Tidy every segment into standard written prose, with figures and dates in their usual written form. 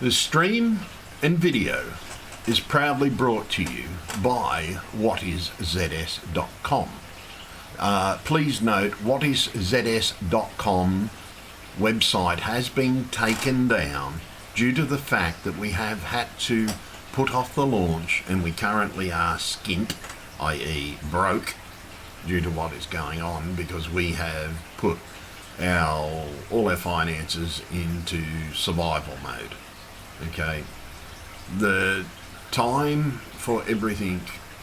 The stream and video is proudly brought to you by whatiszs.com. Please note, whatiszs.com website has been taken down due to the fact that we have had to put off the launch, and we currently are skint, i.e. broke, due to what is going on, because we have put all our finances into survival mode. Okay, the time for everything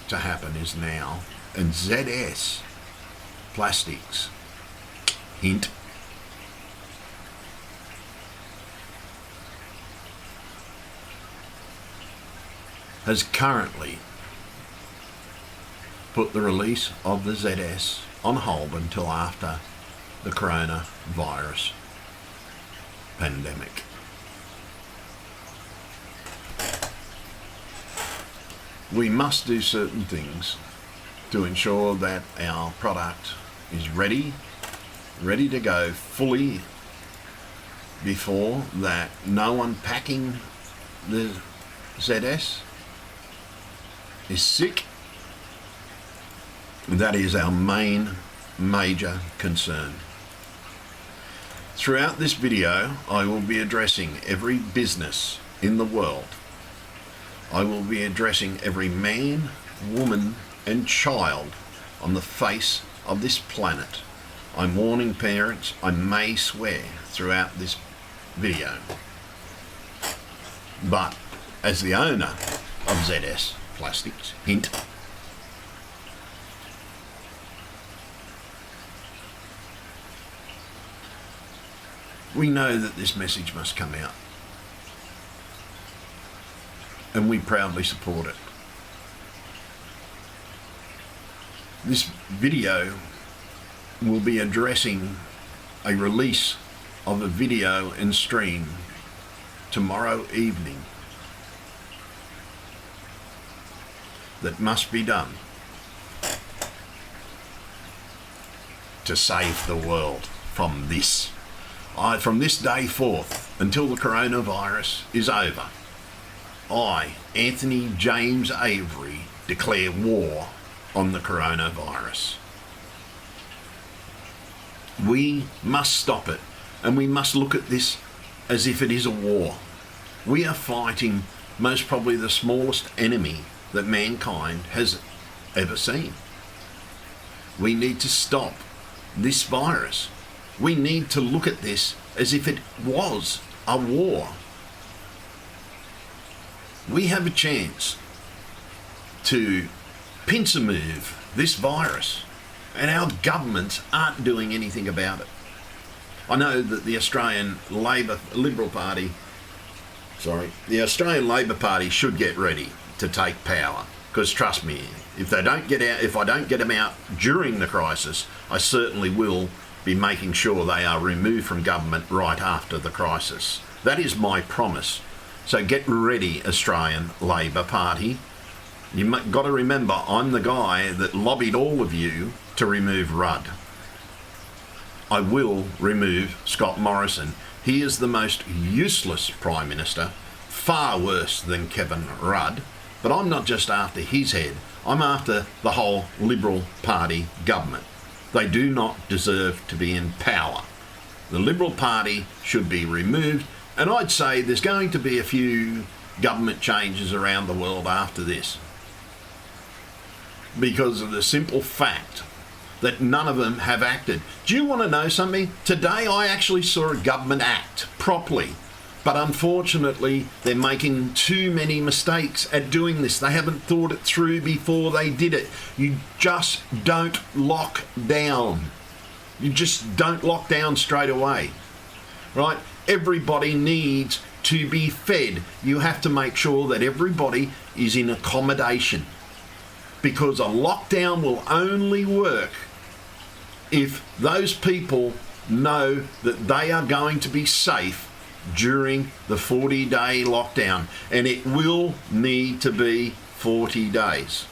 to happen is now, and ZS Plastics, hint, has currently put the release of the ZS on hold until after the coronavirus pandemic. We must do certain things to ensure that our product is ready to go fully before that no one packing the ZS is sick. That is our major concern. Throughout this video, I will be addressing every business in the world. I will be addressing every man, woman and child on the face of this planet. I'm warning parents, I may swear throughout this video. But as the owner of ZS Plastics, hint, we know that this message must come out, and we proudly support it. This video will be addressing a release of a video and stream tomorrow evening that must be done to save the world from this. From this day forth, until the coronavirus is over, I, Anthony James Avery, declare war on the coronavirus. We must stop it, and we must look at this as if it is a war. We are fighting most probably the smallest enemy that mankind has ever seen. We need to stop this virus. We need to look at this as if it was a war. We have a chance to pincer move this virus, and our governments aren't doing anything about it. I know that the Australian Labor Party should get ready to take power, because trust me, if I don't get them out during the crisis, I certainly will be making sure they are removed from government right after the crisis. That is my promise. So get ready, Australian Labor Party. You've got to remember, I'm the guy that lobbied all of you to remove Rudd. I will remove Scott Morrison. He is the most useless Prime Minister, far worse than Kevin Rudd. But I'm not just after his head, I'm after the whole Liberal Party government. They do not deserve to be in power. The Liberal Party should be removed, and I'd say there's going to be a few government changes around the world after this, because of the simple fact that none of them have acted. Do you want to know something? Today I actually saw a government act properly, but unfortunately they're making too many mistakes at doing this. They haven't thought it through before they did it. You just don't lock down. You just don't lock down straight away, right? Everybody needs to be fed. You have to make sure that everybody is in accommodation, because a lockdown will only work if those people know that they are going to be safe during the 40-day lockdown, and it will need to be 40 days.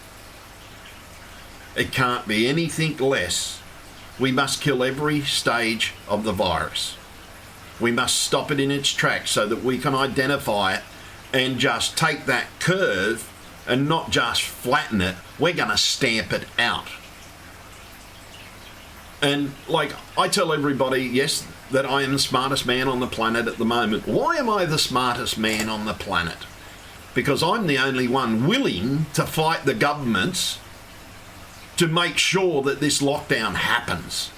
It can't be anything less. We must kill every stage of the virus. We must stop it in its tracks so that we can identify it and just take that curve and not just flatten it. We're going to stamp it out. And like I tell everybody, yes, that I am the smartest man on the planet at the moment. Why am I the smartest man on the planet? Because I'm the only one willing to fight the governments to make sure that this lockdown happens.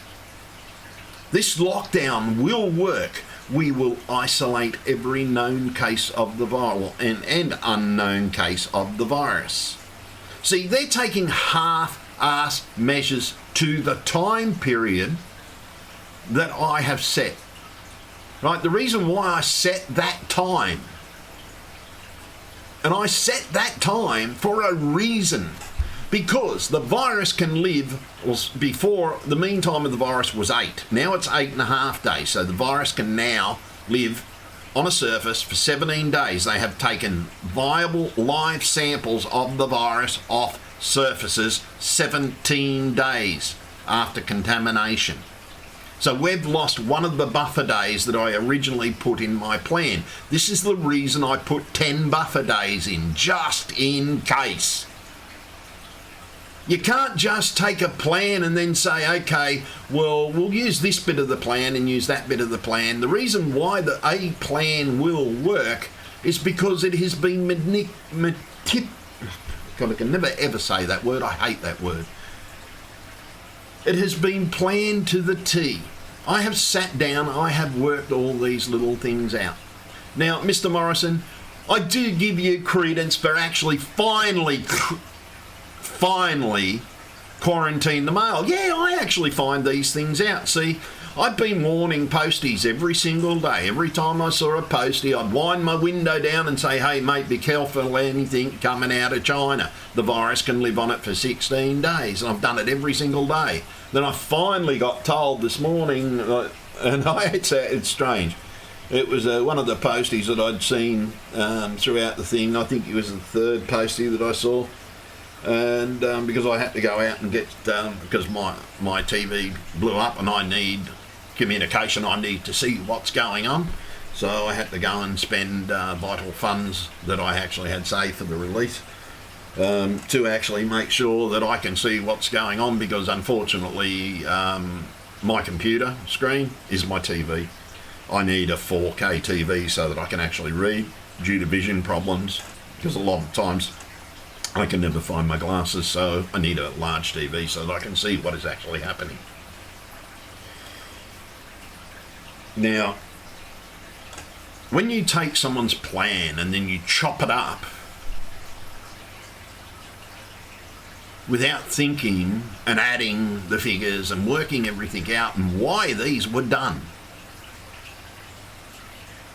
This lockdown will work. We will isolate every known case of the viral and unknown case of the virus. See, they're taking half-ass measures to the time period that I have set. Right? The reason why I set that time, and I set that time for a reason, because the virus can live, before the mean time of the virus was 8. Now it's 8.5 days. So the virus can now live on a surface for 17 days. They have taken viable live samples of the virus off surfaces 17 days after contamination. So we've lost one of the buffer days that I originally put in my plan. This is the reason I put 10 buffer days in, just in case. You can't just take a plan and then say, okay, well, we'll use this bit of the plan and use that bit of the plan. The reason why a plan will work is because it has been God, I can never ever say that word. I hate that word. It has been planned to the T. I have sat down, I have worked all these little things out. Now, Mr. Morrison, I do give you credence for actually finally quarantine the mail. Yeah, I actually find these things out. See, I've been warning posties every single day. Every time I saw a postie, I'd wind my window down and say, hey, mate, be careful of anything coming out of China. The virus can live on it for 16 days. And I've done it every single day. Then I finally got told this morning, and it's strange. It was one of the posties that I'd seen throughout the thing. I think it was the third postie that I saw. And because I had to go out and get, because my TV blew up and I need communication, I need to see what's going on. So I had to go and spend vital funds that I actually had saved for the release to actually make sure that I can see what's going on, because unfortunately my computer screen is my TV. I need a 4K TV so that I can actually read due to vision problems, because a lot of times I can never find my glasses, so I need a large TV so that I can see what is actually happening. Now, when you take someone's plan and then you chop it up without thinking and adding the figures and working everything out and why these were done,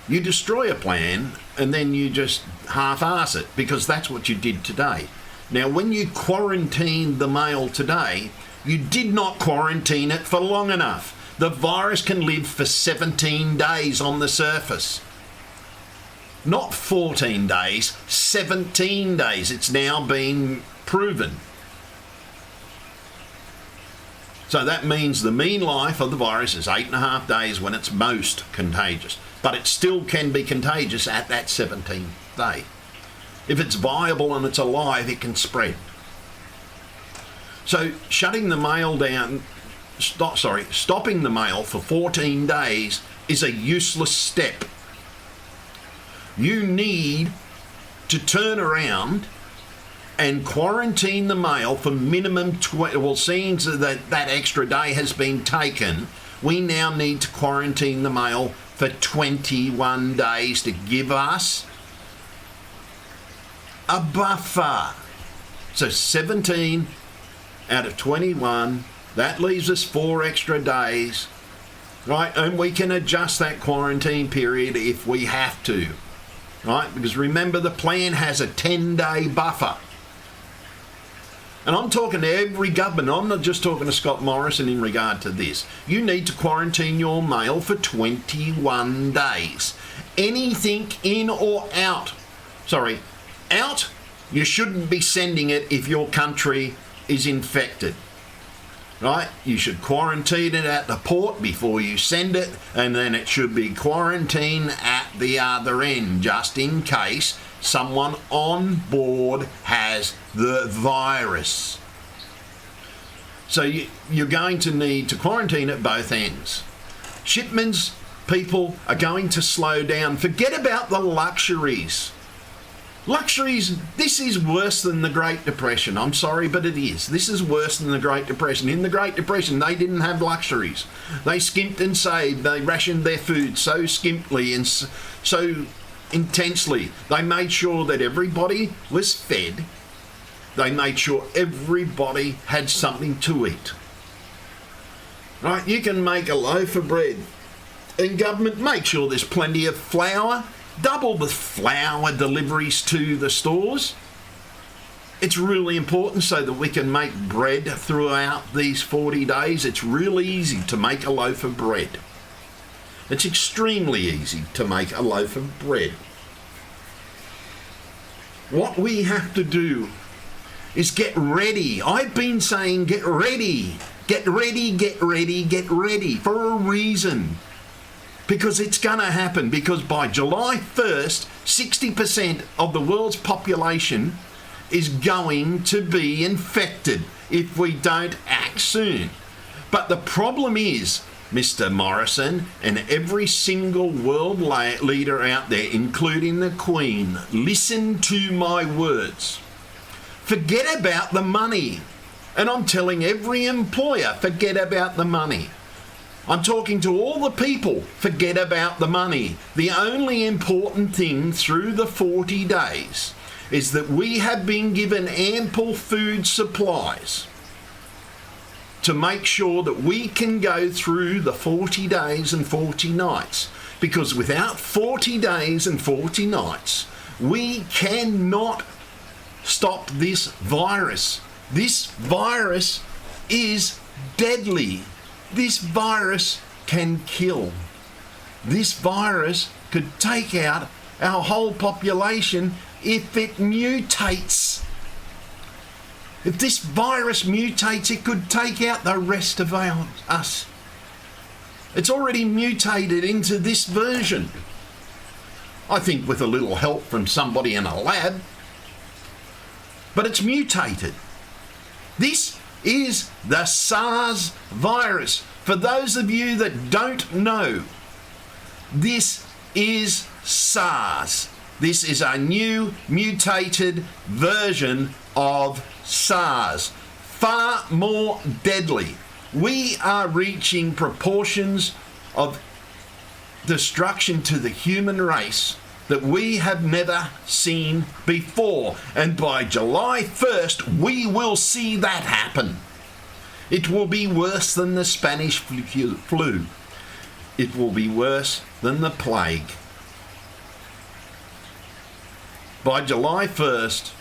you destroy a plan and then you just half-arse it, because that's what you did today. Now, when you quarantined the mail today, you did not quarantine it for long enough. The virus can live for 17 days on the surface. Not 14 days, 17 days. It's now been proven. So that means the mean life of the virus is 8.5 days when it's most contagious. But it still can be contagious at that 17th day. If it's viable and it's alive, it can spread. So shutting the mail down, stopping the mail for 14 days is a useless step. You need to turn around and quarantine the mail for minimum, seeing that extra day has been taken, we now need to quarantine the mail for 21 days to give us a buffer. So 17 out of 21, that leaves us 4 extra days, right? And we can adjust that quarantine period if we have to, right? Because remember, the plan has a 10-day buffer. And I'm talking to every government. I'm not just talking to Scott Morrison in regard to this. You need to quarantine your mail for 21 days. Anything in or out. Out, you shouldn't be sending it if your country is infected. right? You should quarantine it at the port before you send it, and then it should be quarantined at the other end, just in case someone on board has the virus. So you're going to need to quarantine at both ends. Shipments, people are going to slow down. Forget about the luxuries. Luxuries, this is worse than the Great Depression. I'm sorry, but it is. This is worse than the Great Depression. In the Great Depression, they didn't have luxuries. They skimped and saved. They rationed their food so skimpily and so intensely. They made sure that everybody was fed. They made sure everybody had something to eat. Right? You can make a loaf of bread. And government, make sure there's plenty of flour. Double the flour deliveries to the stores. It's really important so that we can make bread throughout these 40 days. It's really easy to make a loaf of bread. It's extremely easy to make a loaf of bread. What we have to do is get ready. I've been saying get ready. Get ready, get ready, get ready for a reason. Because it's going to happen. Because by July 1st, 60% of the world's population is going to be infected if we don't act soon. But the problem is, Mr. Morrison and every single world leader out there, including the Queen, listen to my words. Forget about the money. And I'm telling every employer, forget about the money. I'm talking to all the people, forget about the money. The only important thing through the 40 days is that we have been given ample food supplies to make sure that we can go through the 40 days and 40 nights. Because without 40 days and 40 nights, we cannot stop this virus. This virus is deadly. This virus can kill. This virus could take out our whole population if it mutates. If this virus mutates, it could take out the rest of us. It's already mutated into this version. I think with a little help from somebody in a lab. But it's mutated. This is the SARS virus. For those of you that don't know, this is SARS. This is a new mutated version of SARS. Far more deadly. We are reaching proportions of destruction to the human race that we have never seen before. And by July 1st, we will see that happen. It will be worse than the Spanish flu. It will be worse than the plague. By July 1st,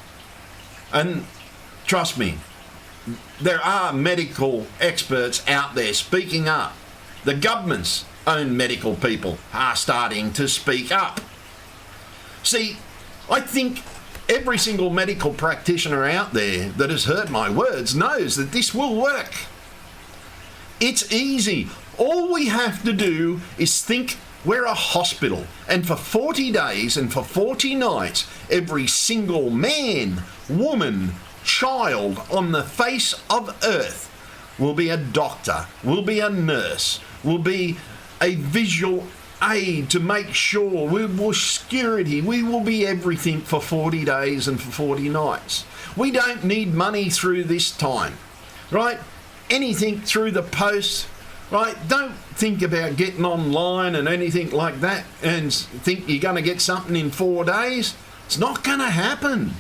and trust me, there are medical experts out there speaking up. The government's own medical people are starting to speak up. See, I think every single medical practitioner out there that has heard my words knows that this will work. It's easy. All we have to do is think we're a hospital, and for 40 days and for 40 nights, every single man, woman, child on the face of earth will be a doctor, will be a nurse, will be a visual aid to make sure we will security. We will be everything for 40 days and for 40 nights. We don't need money through this time, right? Anything through the post, right? Don't think about getting online and anything like that and think you're going to get something in 4 days. It's not going to happen.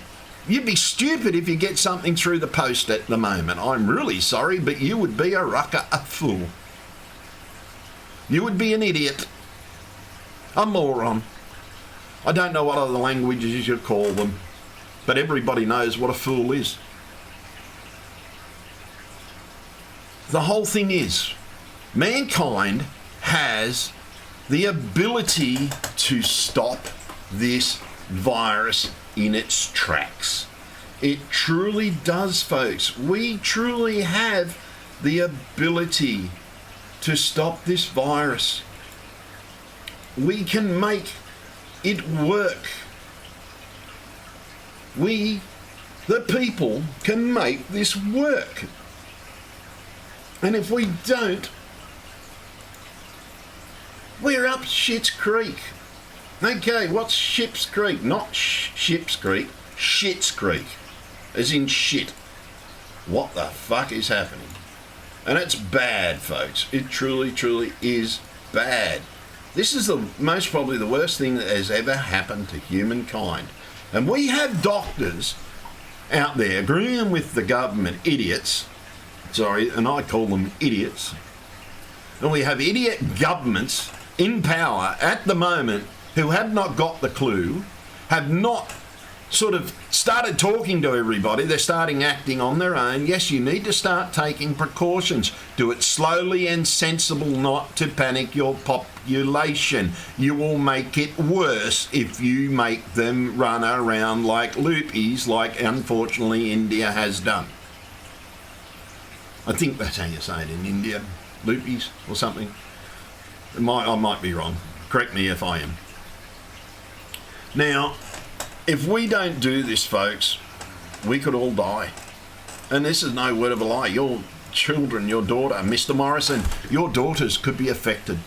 You'd be stupid if you get something through the post at the moment. I'm really sorry, but you would be a rucker, a fool. You would be an idiot. A moron. I don't know what other languages you should call them, but everybody knows what a fool is. The whole thing is, mankind has the ability to stop this virus in its tracks. It truly does, folks. We truly have the ability to stop this virus. We can make it work. We, the people, can make this work. And if we don't, we're up Shit's Creek. Okay, what's Ship's Creek? Not Ship's Creek, Shit's Creek, as in shit. What the fuck is happening? And it's bad, folks. It truly, truly is bad. This is probably the worst thing that has ever happened to humankind. And we have doctors out there agreeing with the government idiots. Sorry, and I call them idiots. And we have idiot governments in power at the moment who have not got the clue, have not sort of started talking to everybody. They're starting acting on their own. Yes, you need to start taking precautions. Do it slowly and sensible, not to panic your population. You will make it worse if you make them run around like loopies, like unfortunately India has done. I think that's how you say it in India, loopies or something. I might be wrong. Correct me if I am. Now, if we don't do this, folks, we could all die. And this is no word of a lie. Your children, your daughter, Mr. Morrison, your daughters could be affected.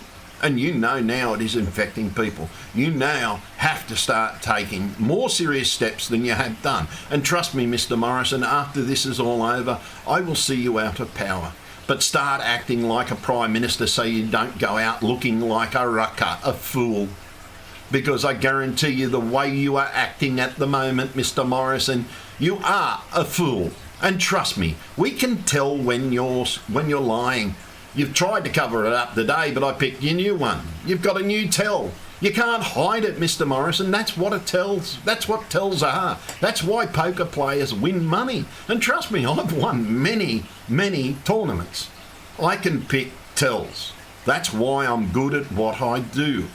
And you know now it is infecting people. You now have to start taking more serious steps than you have done. And trust me, Mr. Morrison, after this is all over, I will see you out of power. But start acting like a Prime Minister so you don't go out looking like a rucker, a fool. Because I guarantee you the way you are acting at the moment, Mr. Morrison, you are a fool. And trust me, we can tell when you're lying. You've tried to cover it up today, but I picked your new one. You've got a new tell. You can't hide it, Mr. Morrison. That's what it tells. That's what tells are. That's why poker players win money. And trust me, I've won many, many tournaments. I can pick tells. That's why I'm good at what I do.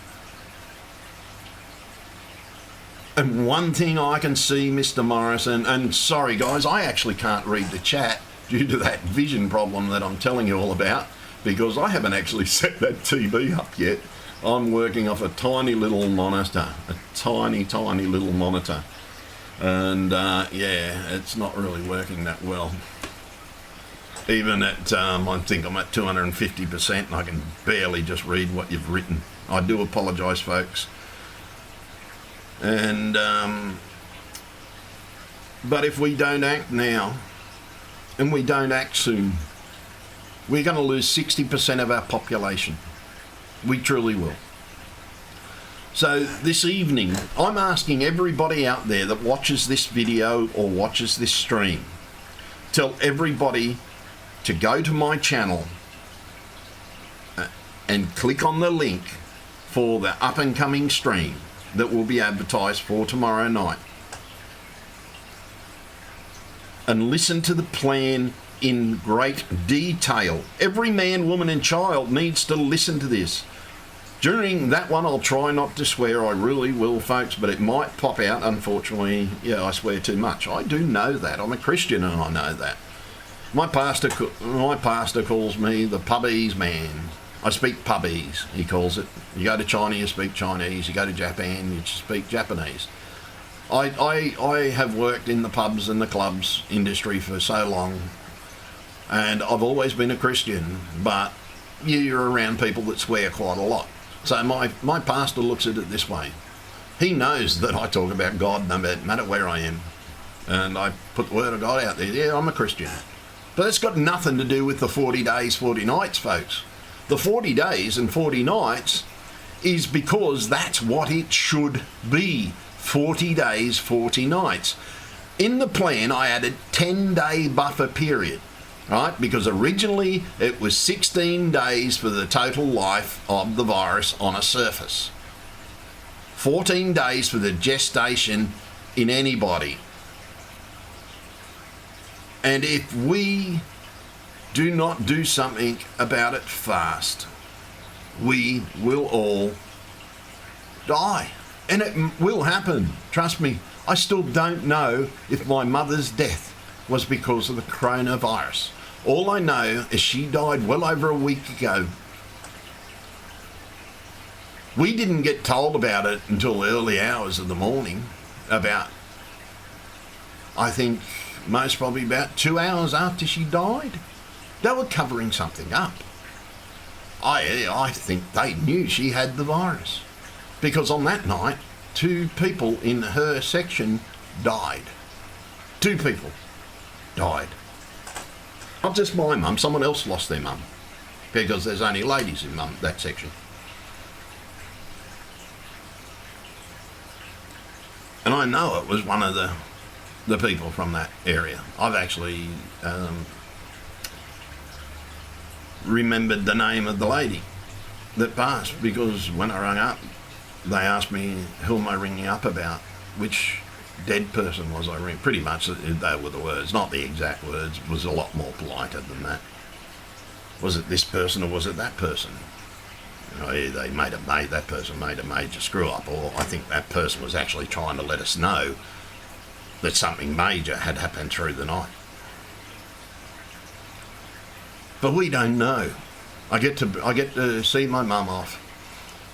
And one thing I can see, Mr. Morrison, and sorry guys, I actually can't read the chat due to that vision problem that I'm telling you all about, because I haven't actually set that TV up yet. I'm working off a tiny little monitor, a tiny, tiny little monitor. And yeah, it's not really working that well. Even at, I think I'm at 250% and I can barely just read what you've written. I do apologise, folks. And but if we don't act now and we don't act soon, we're going to lose 60% of our population. We truly will. So this evening, I'm asking everybody out there that watches this video or watches this stream, tell everybody to go to my channel and click on the link for the up and coming stream that will be advertised for tomorrow night, and listen to the plan in great detail. Every man, woman and child needs to listen to this. During that one I'll try not to swear, I really will, folks, but it might pop out. Unfortunately, yeah, I swear too much. I do know that. I'm a Christian and I know that. My pastor calls me the pubbies man. I speak pubbies, he calls it. You go to China, you speak Chinese. You go to Japan, you speak Japanese. I have worked in the pubs and the clubs industry for so long, and I've always been a Christian, but you're around people that swear quite a lot. So my pastor looks at it this way. He knows that I talk about God no matter where I am, and I put the word of God out there. Yeah, I'm a Christian. But it's got nothing to do with the 40 days, 40 nights, folks. The 40 days and 40 nights is because that's what it should be. 40 days, 40 nights. In the plan, I added 10-day buffer period, right? Because originally it was 16 days for the total life of the virus on a surface. 14 days for the gestation in anybody. And if we do not do something about it fast, we will all die. And it will happen. Trust me, I still don't know if my mother's death was because of the coronavirus. All I know is she died well over a week ago. We didn't get told about it until early hours of the morning, about, I think, most probably about 2 hours after she died. They were covering something up. I think they knew she had the virus, because on that night, 2 people in her section died. 2 people died. Not just my mum, someone else lost their mum, because there's only ladies in that section. And I know it was one of the people from that area. I've actually remembered the name of the lady that passed, because when I rang up, they asked me, who am I ringing up about? Which dead person was I ringing? Pretty much they were the words, not the exact words. It was a lot more politer than that. Was it this person or was it that person? You know, that person made a major screw up, or I think that person was actually trying to let us know that something major had happened through the night. But we don't know. I get to see my mum off,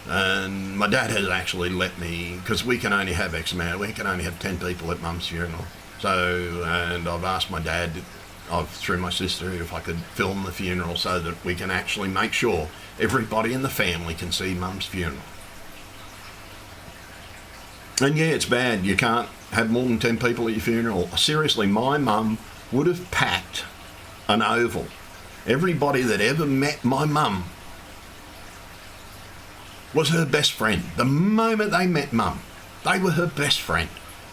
and my dad has actually let me, because we can only have X amount, we can only have 10 people at mum's funeral. So, and I've asked my dad, through my sister, if I could film the funeral so that we can actually make sure everybody in the family can see mum's funeral. And yeah, it's bad. You can't have more than 10 people at your funeral. Seriously, my mum would have packed an oval. Everybody that ever met my mum was her best friend. The moment they met mum, they were her best friend.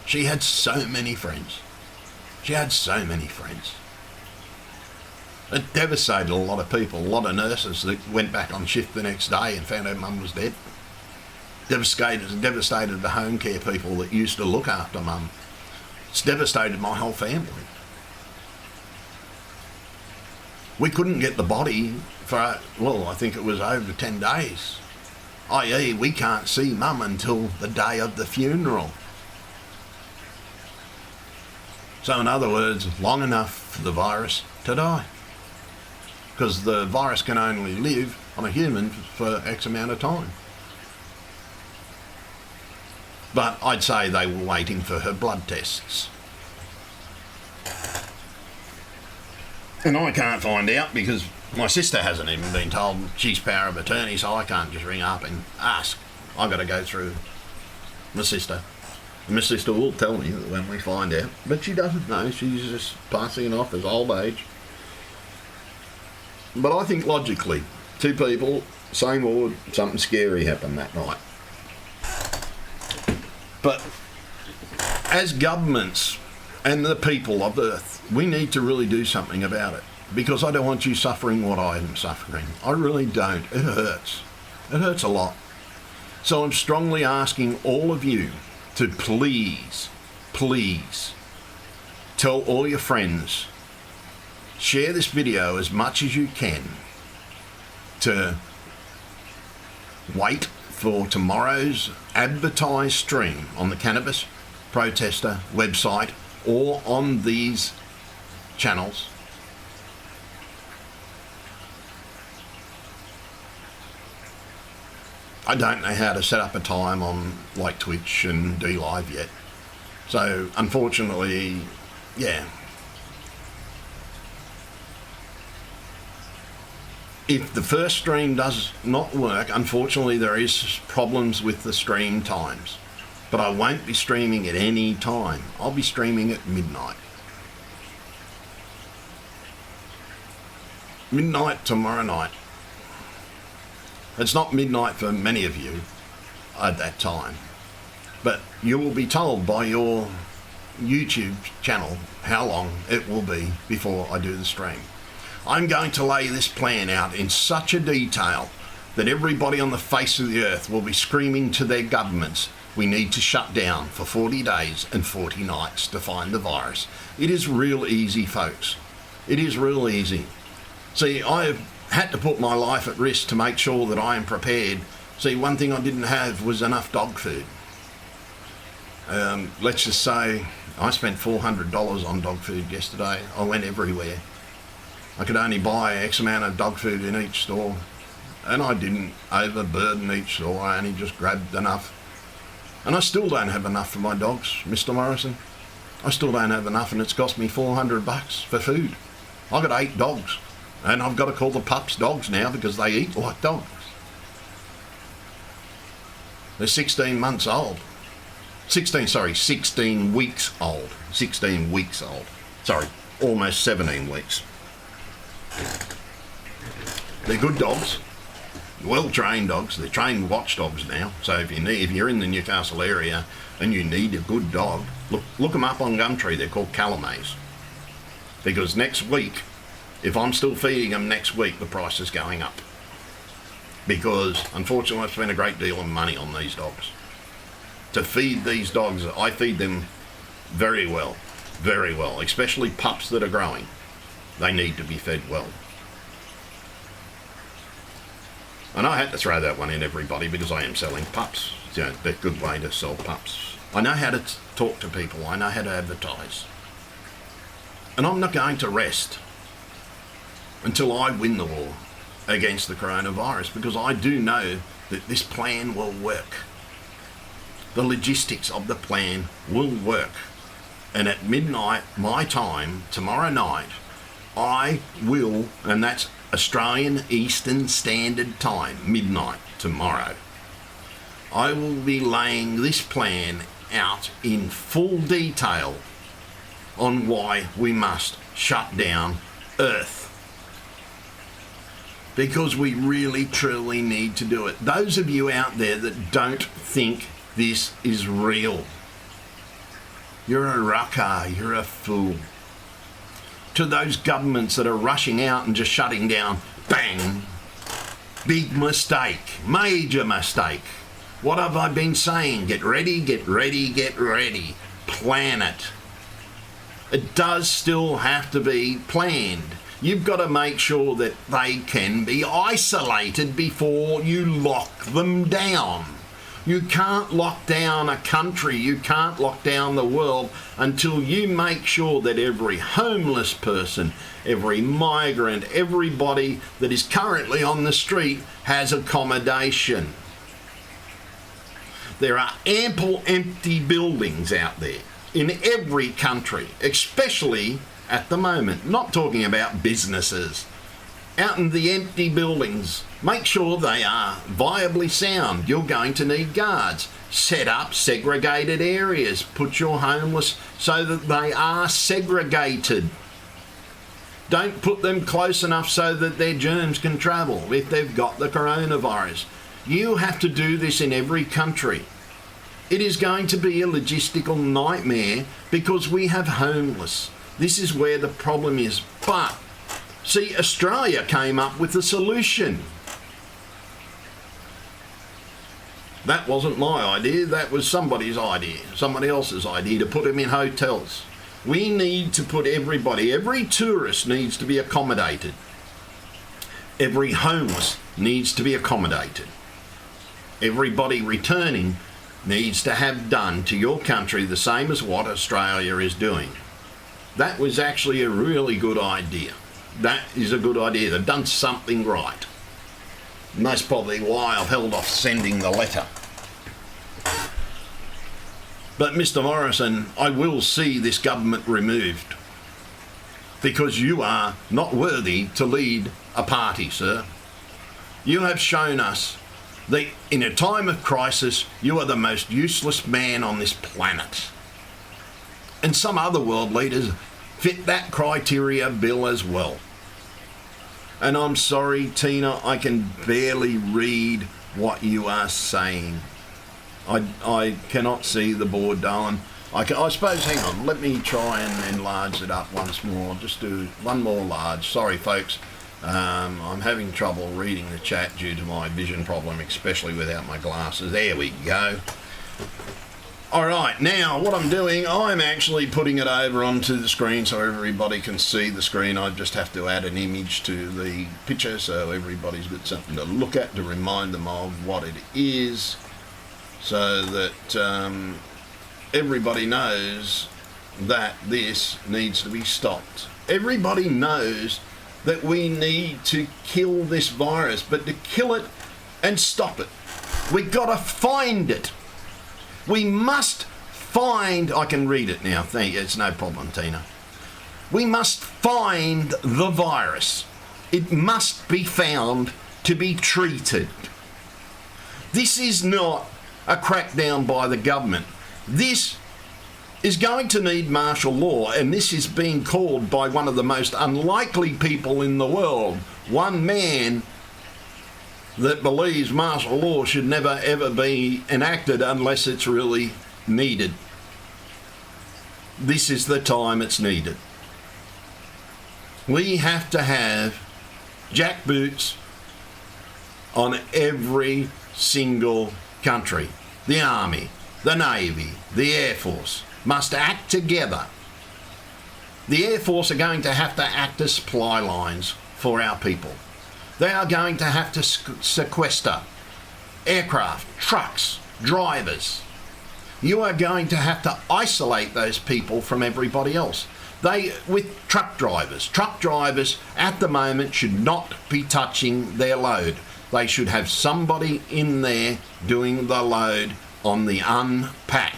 She had so many friends. She had so many friends. It devastated a lot of people, a lot of nurses that went back on shift the next day and found out mum was dead. Devastated the home care people that used to look after mum. It's devastated my whole family. We couldn't get the body for, well, I think it was over 10 days. I.e., we can't see mum until the day of the funeral. So in other words, long enough for the virus to die. Because the virus can only live on a human for X amount of time. But I'd say they were waiting for her blood tests. And I can't find out because my sister hasn't even been told. She's power of attorney, so I can't just ring up and ask. I've got to go through my sister. And my sister will tell me when we find out. But she doesn't know. She's just passing it off as old age. But I think logically, 2 people, same ward, something scary happened that night. But as governments and the people of Earth, we need to really do something about it, because I don't want you suffering what I am suffering. I really don't. It hurts. It hurts a lot. So I'm strongly asking all of you to please tell all your friends, share this video as much as you can, to wait for tomorrow's advertised stream on the Cannabis Protester website or on these channels. I don't know how to set up a time on like Twitch and do live yet. So unfortunately, yeah. If the first stream does not work, unfortunately there is problems with the stream times. But I won't be streaming at any time. I'll be streaming at midnight. Midnight tomorrow night. It's not midnight for many of you at that time. But you will be told by your YouTube channel how long it will be before I do the stream. I'm going to lay this plan out in such a detail that everybody on the face of the earth will be screaming to their governments, we need to shut down for 40 days and 40 nights to find the virus. It is real easy, folks. It is real easy. See, I've had to put my life at risk to make sure that I am prepared. See, one thing I didn't have was enough dog food. Let's just say I spent $400 on dog food yesterday. I went everywhere. I could only buy X amount of dog food in each store, and I didn't overburden each store. I only just grabbed enough. And I still don't have enough for my dogs, Mr. Morrison. I still don't have enough, and it's cost me $400 for food. I've got 8 dogs, and I've got to call the pups dogs now because they eat like dogs. They're 16 months old. 16 weeks old. 16 weeks old. Sorry, almost 17 weeks. They're good dogs. Well-trained dogs. They're trained watchdogs now. So if you're in the Newcastle area and you need a good dog, look them up on Gumtree. They're called Calamays. Because next week, if I'm still feeding them next week, the price is going up. Because unfortunately I've spent a great deal of money on these dogs. To feed these dogs, I feed them very well, especially pups that are growing. They need to be fed well. And I had to throw that one in, everybody, because I am selling pups. You know, they're a good way to sell pups. I know how to talk to people. I know how to advertise. And I'm not going to rest until I win the war against the coronavirus, because I do know that this plan will work. The logistics of the plan will work. And at midnight, my time, tomorrow night, I will, and that's Australian Eastern Standard Time, midnight tomorrow, I will be laying this plan out in full detail on why we must shut down Earth. Because we really, truly need to do it. Those of you out there that don't think this is real, you're a rucker, you're a fool. To those governments that are rushing out and just shutting down, bang, big mistake, major mistake. What have I been saying? Get ready, get ready, get ready. Plan it. It does still have to be planned. You've got to make sure that they can be isolated before you lock them down. You can't lock down a country, you can't lock down the world until you make sure that every homeless person, every migrant, everybody that is currently on the street has accommodation. There are ample empty buildings out there in every country, especially at the moment. Not talking about businesses. Out in the empty buildings, make sure they are viably sound. You're going to need guards. Set up segregated areas. Put your homeless so that they are segregated. Don't put them close enough so that their germs can travel if they've got the coronavirus. You have to do this in every country. It is going to be a logistical nightmare because we have homeless. This is where the problem is. But see, Australia came up with a solution. That wasn't my idea, that was somebody's idea, somebody else's idea, to put them in hotels. We need to put everybody, every tourist needs to be accommodated. Every homeless needs to be accommodated. Everybody returning needs to have done to your country the same as what Australia is doing. That was actually a really good idea. That is a good idea. They've done something right. And that's probably why I've held off sending the letter. But Mr. Morrison, I will see this government removed because you are not worthy to lead a party, sir. You have shown us that in a time of crisis, you are the most useless man on this planet. And some other world leaders fit that criteria bill as well. And I'm sorry, Tina, I can barely read what you are saying. I cannot see the board, darling. I suppose, hang on, let me try and enlarge it up once more. Just do one more large. Sorry, folks. I'm having trouble reading the chat due to my vision problem, especially without my glasses. There we go. All right, now what I'm doing, I'm actually putting it over onto the screen so everybody can see the screen. I just have to add an image to the picture so everybody's got something to look at to remind them of what it is, so that everybody knows that this needs to be stopped. Everybody knows that we need to kill this virus, but to kill it and stop it, we've got to find it. We must find, I can read it now, thank you, it's no problem, Tina. We must find the virus. It must be found to be treated. This is not a crackdown by the government. This is going to need martial law, and this is being called by one of the most unlikely people in the world, one man that believes martial law should never ever be enacted unless it's really needed. This is the time it's needed. We have to have jackboots on every single country. The Army, the Navy, the Air Force must act together. The Air Force are going to have to act as supply lines for our people. They are going to have to sequester aircraft, trucks, drivers. You are going to have to isolate those people from everybody else. With truck drivers at the moment should not be touching their load. They should have somebody in there doing the load on the unpack.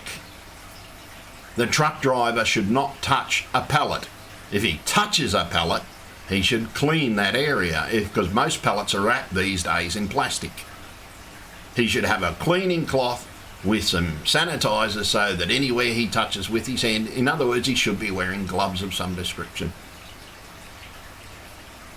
The truck driver should not touch a pallet. If he touches a pallet, he should clean that area, because most pallets are wrapped these days in plastic. He should have a cleaning cloth with some sanitizer so that anywhere he touches with his hand, in other words, he should be wearing gloves of some description.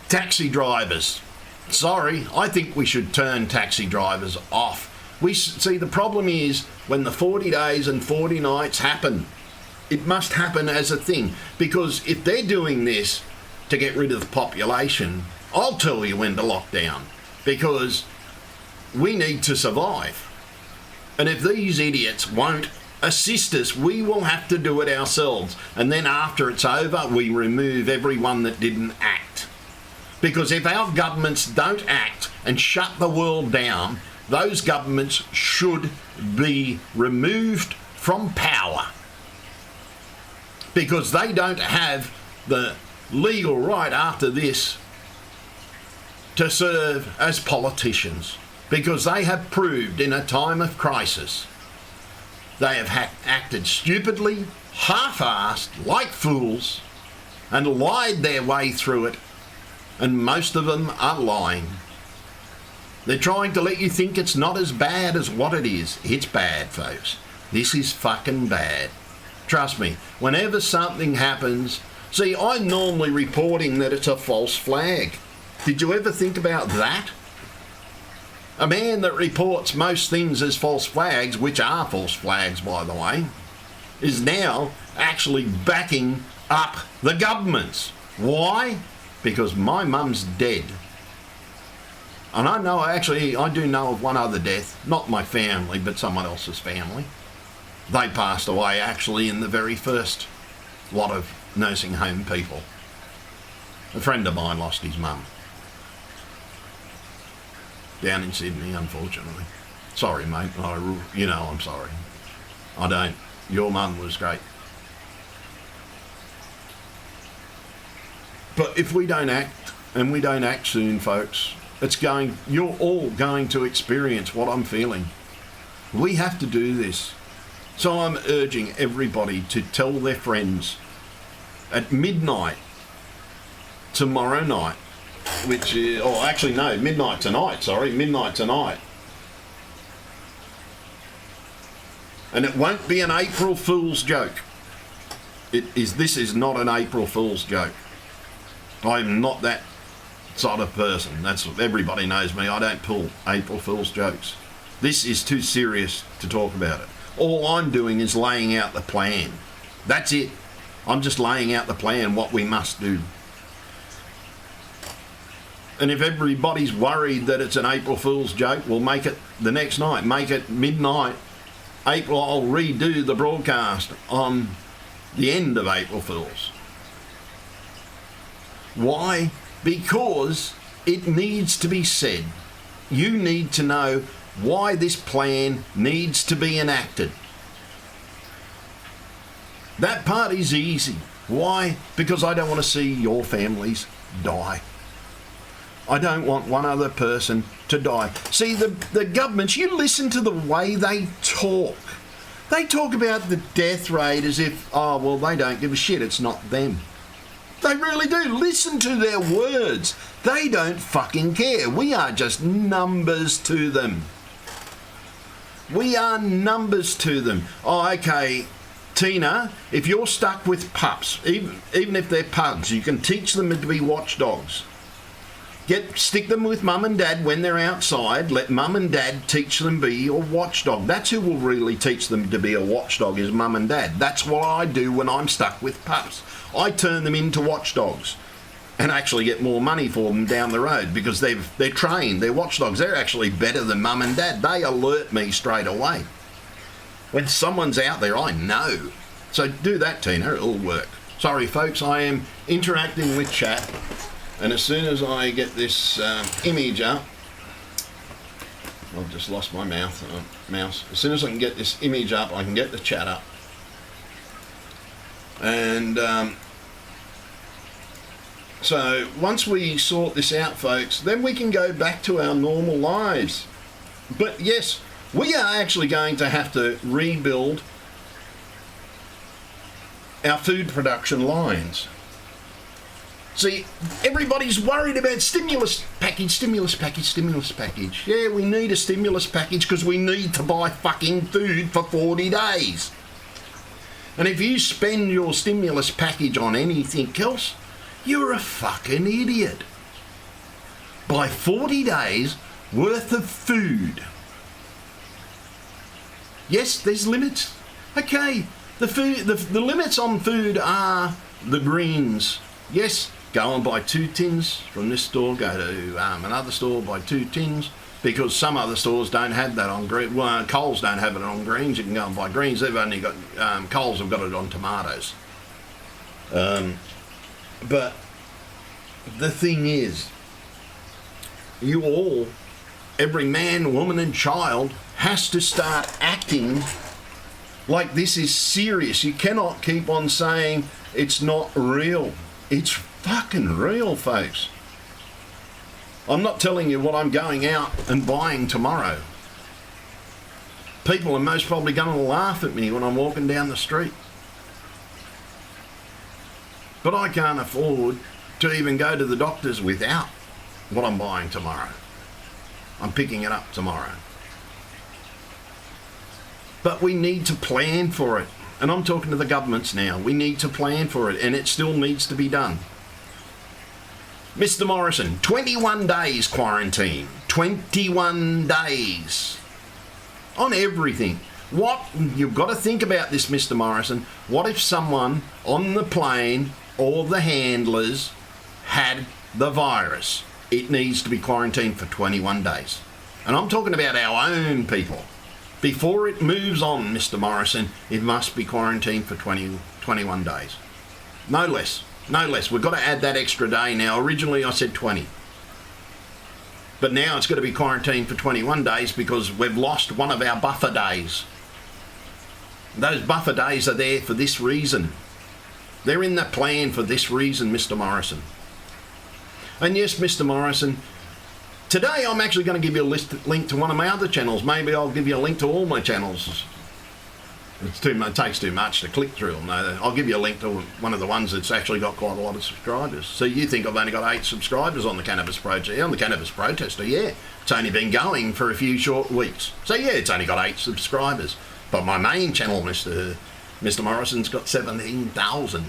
Taxi drivers. Sorry, I think we should turn taxi drivers off. See, the problem is when the 40 days and 40 nights happen, it must happen as a thing, because if they're doing this to get rid of the population, I'll tell you when to lock down, because we need to survive. And if these idiots won't assist us, we will have to do it ourselves. And then after it's over, we remove everyone that didn't act. Because if our governments don't act and shut the world down, those governments should be removed from power. Because they don't have the legal right after this to serve as politicians. Because they have proved in a time of crisis, they have acted stupidly, half-assed, like fools, and lied their way through it, and most of them are lying. They're trying to let you think it's not as bad as what it is. It's bad, folks. This is fucking bad. Trust me, whenever something happens, see, I'm normally reporting that it's a false flag. Did you ever think about that? A man that reports most things as false flags, which are false flags, by the way, is now actually backing up the governments. Why? Because my mum's dead. And I do know of one other death, not my family, but someone else's family. They passed away actually in the very first lot of nursing home people. A friend of mine lost his mum. Down in Sydney, unfortunately. Sorry, mate. I'm sorry. I don't. Your mum was great. But if we don't act, and we don't act soon, folks, you're all going to experience what I'm feeling. We have to do this. So I'm urging everybody to tell their friends at midnight tomorrow night, midnight tonight. And it won't be an April Fool's joke. This is not an April Fool's joke. I'm not that sort of person. Everybody knows me. I don't pull April Fool's jokes. This is too serious to talk about it. All I'm doing is laying out the plan. That's it. I'm just laying out the plan, what we must do. And if everybody's worried that it's an April Fool's joke, we'll make it the next night. Make it midnight. I'll redo the broadcast on the end of April Fool's. Why? Because it needs to be said. You need to know why this plan needs to be enacted. That part is easy. Why? Because I don't want to see your families die. I don't want one other person to die. See, the governments, you listen to the way they talk. They talk about the death rate as if, oh, well, they don't give a shit, it's not them. They really do. Listen to their words. They don't fucking care. We are just numbers to them. We are numbers to them. Oh, okay, Tina, if you're stuck with pups, even if they're pugs, you can teach them to be watchdogs. Stick them with mum and dad when they're outside. Let mum and dad teach them be your watchdog. That's who will really teach them to be a watchdog, is mum and dad. That's what I do when I'm stuck with pups. I turn them into watchdogs and actually get more money for them down the road because they're trained. They're watchdogs. They're actually better than mum and dad. They alert me straight away. When someone's out there, I know. So do that, Tina. It'll work. Sorry, folks. I am interacting with chat. And as soon as I get this image up, I've just lost my mouse. As soon as I can get this image up, I can get the chat up. And so once we sort this out, folks, then we can go back to our normal lives. But yes, we are actually going to have to rebuild our food production lines. See, everybody's worried about stimulus package. Yeah, we need a stimulus package because we need to buy fucking food for 40 days. And if you spend your stimulus package on anything else, you're a fucking idiot. Buy 40 days worth of food. Yes, there's limits. Okay, the limits on food are the greens. Yes, go and buy 2 tins from this store, go to another store, buy 2 tins, because some other stores don't have that on green. Well, Coles don't have it on greens. You can go and buy greens. They've only got, Coles have got it on tomatoes. But the thing is, you all, every man, woman and child has to start acting like this is serious. You cannot keep on saying it's not real. It's fucking real, folks. I'm not telling you what I'm going out and buying tomorrow. People are most probably going to laugh at me when I'm walking down the street. But I can't afford to even go to the doctors without what I'm buying tomorrow. I'm picking it up tomorrow. But we need to plan for it. And I'm talking to the governments now. We need to plan for it, and it still needs to be done. Mr. Morrison, 21 days quarantine. 21 days. On everything. You've got to think about this, Mr. Morrison. What if someone on the plane or the handlers had the virus? It needs to be quarantined for 21 days. And I'm talking about our own people. Before it moves on, Mr. Morrison, it must be quarantined for 21 days. No less. No less. We've got to add that extra day now. Originally I said 20. But now it's got to be quarantined for 21 days because we've lost one of our buffer days. Those buffer days are there for this reason. They're in the plan for this reason, Mr. Morrison. And yes, Mr. Morrison, today I'm actually going to give you a link to one of my other channels. Maybe I'll give you a link to all my channels. It takes too much to click through them. I'll give you a link to one of the ones that's actually got quite a lot of subscribers. So you think I've only got 8 subscribers on the Cannabis Protester? On the Cannabis Protester, yeah. It's only been going for a few short weeks. So yeah, it's only got 8 subscribers. But my main channel, Mr. Morrison's got 17,000.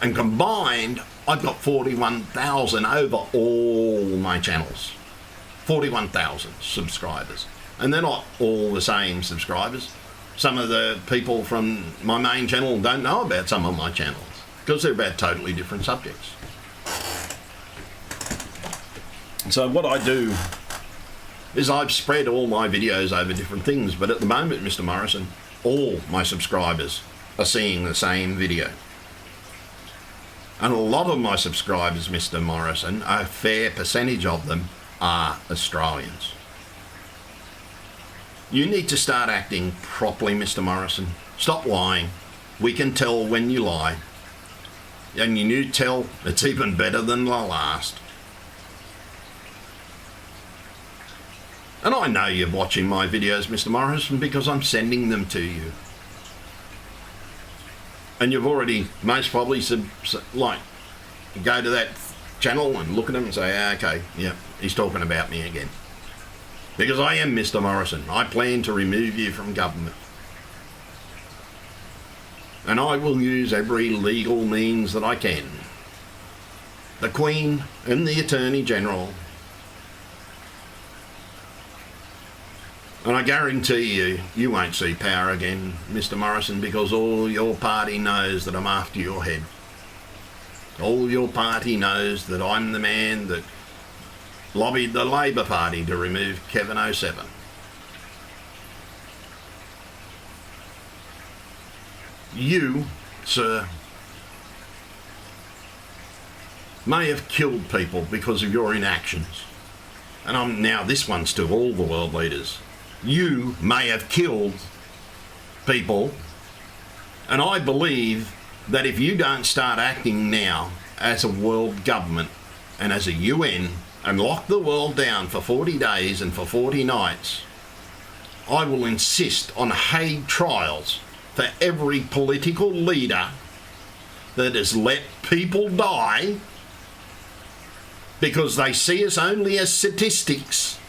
And combined, I've got 41,000 over all my channels. 41,000 subscribers. And they're not all the same subscribers. Some of the people from my main channel don't know about some of my channels because they're about totally different subjects. So what I do is I've spread all my videos over different things, but at the moment, Mr. Morrison, all my subscribers are seeing the same video. And a lot of my subscribers, Mr. Morrison, a fair percentage of them are Australians. You need to start acting properly, Mr. Morrison. Stop lying. We can tell when you lie. And you need to tell it's even better than the last. And I know you're watching my videos, Mr. Morrison, because I'm sending them to you. And you've already most probably go to that channel and look at them and say, okay, yeah, he's talking about me again. Because I am Mr. Morrison. I plan to remove you from government. And I will use every legal means that I can. The Queen and the Attorney General. And I guarantee you, you won't see power again, Mr. Morrison, because all your party knows that I'm after your head. All your party knows that I'm the man that lobbied the Labor Party to remove Kevin 07. You, sir, may have killed people because of your inactions. And now this one's to all the world leaders. You may have killed people, and I believe that if you don't start acting now as a world government and as a UN and lock the world down for 40 days and for 40 nights, I will insist on Hague trials for every political leader that has let people die because they see us only as statistics.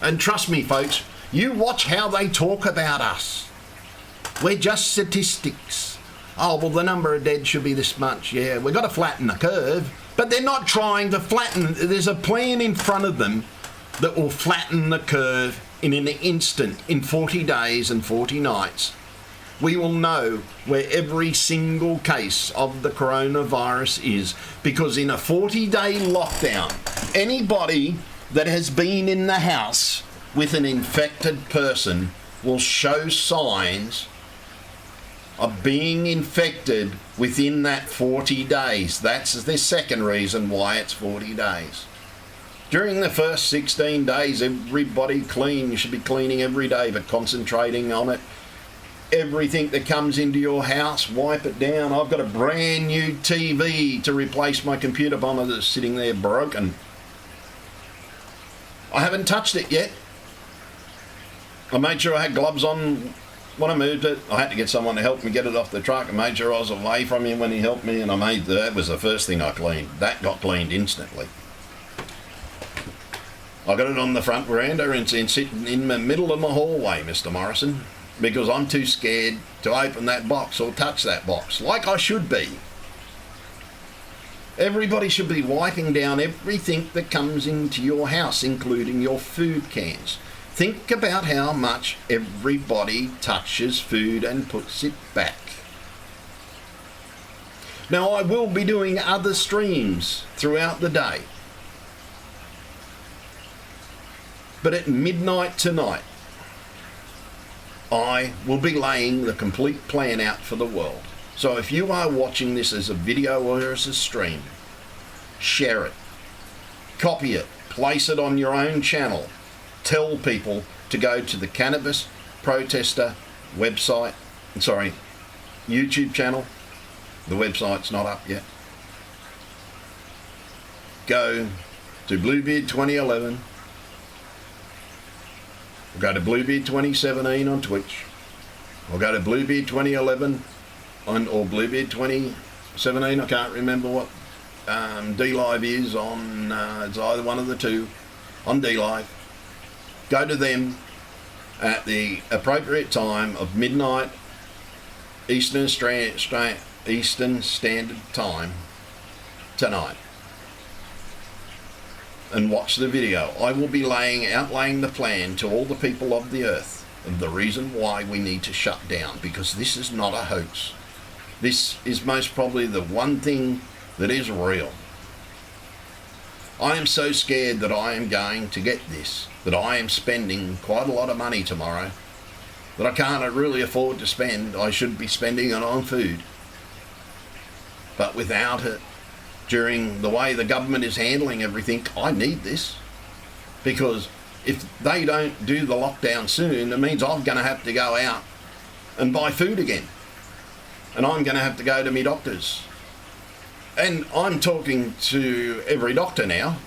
And trust me, folks, you watch how they talk about us. We're just statistics. Oh, well, the number of dead should be this much. Yeah, we've got to flatten the curve. But they're not trying to flatten. There's a plan in front of them that will flatten the curve in an instant, in 40 days and 40 nights. We will know where every single case of the coronavirus is, because in a 40-day lockdown, anybody that has been in the house with an infected person will show signs of being infected within that 40 days. That's the second reason why it's 40 days. During the first 16 days, everybody clean. You should be cleaning every day, but concentrating on it. Everything that comes into your house, wipe it down. I've got a brand new TV to replace my computer monitor that's sitting there broken. I haven't touched it yet. I made sure I had gloves on when I moved it. I had to get someone to help me get it off the truck. I made sure I was away from him when he helped me, and that was the first thing I cleaned. That got cleaned instantly. I got it on the front veranda and sitting in the middle of my hallway, Mr. Morrison, because I'm too scared to open that box or touch that box, like I should be. Everybody should be wiping down everything that comes into your house, including your food cans. Think about how much everybody touches food and puts it back. Now, I will be doing other streams throughout the day. But at midnight tonight, I will be laying the complete plan out for the world. So if you are watching this as a video or as a stream, share it, copy it, place it on your own channel. Tell people to go to the Cannabis Protester website, YouTube channel. The website's not up yet. Go to Bluebeard 2011. Go to Bluebeard 2017 on Twitch. Or go to Bluebeard 2011 or Bluebeard 2017. I can't remember what D-Live is on. It's either one of the two on D-Live. Go to them at the appropriate time of midnight Eastern Standard Time tonight and watch the video. I will be outlaying the plan to all the people of the earth of the reason why we need to shut down, because this is not a hoax. This is most probably the one thing that is real. I am so scared that I am going to get this, that I am spending quite a lot of money tomorrow that I can't really afford to spend. I should be spending it on food. But without it, during the way the government is handling everything, I need this. Because if they don't do the lockdown soon, it means I'm going to have to go out and buy food again. And I'm going to have to go to my doctors. And I'm talking to every doctor now.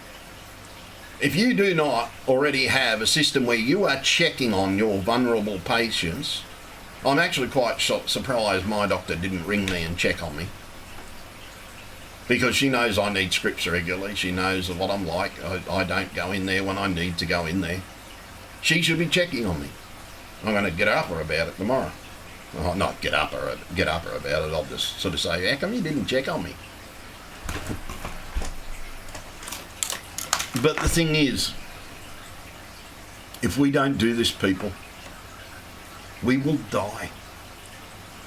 If you do not already have a system where you are checking on your vulnerable patients, I'm actually quite surprised my doctor didn't ring me and check on me. Because she knows I need scripts regularly. She knows what I'm like. I don't go in there when I need to go in there. She should be checking on me. I'm going to get up her about it tomorrow. Well, not get up her about it. I'll just sort of say, how come you didn't check on me? But the thing is, if we don't do this, people, we will die.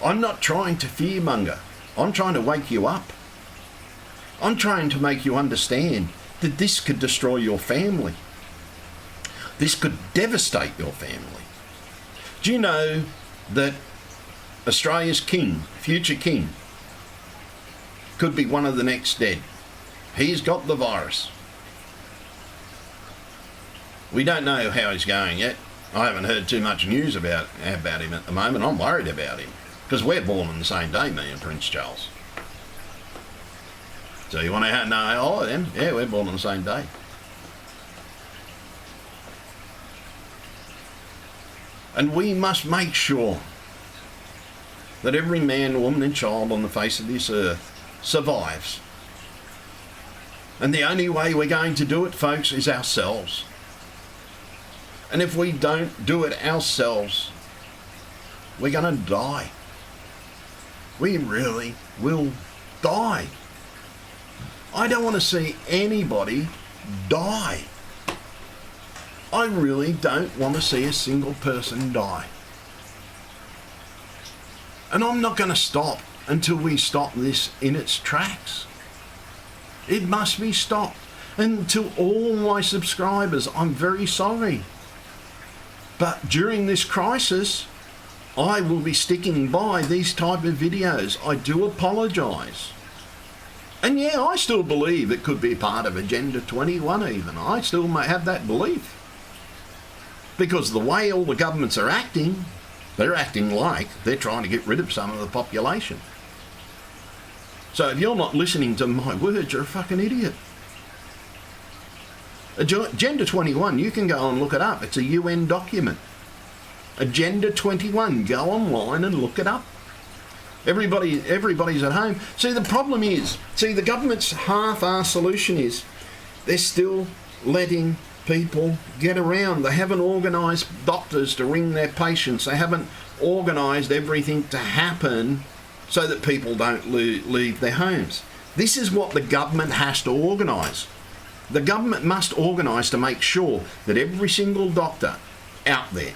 I'm not trying to fearmonger. I'm trying to wake you up. I'm trying to make you understand that this could destroy your family. This could devastate your family. Do you know that Australia's king, future king, could be one of the next dead? He's got the virus. We don't know how he's going yet. I haven't heard too much news about him at the moment. I'm worried about him because we're born on the same day, me and Prince Charles. So you want to know how old I am? Yeah, we're born on the same day. And we must make sure that every man, woman and child on the face of this earth survives. And the only way we're going to do it, folks, is ourselves. And if we don't do it ourselves, we're going to die. We really will die. I don't want to see anybody die. I really don't want to see a single person die. And I'm not going to stop until we stop this in its tracks. It must be stopped. And to all my subscribers, I'm very sorry. But during this crisis, I will be sticking by these type of videos. I do apologise. And yeah, I still believe it could be part of Agenda 21 even. I still may have that belief. Because the way all the governments are acting, they're acting like they're trying to get rid of some of the population. So if you're not listening to my words, you're a fucking idiot. Agenda 21, you can go and look it up. It's a UN document. Agenda 21, go online and look it up. Everybody's at home. See, the problem is, the government's half-assed solution is they're still letting people get around. They haven't organised doctors to ring their patients. They haven't organised everything to happen so that people don't leave their homes. This is what the government has to organise. The government must organise to make sure that every single doctor out there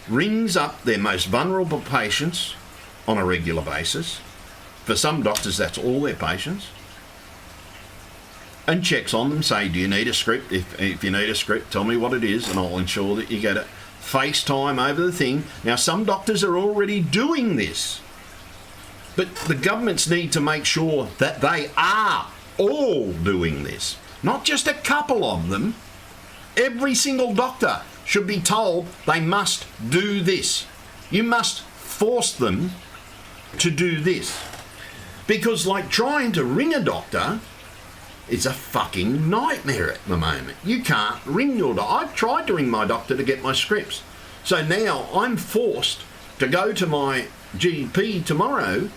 rings up their most vulnerable patients on a regular basis. For some doctors, that's all their patients. And checks on them, say, do you need a script? If you need a script, tell me what it is and I'll ensure that you get it. FaceTime over the thing. Now, some doctors are already doing this. But the governments need to make sure that they are all doing this. Not just a couple of them. Every single doctor should be told they must do this. You must force them to do this. Because like trying to ring a doctor is a fucking nightmare at the moment. You can't ring your doctor. I've tried to ring my doctor to get my scripts. So now I'm forced to go to my GP tomorrow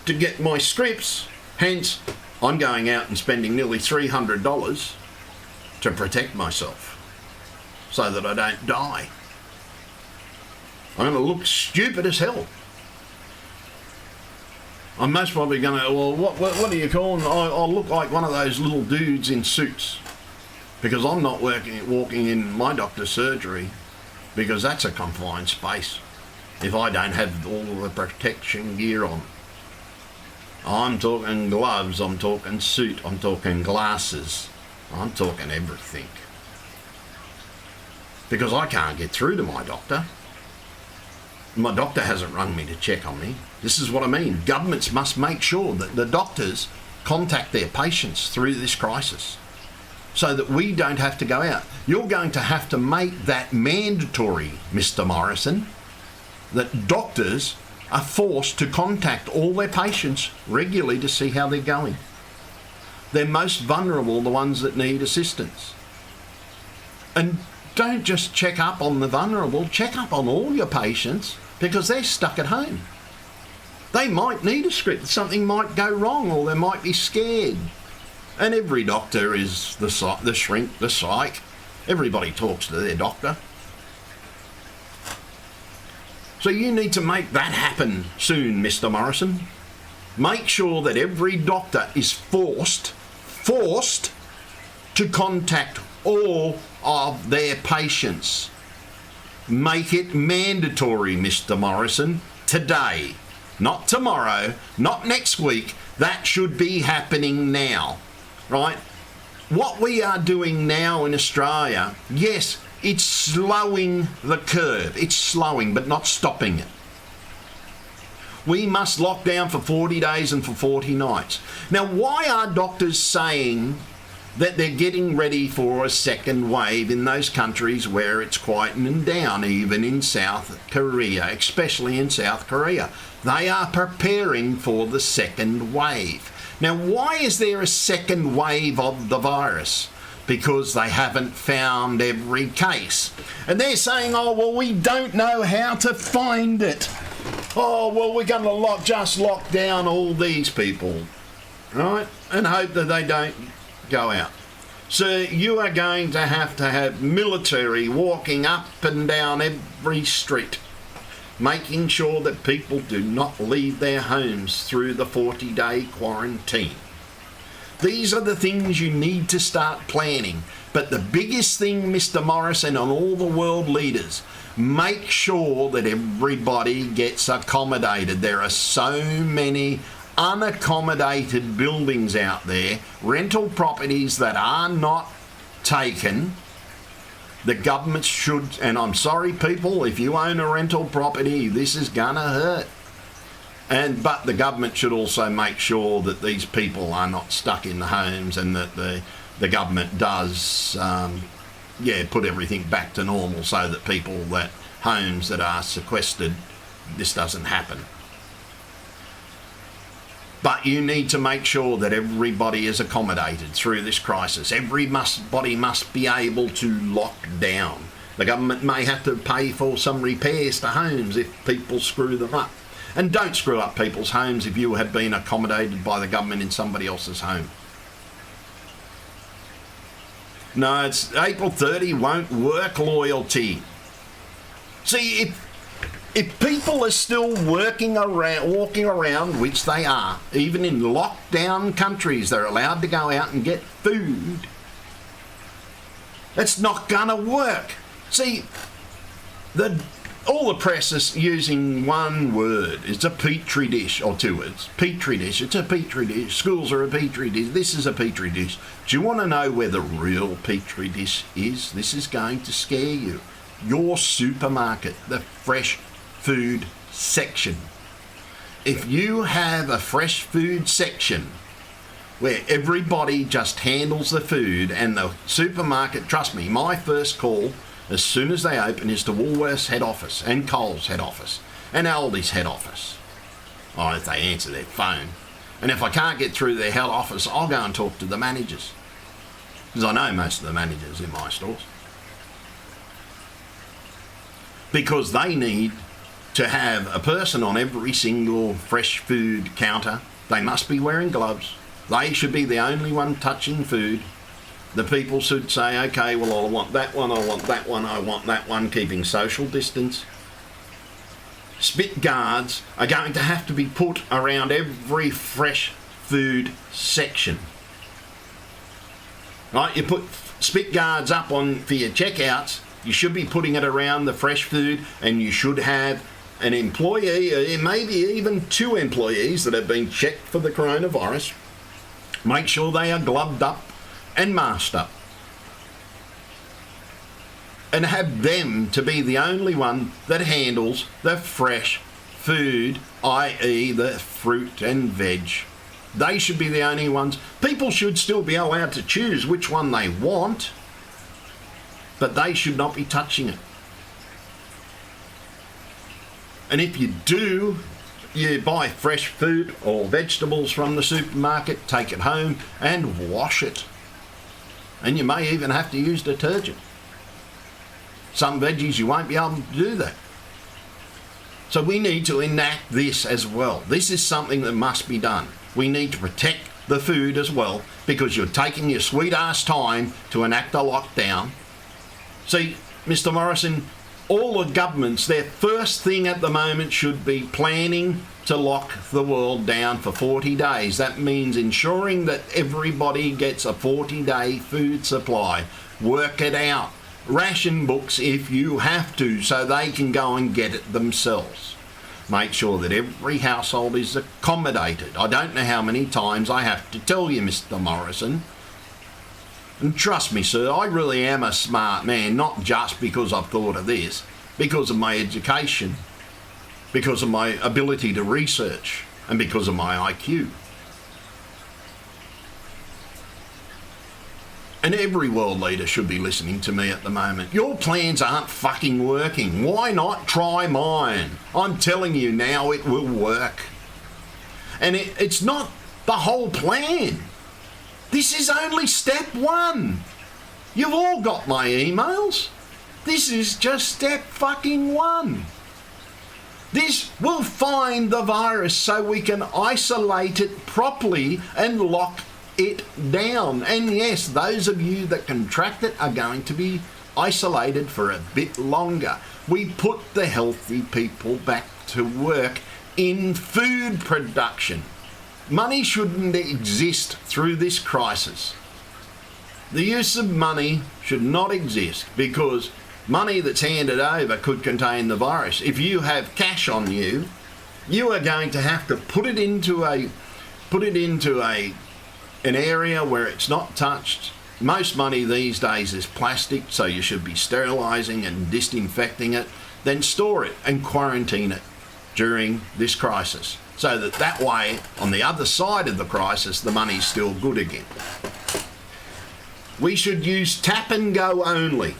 to get my scripts. Hence, I'm going out and spending nearly $300 to protect myself so that I don't die. I'm going to look stupid as hell. I'm most probably going to, well, what do you call them? I'll look like one of those little dudes in suits because I'm not walking in my doctor's surgery because that's a confined space if I don't have all the protection gear on. I'm talking gloves, I'm talking suit, I'm talking glasses, I'm talking everything. Because I can't get through to my doctor. My doctor hasn't rung me to check on me. This is what I mean. Governments must make sure that the doctors contact their patients through this crisis so that we don't have to go out. You're going to have to make that mandatory, Mr. Morrison, that doctors are forced to contact all their patients regularly to see how they're going. They're most vulnerable, the ones that need assistance. And don't just check up on the vulnerable, check up on all your patients, because they're stuck at home. They might need a script, something might go wrong, or they might be scared. And every doctor is the shrink, the psych. Everybody talks to their doctor. So you need to make that happen soon, Mr. Morrison. Make sure that every doctor is forced to contact all of their patients. Make it mandatory, Mr. Morrison, today. Not tomorrow, not next week. That should be happening now, right? What we are doing now in Australia, yes, it's slowing the curve. It's slowing, but not stopping it. We must lock down for 40 days and for 40 nights. Now, why are doctors saying that they're getting ready for a second wave in those countries where it's quietening down, even in South Korea, especially in South Korea? They are preparing for the second wave. Now, why is there a second wave of the virus? Because they haven't found every case. And they're saying, oh, well, we don't know how to find it. Oh, well, we're going to just lock down all these people, right? And hope that they don't go out. So you are going to have military walking up and down every street, making sure that people do not leave their homes through the 40-day quarantine. These are the things you need to start planning. But the biggest thing, Mr. Morrison, and all the world leaders, make sure that everybody gets accommodated. There are so many unaccommodated buildings out there, rental properties that are not taken. The government should, and I'm sorry people, if you own a rental property, this is gonna hurt. But the government should also make sure that these people are not stuck in the homes, and that the government does put everything back to normal, so that homes that are sequestered, this doesn't happen. But you need to make sure that everybody is accommodated through this crisis. Everybody must be able to lock down. The government may have to pay for some repairs to homes if people screw them up. And don't screw up people's homes if you have been accommodated by the government in somebody else's home. No, it's April 30 won't work, loyalty. See, if people are still walking around, which they are, even in lockdown countries, they're allowed to go out and get food. It's not gonna work. See, all the press is using one word. It's a petri dish, or two words. Petri dish. It's a petri dish. Schools are a petri dish. This is a petri dish. Do you want to know where the real petri dish is? This is going to scare you. Your supermarket, the fresh food section. If you have a fresh food section where everybody just handles the food, and the supermarket, trust me, my first call as soon as they open is to Woolworths head office and Coles head office and Aldi's head office. Or if they answer their phone. And if I can't get through their head office, I'll go and talk to the managers. Because I know most of the managers in my stores. Because they need to have a person on every single fresh food counter. They must be wearing gloves. They should be the only one touching food. The people should say, okay, well, I want that one, I want that one, I want that one, keeping social distance. Spit guards are going to have to be put around every fresh food section. Right, you put spit guards up on for your checkouts, you should be putting it around the fresh food, and you should have an employee, maybe even 2 employees that have been checked for the coronavirus. Make sure they are gloved up and masked up, and have them to be the only one that handles the fresh food, i.e. the fruit and veg. They should be the only ones. People should still be allowed to choose which one they want, but they should not be touching it. And if you do You buy fresh food or vegetables from the supermarket, take it home and wash it. And you may even have to use detergent. Some veggies you won't be able to do that. So we need to enact this as well. This is something that must be done. We need to protect the food as well, because you're taking your sweet ass time to enact a lockdown. See, Mr. Morrison, all the governments, their first thing at the moment should be planning to lock the world down for 40 days. That means ensuring that everybody gets a 40-day food supply. Work it out. Ration books if you have to, so they can go and get it themselves. Make sure that every household is accommodated. I don't know how many times I have to tell you, Mr. Morrison. And trust me, sir, I really am a smart man, not just because I've thought of this, because of my education, because of my ability to research, and because of my IQ. And every world leader should be listening to me at the moment. Your plans aren't fucking working. Why not try mine? I'm telling you now, it will work. And it's not the whole plan. This is only step one. You've all got my emails. This is just step fucking one. This will find the virus so we can isolate it properly and lock it down. And yes, those of you that contract it are going to be isolated for a bit longer. We put the healthy people back to work in food production. Money shouldn't exist through this crisis. The use of money should not exist, because money that's handed over could contain the virus. If you have cash on you, you are going to have to put it into an area where it's not touched. Most money these days is plastic, so you should be sterilising and disinfecting it, then store it and quarantine it during this crisis, so that way, on the other side of the crisis, the money's still good again. We should use tap and go only,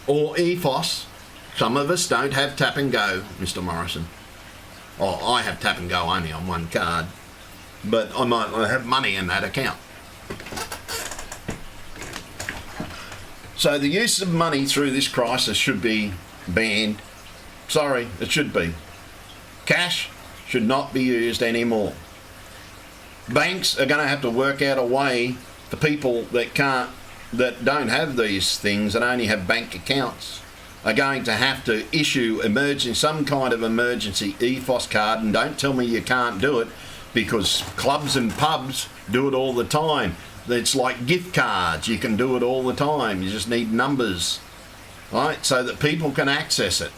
or EFOS. Some of us don't have tap and go, Mr. Morrison. Oh, I have tap and go only on one card, but I might have money in that account. So the use of money through this crisis should be banned. Sorry, it should be. Cash should not be used anymore. Banks are going to have to work out a way for people that don't have these things and only have bank accounts are going to have to issue some kind of emergency EFOS card. And don't tell me you can't do it, because clubs and pubs do it all the time. It's like gift cards. You can do it all the time. You just need numbers, right? So that people can access it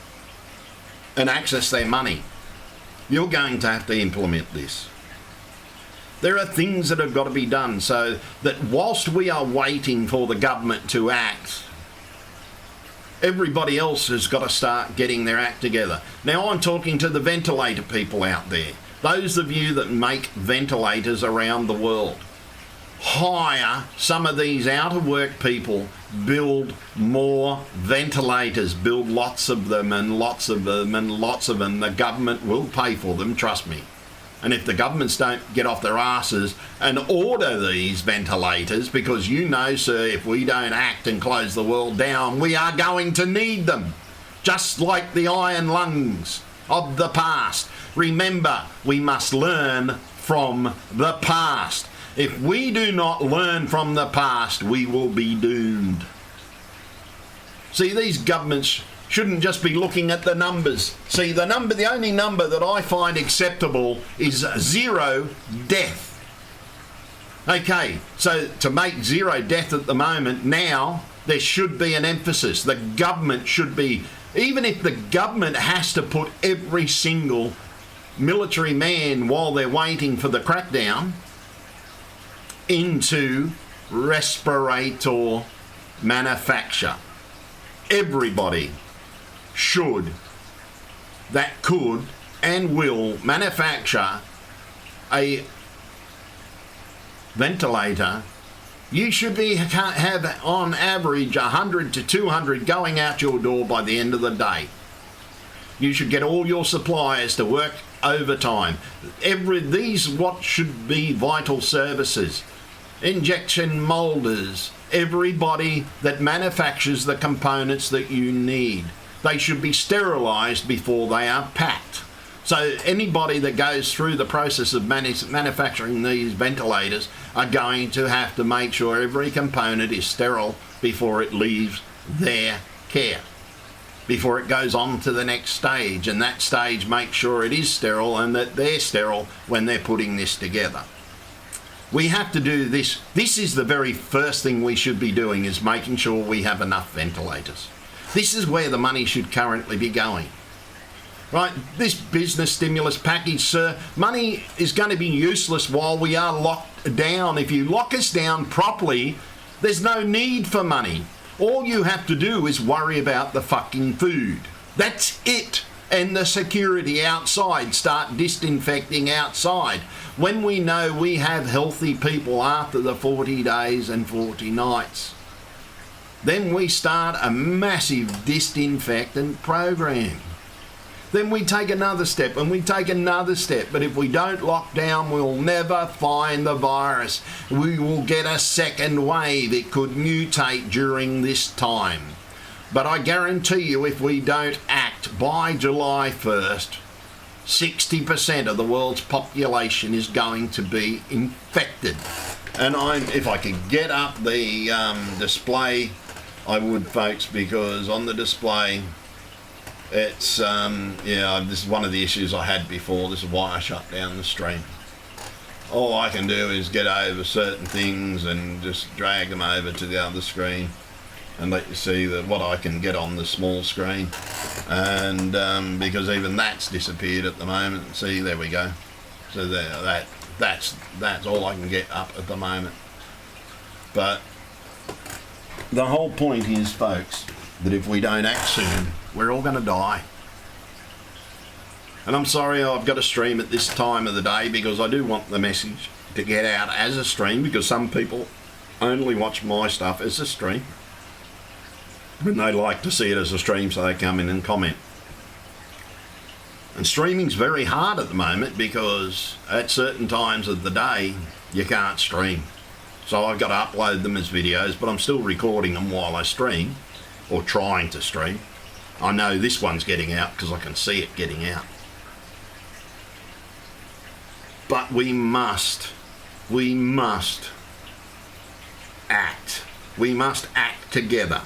and access their money. You're going to have to implement this. There are things that have got to be done so that whilst we are waiting for the government to act, everybody else has got to start getting their act together. Now, I'm talking to the ventilator people out there. Those of you that make ventilators around the world, hire some of these out-of-work people, build more ventilators, build lots of them and lots of them and lots of them. The government will pay for them, trust me. And if the governments don't get off their asses and order these ventilators, because you know, sir, if we don't act and close the world down, we are going to need them. Just like the iron lungs of the past. Remember, we must learn from the past. If we do not learn from the past, we will be doomed. See, these governments shouldn't just be looking at the numbers. See, the only number that I find acceptable is 0 death. Okay, so to make 0 death at the moment, now there should be an emphasis. The government should be, even if the government has to put every single military man while they're waiting for the crackdown into respirator manufacture. Everybody that could and will manufacture a ventilator, you should have on average 100 to 200 going out your door by the end of the day. You should get all your suppliers to work overtime. These what should be vital services. Injection moulders, everybody that manufactures the components that you need. They should be sterilised before they are packed. So anybody that goes through the process of manufacturing these ventilators are going to have to make sure every component is sterile before it leaves their care, before it goes on to the next stage, and that stage makes sure it is sterile and that they're sterile when they're putting this together. We have to do this. This is the very first thing we should be doing, is making sure we have enough ventilators. This is where the money should currently be going. Right, this business stimulus package, sir, money is going to be useless while we are locked down. If you lock us down properly, there's no need for money. All you have to do is worry about the fucking food. That's it. And the security outside. Start disinfecting outside. When we know we have healthy people after the 40 days and 40 nights, then we start a massive disinfectant program. Then we take another step and we take another step. But if we don't lock down, we'll never find the virus. We will get a second wave. It could mutate during this time. But I guarantee you, if we don't act by July 1st, 60% of the world's population is going to be infected. And if I could get up the display, I would, folks, because on the display, it's, this is one of the issues I had before. This is why I shut down the stream. All I can do is get over certain things and just drag them over to the other screen and let you see what I can get on the small screen. And because even that's disappeared at the moment. See, there we go. So that's all I can get up at the moment. But the whole point is, folks, that if we don't act soon, we're all going to die. And I'm sorry I've got to stream at this time of the day, because I do want the message to get out as a stream, because some people only watch my stuff as a stream, and they like to see it as a stream, so they come in and comment. And streaming's very hard at the moment, because at certain times of the day you can't stream. So I've got to upload them as videos, but I'm still recording them while I stream, or trying to stream. I know this one's getting out because I can see it getting out. But we must act. We must act together.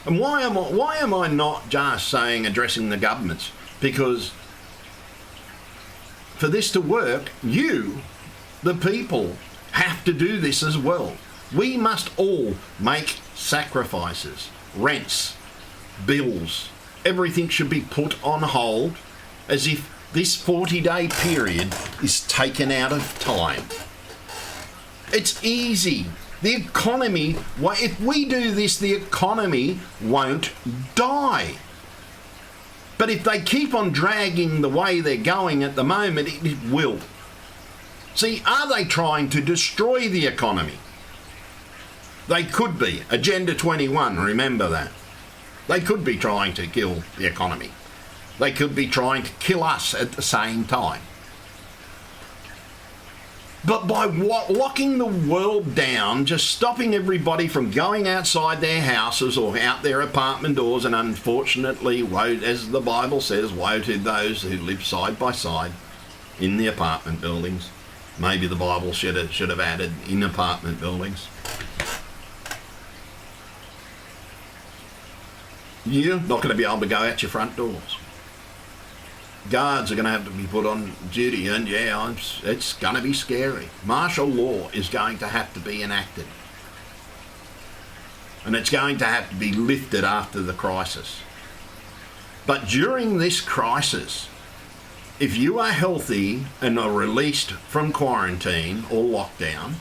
And why am I not just saying addressing the governments? Because for this to work, you, the people, have to do this as well. We must all make sacrifices. Rents, bills, everything should be put on hold, as if this 40-day period is taken out of time. It's easy. The economy, if we do this, the economy won't die. But if they keep on dragging the way they're going at the moment, it will. See, are they trying to destroy the economy? They could be. Agenda 21, remember that. They could be trying to kill the economy. They could be trying to kill us at the same time. But by locking the world down, just stopping everybody from going outside their houses or out their apartment doors, and unfortunately, woe, as the Bible says, woe to those who live side by side in the apartment buildings. Maybe the Bible should have added in apartment buildings. You're not going to be able to go out your front doors. Guards are going to have to be put on duty, and yeah, it's going to be scary. Martial law is going to have to be enacted. And it's going to have to be lifted after the crisis. But during this crisis, if you are healthy and are released from quarantine or lockdown,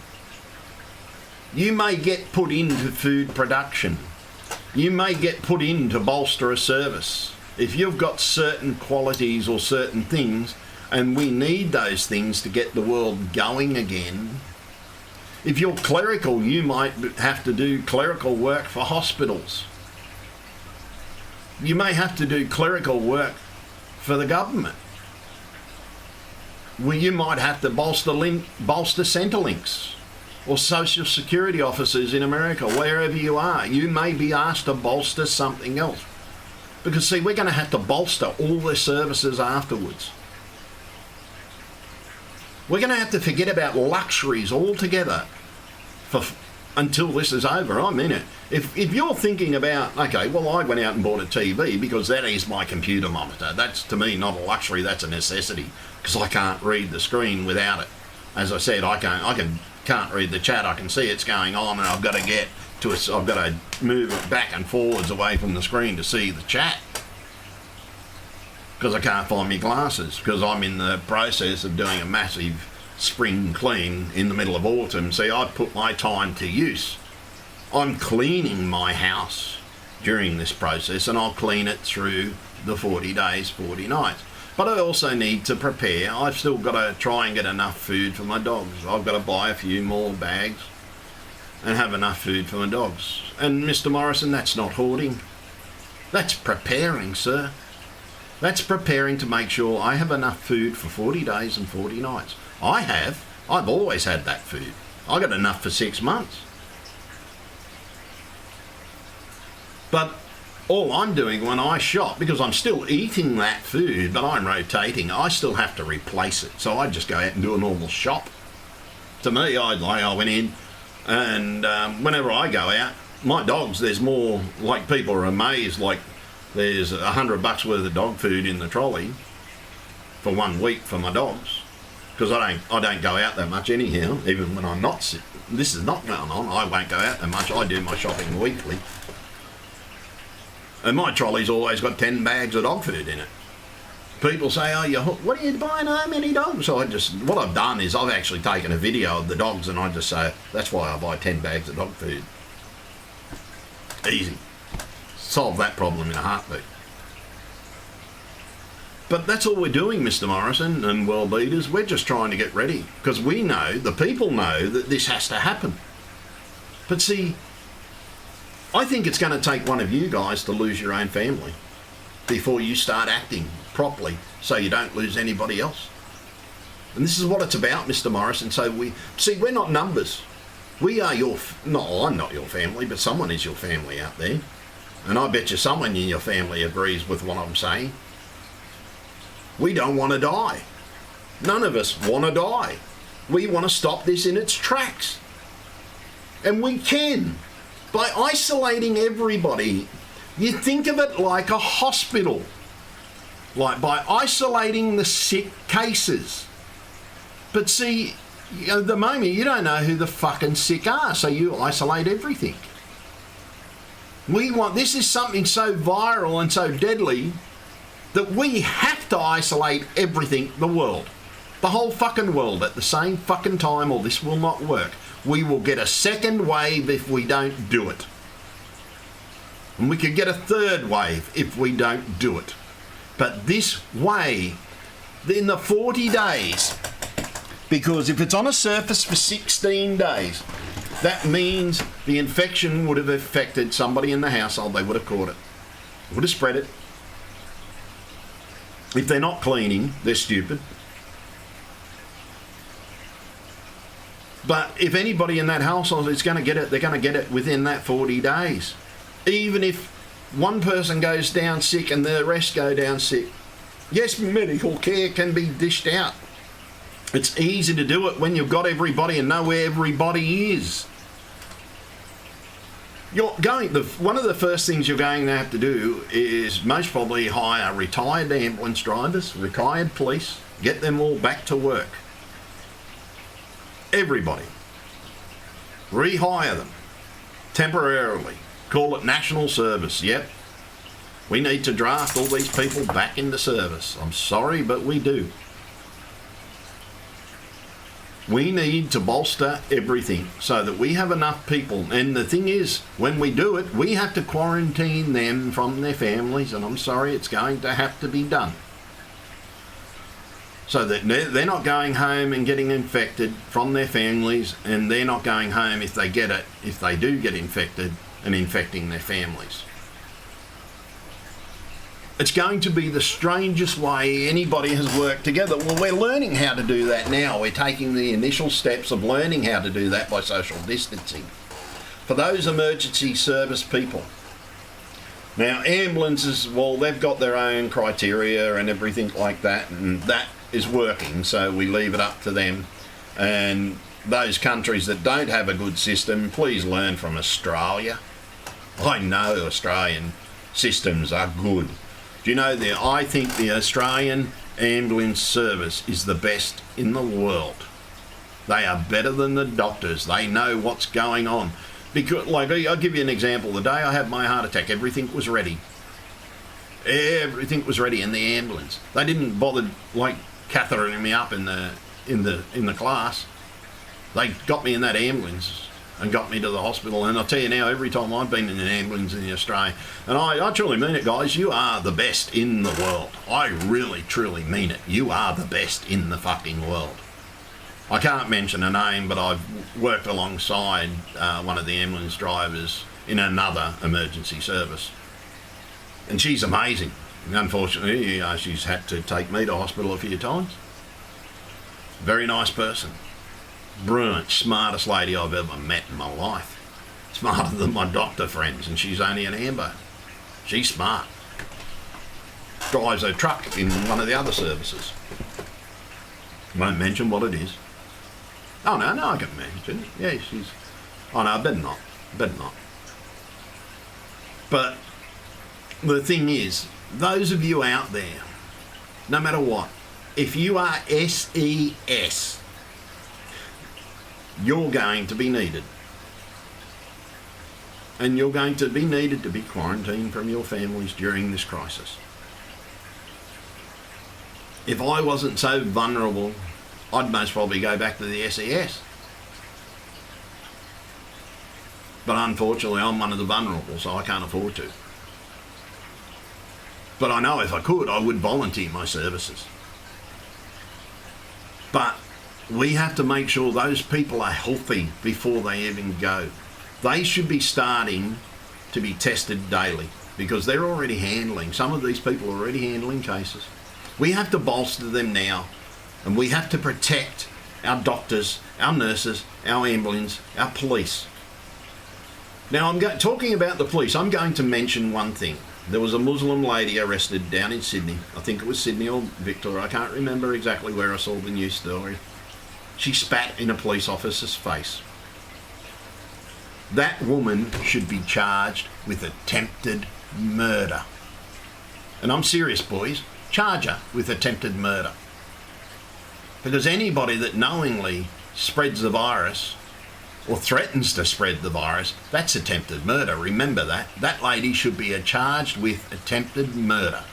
you may get put into food production. You may get put in to bolster a service. If you've got certain qualities or certain things, and we need those things to get the world going again. If you're clerical, you might have to do clerical work for hospitals. You may have to do clerical work for the government. Well, you might have to bolster Centrelinks or social security officers in America, wherever you are. You may be asked to bolster something else. Because, see, we're going to have to bolster all their services afterwards. We're going to have to forget about luxuries altogether until this is over. I mean it. If you're thinking about, okay, well, I went out and bought a TV because that is my computer monitor. That's, to me, not a luxury, that's a necessity, because I can't read the screen without it. As I said, I can't read the chat. I can see it's going on, and I've got to move it back and forwards away from the screen to see the chat, because I can't find my glasses, because I'm in the process of doing a massive spring clean in the middle of autumn. See, I've put my time to use. I'm cleaning my house during this process, and I'll clean it through the 40 days, 40 nights. But I also need to prepare. I've still got to try and get enough food for my dogs. I've got to buy a few more bags and have enough food for my dogs. And Mr. Morrison, that's not hoarding. That's preparing, sir. That's preparing to make sure I have enough food for 40 days and 40 nights. I've always had that food. I got enough for 6 months. But all I'm doing when I shop, because I'm still eating that food, but I'm rotating, I still have to replace it. So I just go out and do a normal shop. To me, I went in, and whenever I go out, my dogs, there's more, like, people are amazed, like, there's $100 worth of dog food in the trolley for 1 week for my dogs. Because I don't go out that much anyhow, even when I'm not sick. This is not going on. I won't go out that much. I do my shopping weekly. And my trolley's always got 10 bags of dog food in it. People say, oh, what are you buying home, any dogs? So what I've done is I've actually taken a video of the dogs, and I just say, that's why I buy 10 bags of dog food. Easy. Solve that problem in a heartbeat. But that's all we're doing, Mr. Morrison and world leaders. We're just trying to get ready, because we know, the people know, that this has to happen. But see, I think it's going to take one of you guys to lose your own family before you start acting properly, so you don't lose anybody else. And this is what it's about, Mr. Morrison. So we're not numbers. We are I'm not your family, but someone is your family out there. And I bet you someone in your family agrees with what I'm saying. We don't want to die. None of us want to die. We want to stop this in its tracks. And we can. By isolating everybody, you think of it like a hospital. Like by isolating the sick cases. But see, at the moment you don't know who the fucking sick are, so you isolate everything. This is something so viral and so deadly that we have to isolate everything, the world. The whole fucking world at the same fucking time, or this will not work. We will get a second wave if we don't do it. And we could get a third wave if we don't do it. But this way, in the 40 days, because if it's on a surface for 16 days, that means the infection would have affected somebody in the household. They would have caught it. Would have spread it. If they're not cleaning, they're stupid. But if anybody in that household is going to get it, they're going to get it within that 40 days. Even if one person goes down sick and the rest go down sick. Yes, medical care can be dished out. It's easy to do it when you've got everybody and know where everybody is. One of the first things you're going to have to do is most probably hire retired ambulance drivers, retired police, get them all back to work. Everybody. Rehire them temporarily. Call it national service. Yep. We need to draft all these people back into service. I'm sorry, but we do. We need to bolster everything so that we have enough people. And the thing is, when we do it, we have to quarantine them from their families, and I'm sorry, it's going to have to be done. So that they're not going home and getting infected from their families, and they're not going home if they do get infected and infecting their families. It's going to be the strangest way anybody has worked together. Well, we're learning how to do that now. We're taking the initial steps of learning how to do that by social distancing. For those emergency service people. Now, ambulances, well, they've got their own criteria and everything like that, and that is working, so we leave it up to them. And those countries that don't have a good system, please learn from Australia. I know Australian systems are good. Do you know that I think the Australian ambulance service is the best in the world. They are better than the doctors. They know what's going on. Because, like, I'll give you an example. The day I had my heart attack, everything was ready. Everything was ready in the ambulance. They didn't bother, like, cathetering me up in the class. They got me in that ambulance and got me to the hospital. And I'll tell you now, every time I've been in an ambulance in Australia, and I truly mean it, guys, you are the best in the world. I really, truly mean it. You are the best in the fucking world. I can't mention a name, but I've worked alongside one of the ambulance drivers in another emergency service. And she's amazing. Unfortunately, she's had to take me to hospital a few times. Very nice person. Brilliant, smartest lady I've ever met in my life. Smarter than my doctor friends, and she's only an ambo. She's smart. Drives a truck in one of the other services. Won't mention what it is. Oh, no, I can mention it. Yeah, she's... Oh, no, better not. But the thing is, those of you out there, no matter what, if you are SES, you're going to be needed. And you're going to be needed to be quarantined from your families during this crisis. If I wasn't so vulnerable, I'd most probably go back to the SES. But unfortunately, I'm one of the vulnerable, so I can't afford to. But I know if I could, I would volunteer my services. But we have to make sure those people are healthy before they even go. They should be starting to be tested daily because they're already handling, some of these people are already handling cases. We have to bolster them now, and we have to protect our doctors, our nurses, our ambulance, our police. Now, talking about the police, I'm going to mention one thing. There was a Muslim lady arrested down in Sydney. I think it was Sydney or Victoria. I can't remember exactly where I saw the news story. She spat in a police officer's face. That woman should be charged with attempted murder. And I'm serious, boys. Charge her with attempted murder. Because anybody that knowingly spreads the virus or threatens to spread the virus, that's attempted murder. Remember that. That lady should be charged with attempted murder.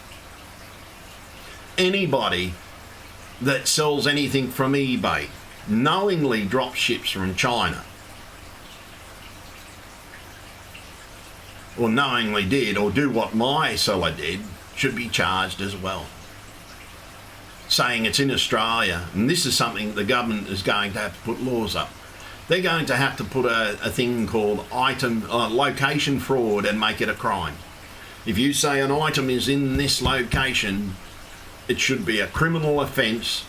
Anybody that sells anything from eBay, knowingly drop ships from China, or knowingly did, or do what my seller did, should be charged as well. Saying it's in Australia, and this is something the government is going to have to put laws up. They're going to have to put a thing called location fraud and make it a crime. If you say an item is in this location, it should be a criminal offence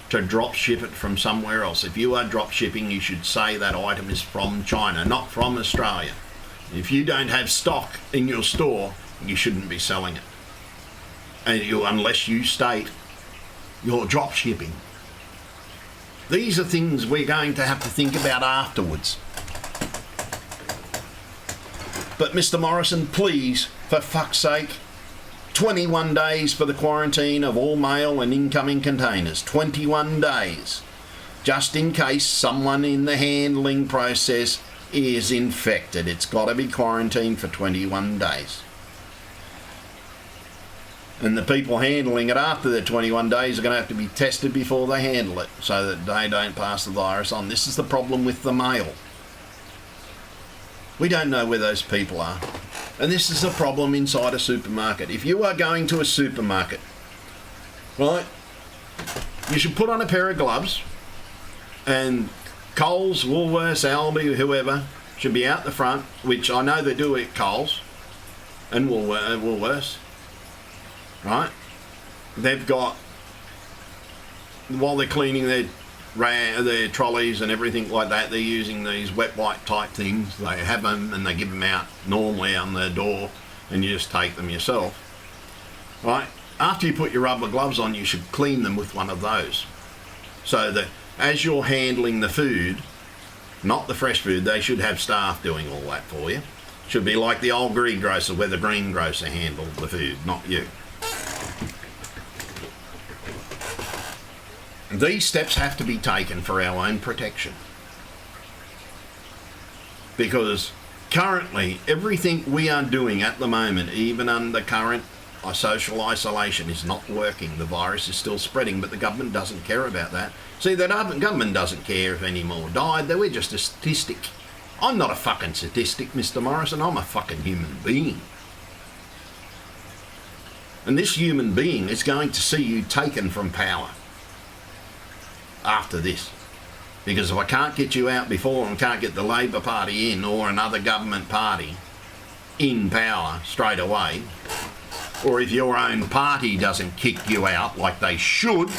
to drop ship it from somewhere else. If you are drop shipping, you should say that item is from China, not from Australia. If you don't have stock in your store, you shouldn't be selling it. And unless you state you're drop shipping. These are things we're going to have to think about afterwards. But Mr. Morrison, please, for fuck's sake, 21 days for the quarantine of all mail and incoming containers. 21 days. Just in case someone in the handling process is infected. It's got to be quarantined for 21 days. And the people handling it after the 21 days are going to have to be tested before they handle it so that they don't pass the virus on. This is the problem with the mail. We don't know where those people are. And this is a problem inside a supermarket. If you are going to a supermarket, right, you should put on a pair of gloves, and Coles, Woolworths, Aldi, whoever, should be out the front, which I know they do at Coles and Woolworths. right? They've got, while they're cleaning their trolleys and everything like that, they're using these wet wipe type things. They have them and they give them out normally on their door, and you just take them yourself, right? After you put your rubber gloves on, you should clean them with one of those, so that as you're handling the food, not the fresh food, they should have staff doing all that for you. Should be like the old greengrocer, where the greengrocer handled the food, not you. These steps have to be taken for our own protection, because currently everything we are doing at the moment, even under current social isolation, is not working. The virus is still spreading, but the government doesn't care about that. See, the government doesn't care if any more died. We're just a statistic. I'm not a fucking statistic, Mr. Morrison. I'm a fucking human being. And this human being is going to see you taken from power after this. Because if I can't get you out before and can't get the Labor Party in, or another government party in power straight away, or if your own party doesn't kick you out like they should,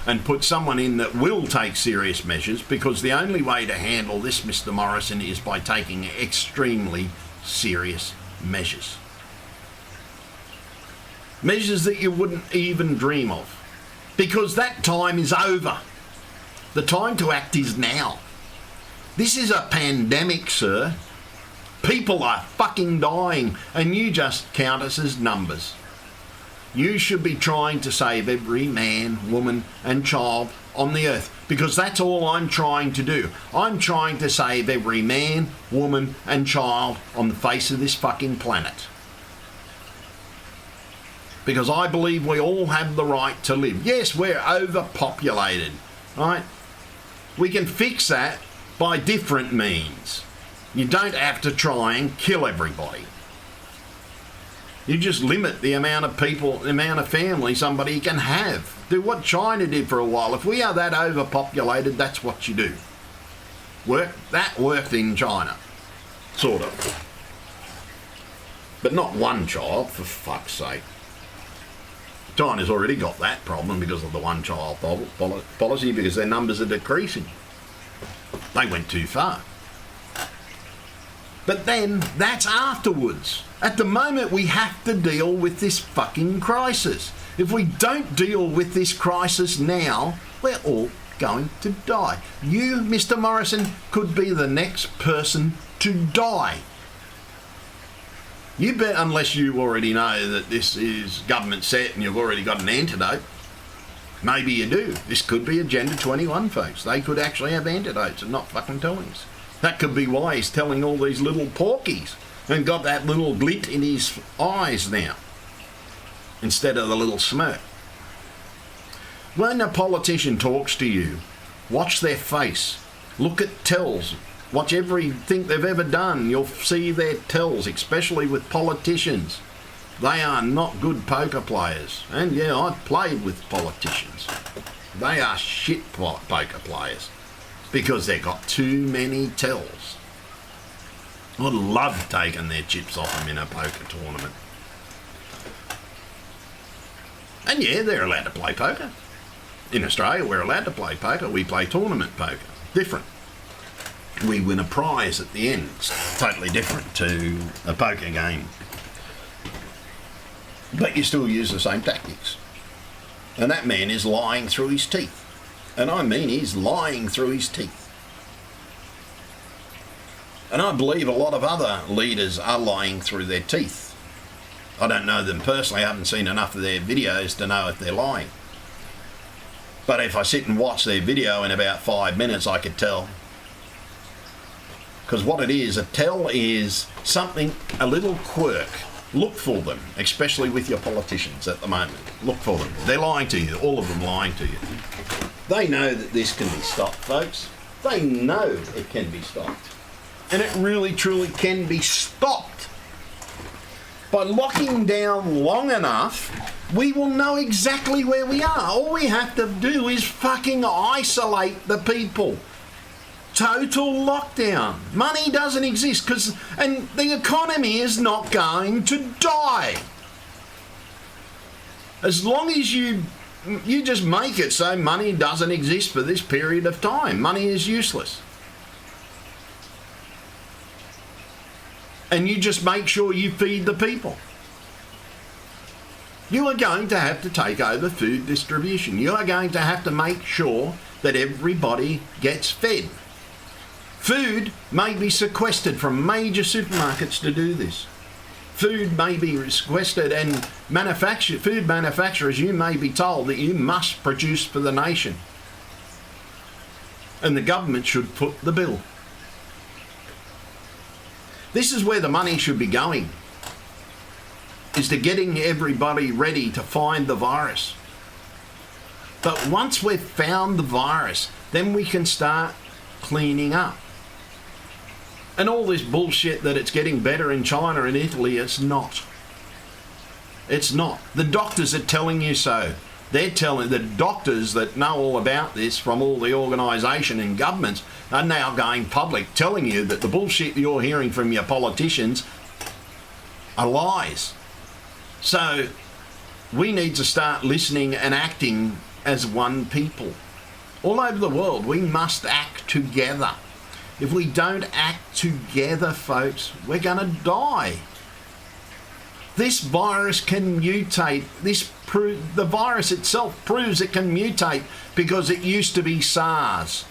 and put someone in that will take serious measures, because the only way to handle this, Mr. Morrison, is by taking extremely serious measures. Measures that you wouldn't even dream of. Because that time is over. The time to act is now. This is a pandemic, sir. People are fucking dying, and you just count us as numbers. You should be trying to save every man, woman and child on the earth, because that's all I'm trying to do. I'm trying to save every man, woman and child on the face of this fucking planet. Because I believe we all have the right to live. Yes, we're overpopulated, right? We can fix that by different means. You don't have to try and kill everybody. You just limit the amount of people, the amount of family somebody can have. Do what China did for a while. If we are that overpopulated, that's what you do. That worked in China, sort of. But not one child, for fuck's sake. China's already got that problem because of the one-child policy, because their numbers are decreasing. They went too far. But then, that's afterwards. At the moment, we have to deal with this fucking crisis. If we don't deal with this crisis now, we're all going to die. You, Mr. Morrison, could be the next person to die. You bet, unless you already know that this is government set and you've already got an antidote. Maybe you do. This could be Agenda 21, folks. They could actually have antidotes and not fucking telling us. That could be why he's telling all these little porkies and got that little glint in his eyes now, instead of the little smirk. When a politician talks to you, watch their face. Look at tells. Watch everything they've ever done. You'll see their tells, especially with politicians. They are not good poker players. And yeah, I've played with politicians. They are shit poker players because they've got too many tells. I love taking their chips off them in a poker tournament. And yeah, they're allowed to play poker. In Australia, we're allowed to play poker. We play tournament poker. Different. We win a prize at the end. It's totally different to a poker game. But you still use the same tactics. And that man is lying through his teeth. And I mean, he's lying through his teeth. And I believe a lot of other leaders are lying through their teeth. I don't know them personally. I haven't seen enough of their videos to know if they're lying. But if I sit and watch their video in about 5 minutes, I could tell. Because what it is, a tell is something, a little quirk. Look for them, especially with your politicians at the moment. Look for them. They're lying to you, all of them lying to you. They know that this can be stopped, folks. They know it can be stopped. And it really, truly can be stopped. By locking down long enough, we will know exactly where we are. All we have to do is fucking isolate the people. total lockdown. Money doesn't exist and the economy is not going to die. As long as you just make it so money doesn't exist for this period of time. Money is useless. And you just make sure you feed the people. You are going to have to take over food distribution. You are going to have to make sure that everybody gets fed. Food may be sequestered from major supermarkets to do this. Food may be sequestered and food manufacturers, you may be told that you must produce for the nation. And the government should foot the bill. This is where the money should be going, is to getting everybody ready to find the virus. But once we've found the virus, then we can start cleaning up. And all this bullshit that it's getting better in China and Italy, it's not. It's not. The doctors are telling you so. They're telling the doctors that know all about this from all the organisation and governments are now going public, telling you that the bullshit you're hearing from your politicians are lies. So we need to start listening and acting as one people. All over the world, we must act together. If we don't act together, folks, we're going to die. This virus can mutate. The virus itself proves it can mutate because it used to be SARS.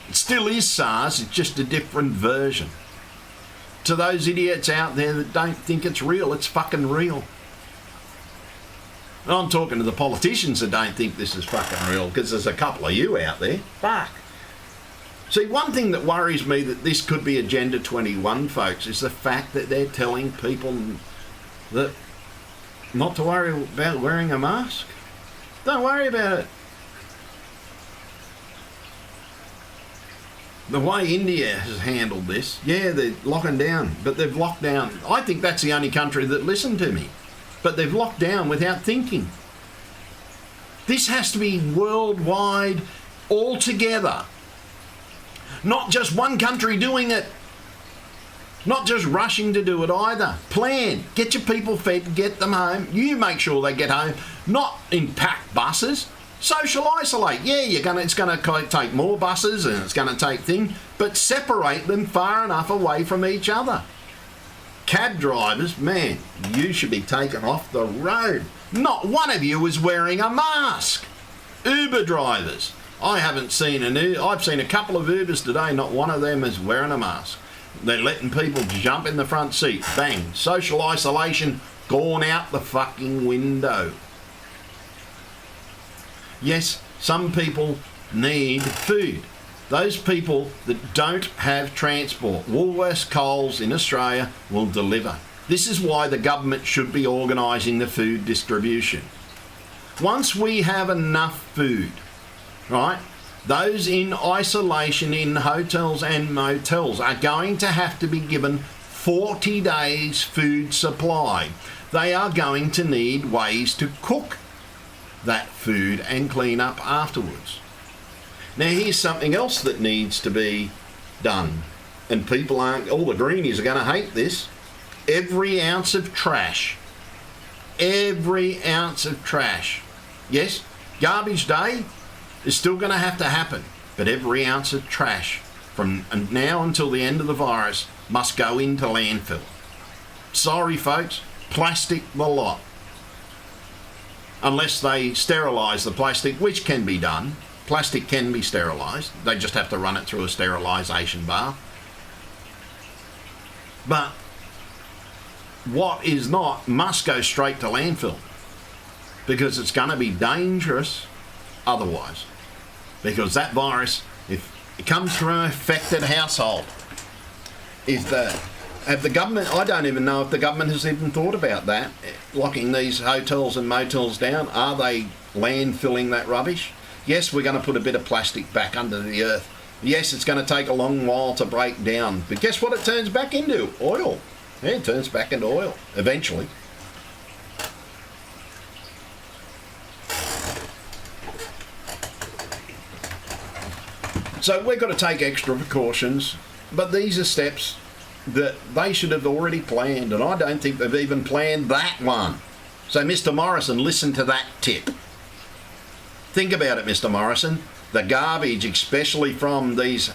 It still is SARS, it's just a different version. To those idiots out there that don't think it's real, it's fucking real. And I'm talking to the politicians that don't think this is fucking real, because there's a couple of you out there. Fuck. See, one thing that worries me that this could be Agenda 21, folks, is the fact that they're telling people that not to worry about wearing a mask. Don't worry about it. The way India has handled this, yeah, they're locking down, but they've locked down. I think that's the only country that listened to me. But they've locked down without thinking. This has to be worldwide, all together. Not just one country doing it. Not just rushing to do it either. Plan. Get your people fed, get them home. You make sure they get home. Not in packed buses. Social isolate. Yeah, it's going to take more buses and it's going to take things, but separate them far enough away from each other. Cab drivers, man, you should be taken off the road. Not one of you is wearing a mask. Uber drivers. I've seen a couple of Ubers today, not one of them is wearing a mask. They're letting people jump in the front seat. Bang. Social isolation gone out the fucking window. Yes, some people need food. Those people that don't have transport, Woolworths, Coles in Australia will deliver. This is why the government should be organising the food distribution. Once we have enough food, right, those in isolation in hotels and motels are going to have to be given 40 days food supply. They are going to need ways to cook that food and clean up afterwards. Now here's something else that needs to be done, and all the greenies are going to hate this. Every ounce of trash. Yes, garbage day is still going to have to happen, but every ounce of trash from now until the end of the virus must go into landfill. Sorry folks, plastic the lot. Unless they sterilise the plastic, which can be done. Plastic can be sterilised. They just have to run it through a sterilisation bath. But what is not must go straight to landfill, because it's going to be dangerous otherwise. Because that virus, if it comes from an affected household, have the government, I don't even know if the government has even thought about that, locking these hotels and motels down. Are they landfilling that rubbish? Yes, we're going to put a bit of plastic back under the earth. Yes, it's going to take a long while to break down. But guess what it turns back into? Oil. Yeah, it turns back into oil, eventually. So we've got to take extra precautions, but these are steps that they should have already planned, and I don't think they've even planned that one. So Mr. Morrison, listen to that tip. Think about it, Mr. Morrison. The garbage, especially from these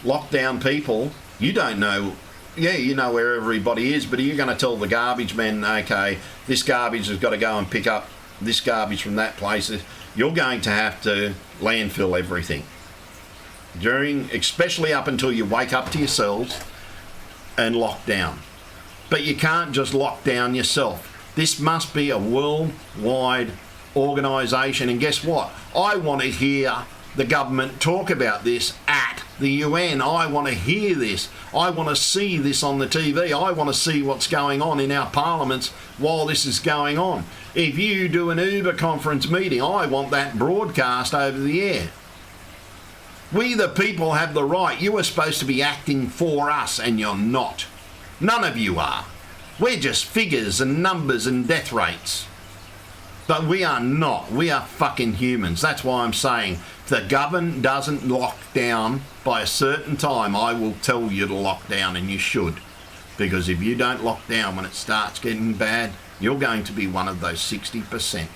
lockdown people, you don't know. Yeah, you know where everybody is, but are you going to tell the garbage men, okay, this garbage has got to go and pick up this garbage from that place? You're going to have to landfill everything. Especially up until you wake up to yourselves and lock down. But you can't just lock down yourself. This must be a worldwide organisation, and guess what? I want to hear the government talk about this at the UN. I want to hear this. I want to see this on the TV. I want to see what's going on in our parliaments while this is going on. If you do an Uber conference meeting, I want that broadcast over the air. We the people have the right. You are supposed to be acting for us, and you're not. None of you are. We're just figures and numbers and death rates. But we are not. We are fucking humans. That's why I'm saying if the government doesn't lock down by a certain time, I will tell you to lock down, and you should. Because if you don't lock down when it starts getting bad, you're going to be one of those 60%.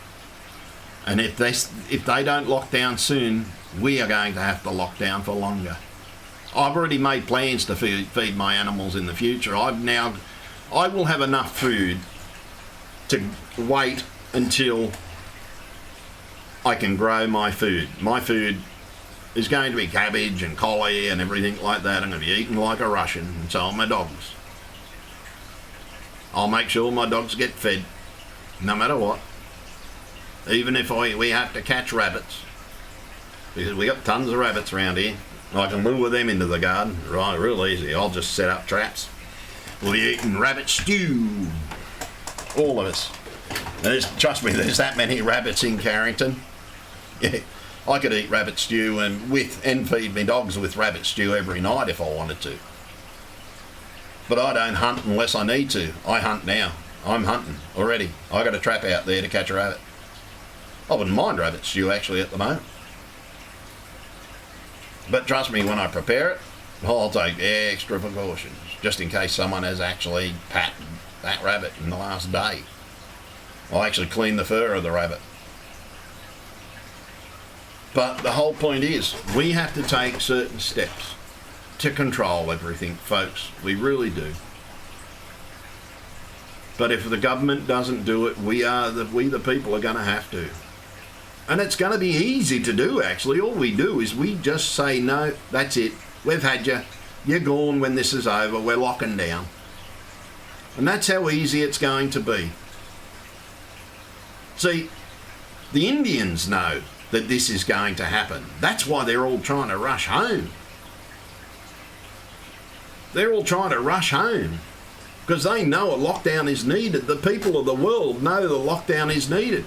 And if they don't lock down soon, we are going to have to lock down for longer. I've already made plans to feed my animals in the future. I will have enough food to wait until I can grow my food. My food is going to be cabbage and collie and everything like that. I'm going to be eating like a Russian, and so are my dogs. I'll make sure my dogs get fed, no matter what. Even if we have to catch rabbits, because we got tons of rabbits around here. I can lure them into the garden, right, real easy. I'll just set up traps. We'll be eating rabbit stew, all of us. Trust me, there's that many rabbits in Carrington. Yeah, I could eat rabbit stew and feed my dogs with rabbit stew every night if I wanted to. But I don't hunt unless I need to. I hunt now. I'm hunting already. I got a trap out there to catch a rabbit. I wouldn't mind rabbit stew actually at the moment. But trust me, when I prepare it, I'll take extra precautions just in case someone has actually patted that rabbit in the last day. I'll actually clean the fur of the rabbit. But the whole point is, we have to take certain steps to control everything, folks. We really do. But if the government doesn't do it, we the people are going to have to. And it's going to be easy to do, actually. All we do is we just say, no, that's it. We've had you. You're gone when this is over. We're locking down. And that's how easy it's going to be. See, the Indians know that this is going to happen. That's why they're all trying to rush home. They're all trying to rush home because they know a lockdown is needed. The people of the world know the lockdown is needed.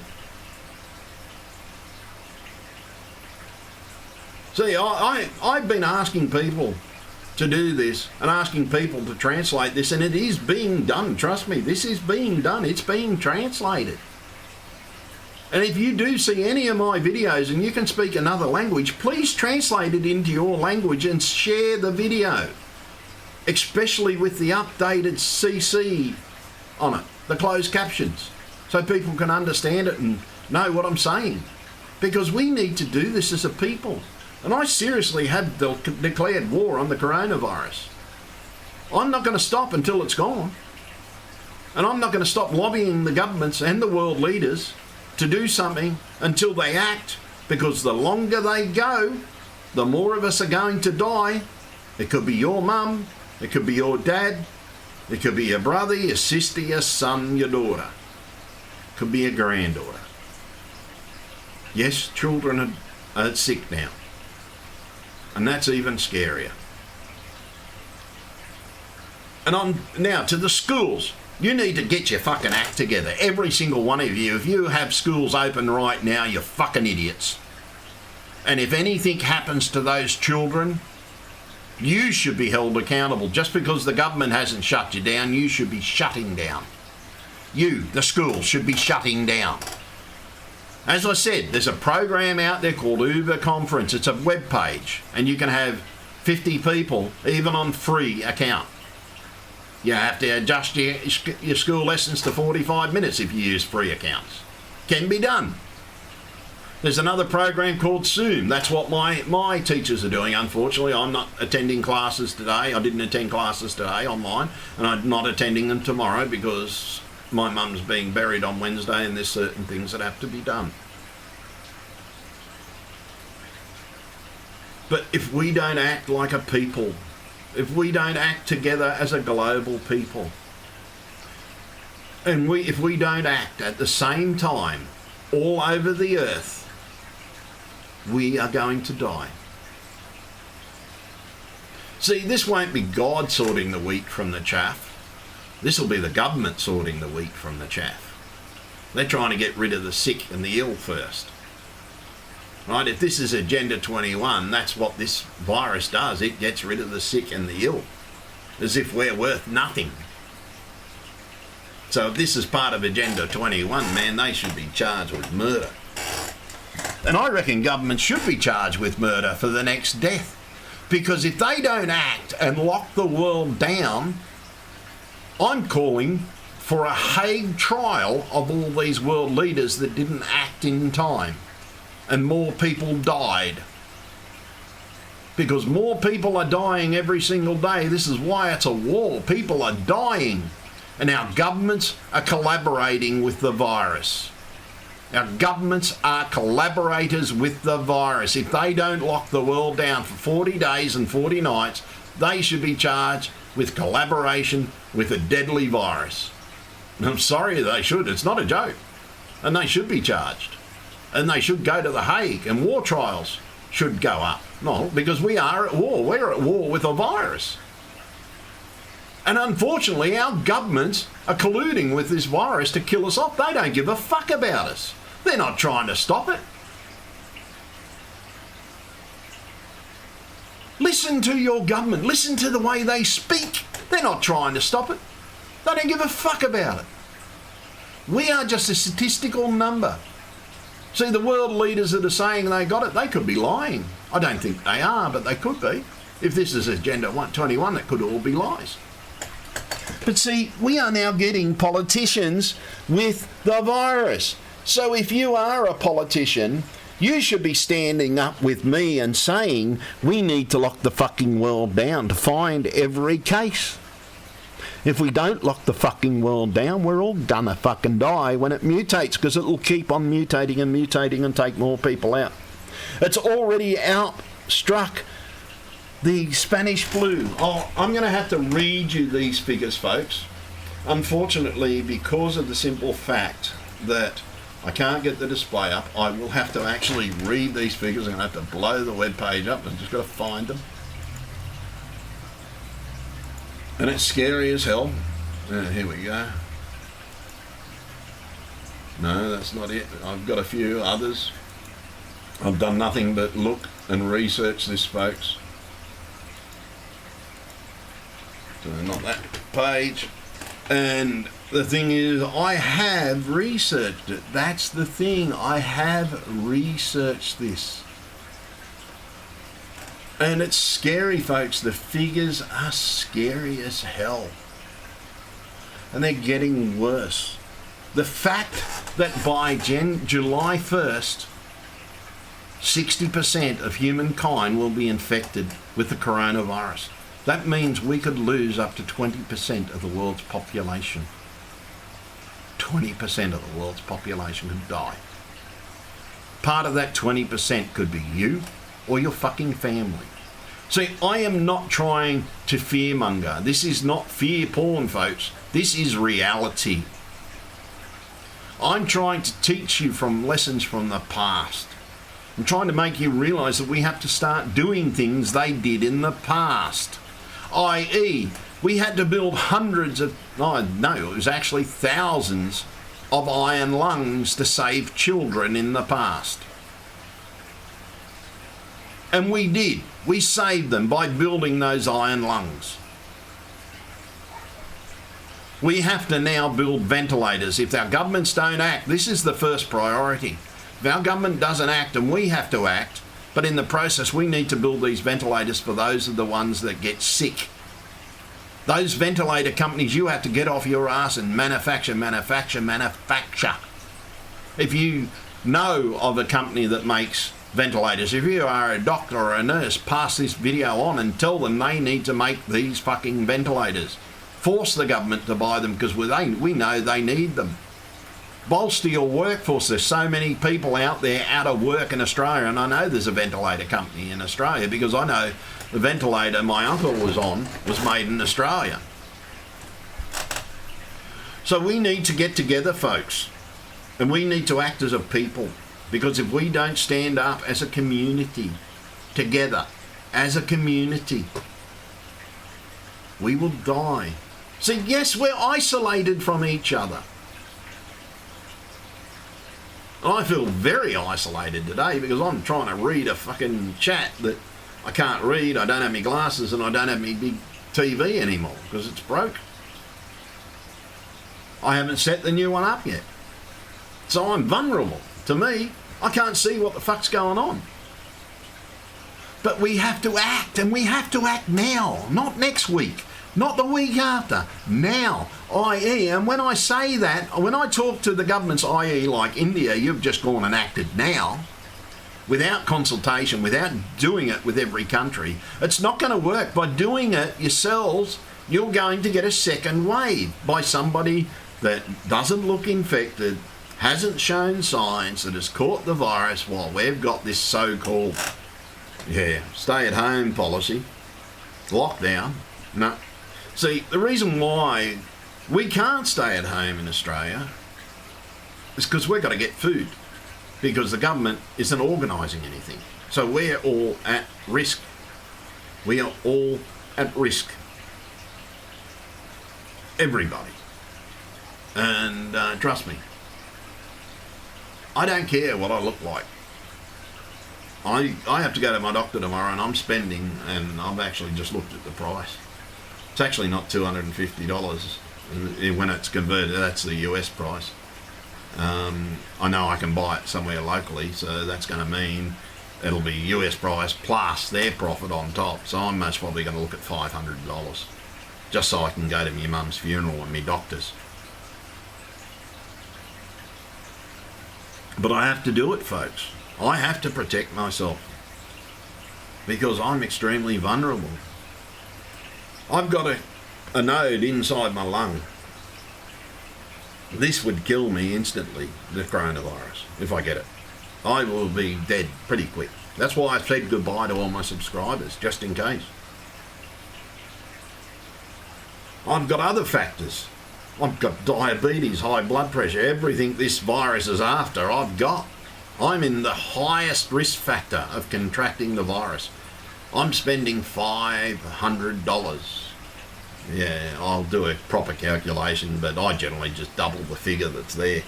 See, I've been asking people to do this and asking people to translate this, and it is being done. Trust me, this is being done. It's being translated. And if you do see any of my videos and you can speak another language, please translate it into your language and share the video, especially with the updated CC on it, the closed captions, so people can understand it and know what I'm saying. Because we need to do this as a people. And I seriously have declared war on the coronavirus. I'm not going to stop until it's gone. And I'm not going to stop lobbying the governments and the world leaders to do something until they act, because the longer they go, the more of us are going to die. It could be your mum, it could be your dad, it could be your brother, your sister, your son, your daughter. It could be your granddaughter. Yes, children are sick now. And that's even scarier. And on now to the schools. You need to get your fucking act together. Every single one of you. If you have schools open right now, you're fucking idiots. And if anything happens to those children, you should be held accountable. Just because the government hasn't shut you down, you should be shutting down. You, the school, should be shutting down. As I said, there's a program out there called Uber Conference. It's a web page, and you can have 50 people, even on free account. You have to adjust your school lessons to 45 minutes if you use free accounts. Can be done. There's another program called Zoom. That's what my teachers are doing. Unfortunately, I'm not attending classes today. I didn't attend classes today online, and I'm not attending them tomorrow because my mum's being buried on Wednesday and there's certain things that have to be done. But if we don't act like a people, if we don't act together as a global people, and if we don't act at the same time all over the earth, we are going to die. See, this won't be God sorting the wheat from the chaff. This will be the government sorting the wheat from the chaff. They're trying to get rid of the sick and the ill first. Right? If this is Agenda 21, that's what this virus does. It gets rid of the sick and the ill, as if we're worth nothing. So if this is part of Agenda 21, man, they should be charged with murder. And I reckon government should be charged with murder for the next death. Because if they don't act and lock the world down, I'm calling for a Hague trial of all these world leaders that didn't act in time. And more people died. Because more people are dying every single day. This is why it's a war. People are dying. And our governments are collaborating with the virus. Our governments are collaborators with the virus. If they don't lock the world down for 40 days and 40 nights, they should be charged with collaboration with a deadly virus. And I'm sorry, they should. It's not a joke. And they should be charged. And they should go to the Hague, and war trials should go up. No, because we are at war. We're at war with a virus. And unfortunately, our governments are colluding with this virus to kill us off. They don't give a fuck about us. They're not trying to stop it. Listen to your government. Listen to the way they speak. They're not trying to stop it. They don't give a fuck about it. We are just a statistical number. See, the world leaders that are saying they got it, they could be lying. I don't think they are, but they could be. If this is Agenda 21, it could all be lies. But see, we are now getting politicians with the virus. So if you are a politician, you should be standing up with me and saying we need to lock the fucking world down to find every case. If we don't lock the fucking world down, we're all gonna fucking die when it mutates, because it'll keep on mutating and mutating and take more people out. It's already outstruck the Spanish flu. Oh, I'm going to have to read you these figures, folks. Unfortunately, because of the simple fact that I can't get the display up, I will have to actually read these figures. I'm going to have to blow the web page up. I've just got to find them. And it's scary as hell. Here we go. No, that's not it. I've got a few others. I've done nothing but look and research this, folks. So not that page. And the thing is, I have researched it. That's the thing. I have researched this. And it's scary, folks. The figures are scary as hell. And they're getting worse. The fact that by July 1st, 60% of humankind will be infected with the coronavirus. That means we could lose up to 20% of the world's population. 20% of the world's population could die. Part of that 20% could be you or your fucking family. See, I am not trying to fearmonger. This is not fear porn, folks. This is reality. I'm trying to teach you from lessons from the past. I'm trying to make you realise that we have to start doing things they did in the past. I.e., we had to build hundreds of, it was actually thousands of iron lungs to save children in the past. And we did. We saved them by building those iron lungs. We have to now build ventilators. If our governments don't act, this is the first priority. If our government doesn't act, and we have to act, but in the process we need to build these ventilators for those are the ones that get sick. Those ventilator companies, you have to get off your ass and manufacture. If you know of a company that makes ventilators, if you are a doctor or a nurse, pass this video on and tell them they need to make these fucking ventilators. Force the government to buy them because we know they need them. Bolster your workforce. There's so many people out there out of work in Australia, and I know there's a ventilator company in Australia because I know the ventilator my uncle was on was made in Australia. So we need to get together, folks, and we need to act as a people, because if we don't stand up as a community together, as a community, we will die. See, yes, we're isolated from each other. I feel very isolated today because I'm trying to read a fucking chat that I can't read. I don't have my glasses and I don't have my big TV anymore because it's broke. I haven't set the new one up yet. So I'm vulnerable. To me, I can't see what the fuck's going on. But we have to act, and we have to act now, not next week. Not the week after, now, i.e., and when I say that, when I talk to the governments, i.e. like India, you've just gone and acted now, without consultation, without doing it with every country, it's not going to work. By doing it yourselves, you're going to get a second wave by somebody that doesn't look infected, hasn't shown signs, that has caught the virus while we've got this so-called, stay-at-home policy, lockdown. No. See, the reason why we can't stay at home in Australia is because we've got to get food, because the government isn't organising anything. So we're all at risk. We are all at risk. Everybody. And trust me, I don't care what I look like. I have to go to my doctor tomorrow, and I'm spending, and I've actually just looked at the price. It's actually not $250 when it's converted. That's the US price. I know I can buy it somewhere locally, so that's going to mean it'll be US price plus their profit on top. So I'm most probably going to look at $500 just so I can go to my mum's funeral and my doctor's. But I have to do it, folks. I have to protect myself because I'm extremely vulnerable. I've got a node inside my lung. This would kill me instantly, the coronavirus, if I get it. I will be dead pretty quick. That's why I said goodbye to all my subscribers, just in case. I've got other factors. I've got diabetes, high blood pressure, everything this virus is after, I've got. I'm in the highest risk factor of contracting the virus. I'm spending $500. Yeah, I'll do a proper calculation, but I generally just double the figure that's there.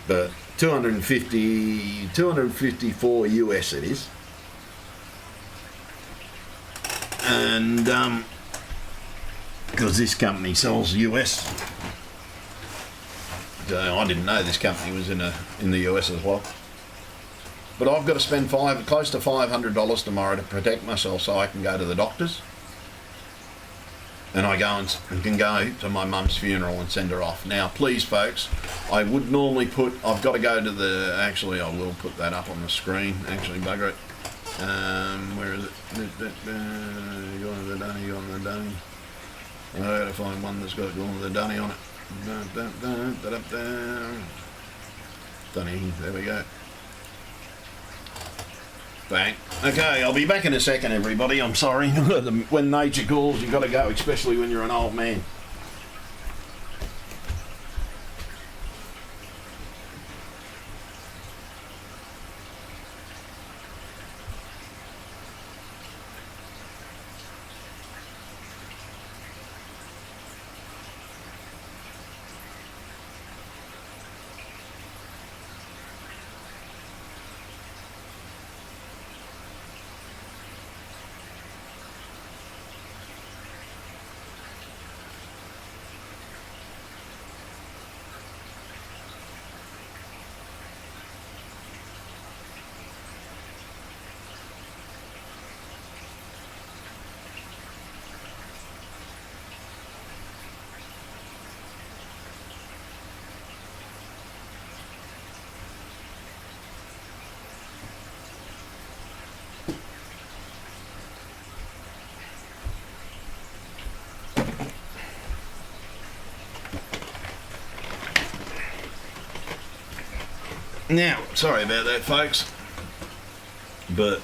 But 254 US it is. And because this company sells US. So I didn't know this company was in the US as well. But I've got to spend close to $500 tomorrow to protect myself so I can go to the doctors. And I go and can go to my mum's funeral and send her off. Now, please, folks, I would normally I've got to go to the, actually, I will put that up on the screen. Actually, bugger it. Where is it? You on the dunny, you on the dunny. I've got to find one that's got Gone with the Dunny on it. Dunny, there we go. Bang. Okay, I'll be back in a second, everybody. I'm sorry. When nature calls, you've got to go, especially when you're an old man. Now, sorry about that, folks. But,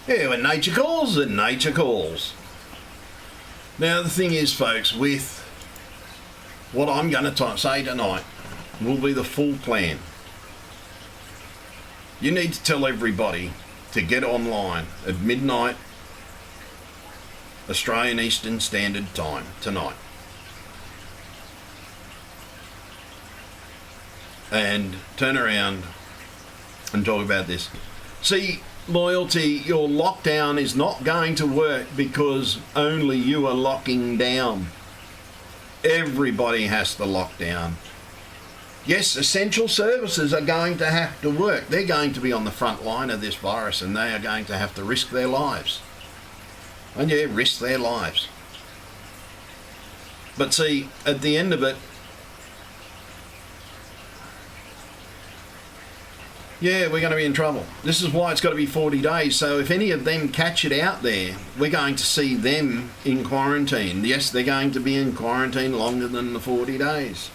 yeah, when nature calls, then nature calls. Now, the thing is, folks, with what I'm going to say tonight will be the full plan. You need to tell everybody to get online at midnight Australian Eastern Standard Time tonight. And turn around and talk about this. See, loyalty, your lockdown is not going to work because only you are locking down. Everybody has to lock down. Yes, essential services are going to have to work. They're going to be on the front line of this virus, and they are going to have to risk their lives. And yeah, risk their lives. But see, at the end of it, yeah, we're going to be in trouble. This is why it's got to be 40 days. So if any of them catch it out there, we're going to see them in quarantine. Yes, they're going to be in quarantine longer than the 40 days.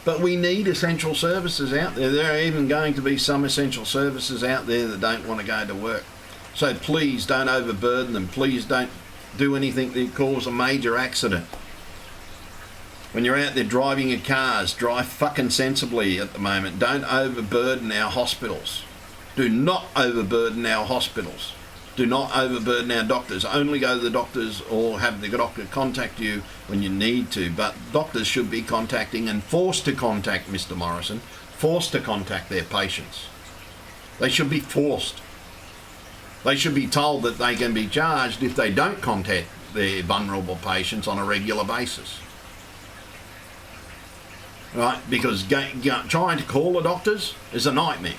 But we need essential services out there. There are even going to be some essential services out there that don't want to go to work. So please don't overburden them. Please don't do anything that cause a major accident. When you're out there driving your cars, drive fucking sensibly at the moment. Don't overburden our hospitals. Do not overburden our hospitals. Do not overburden our doctors. Only go to the doctors or have the doctor contact you when you need to. But doctors should be contacting and forced to contact, Mr. Morrison, forced to contact their patients. They should be forced. They should be told that they can be charged if they don't contact their vulnerable patients on a regular basis. Right, because trying to call the doctors is a nightmare.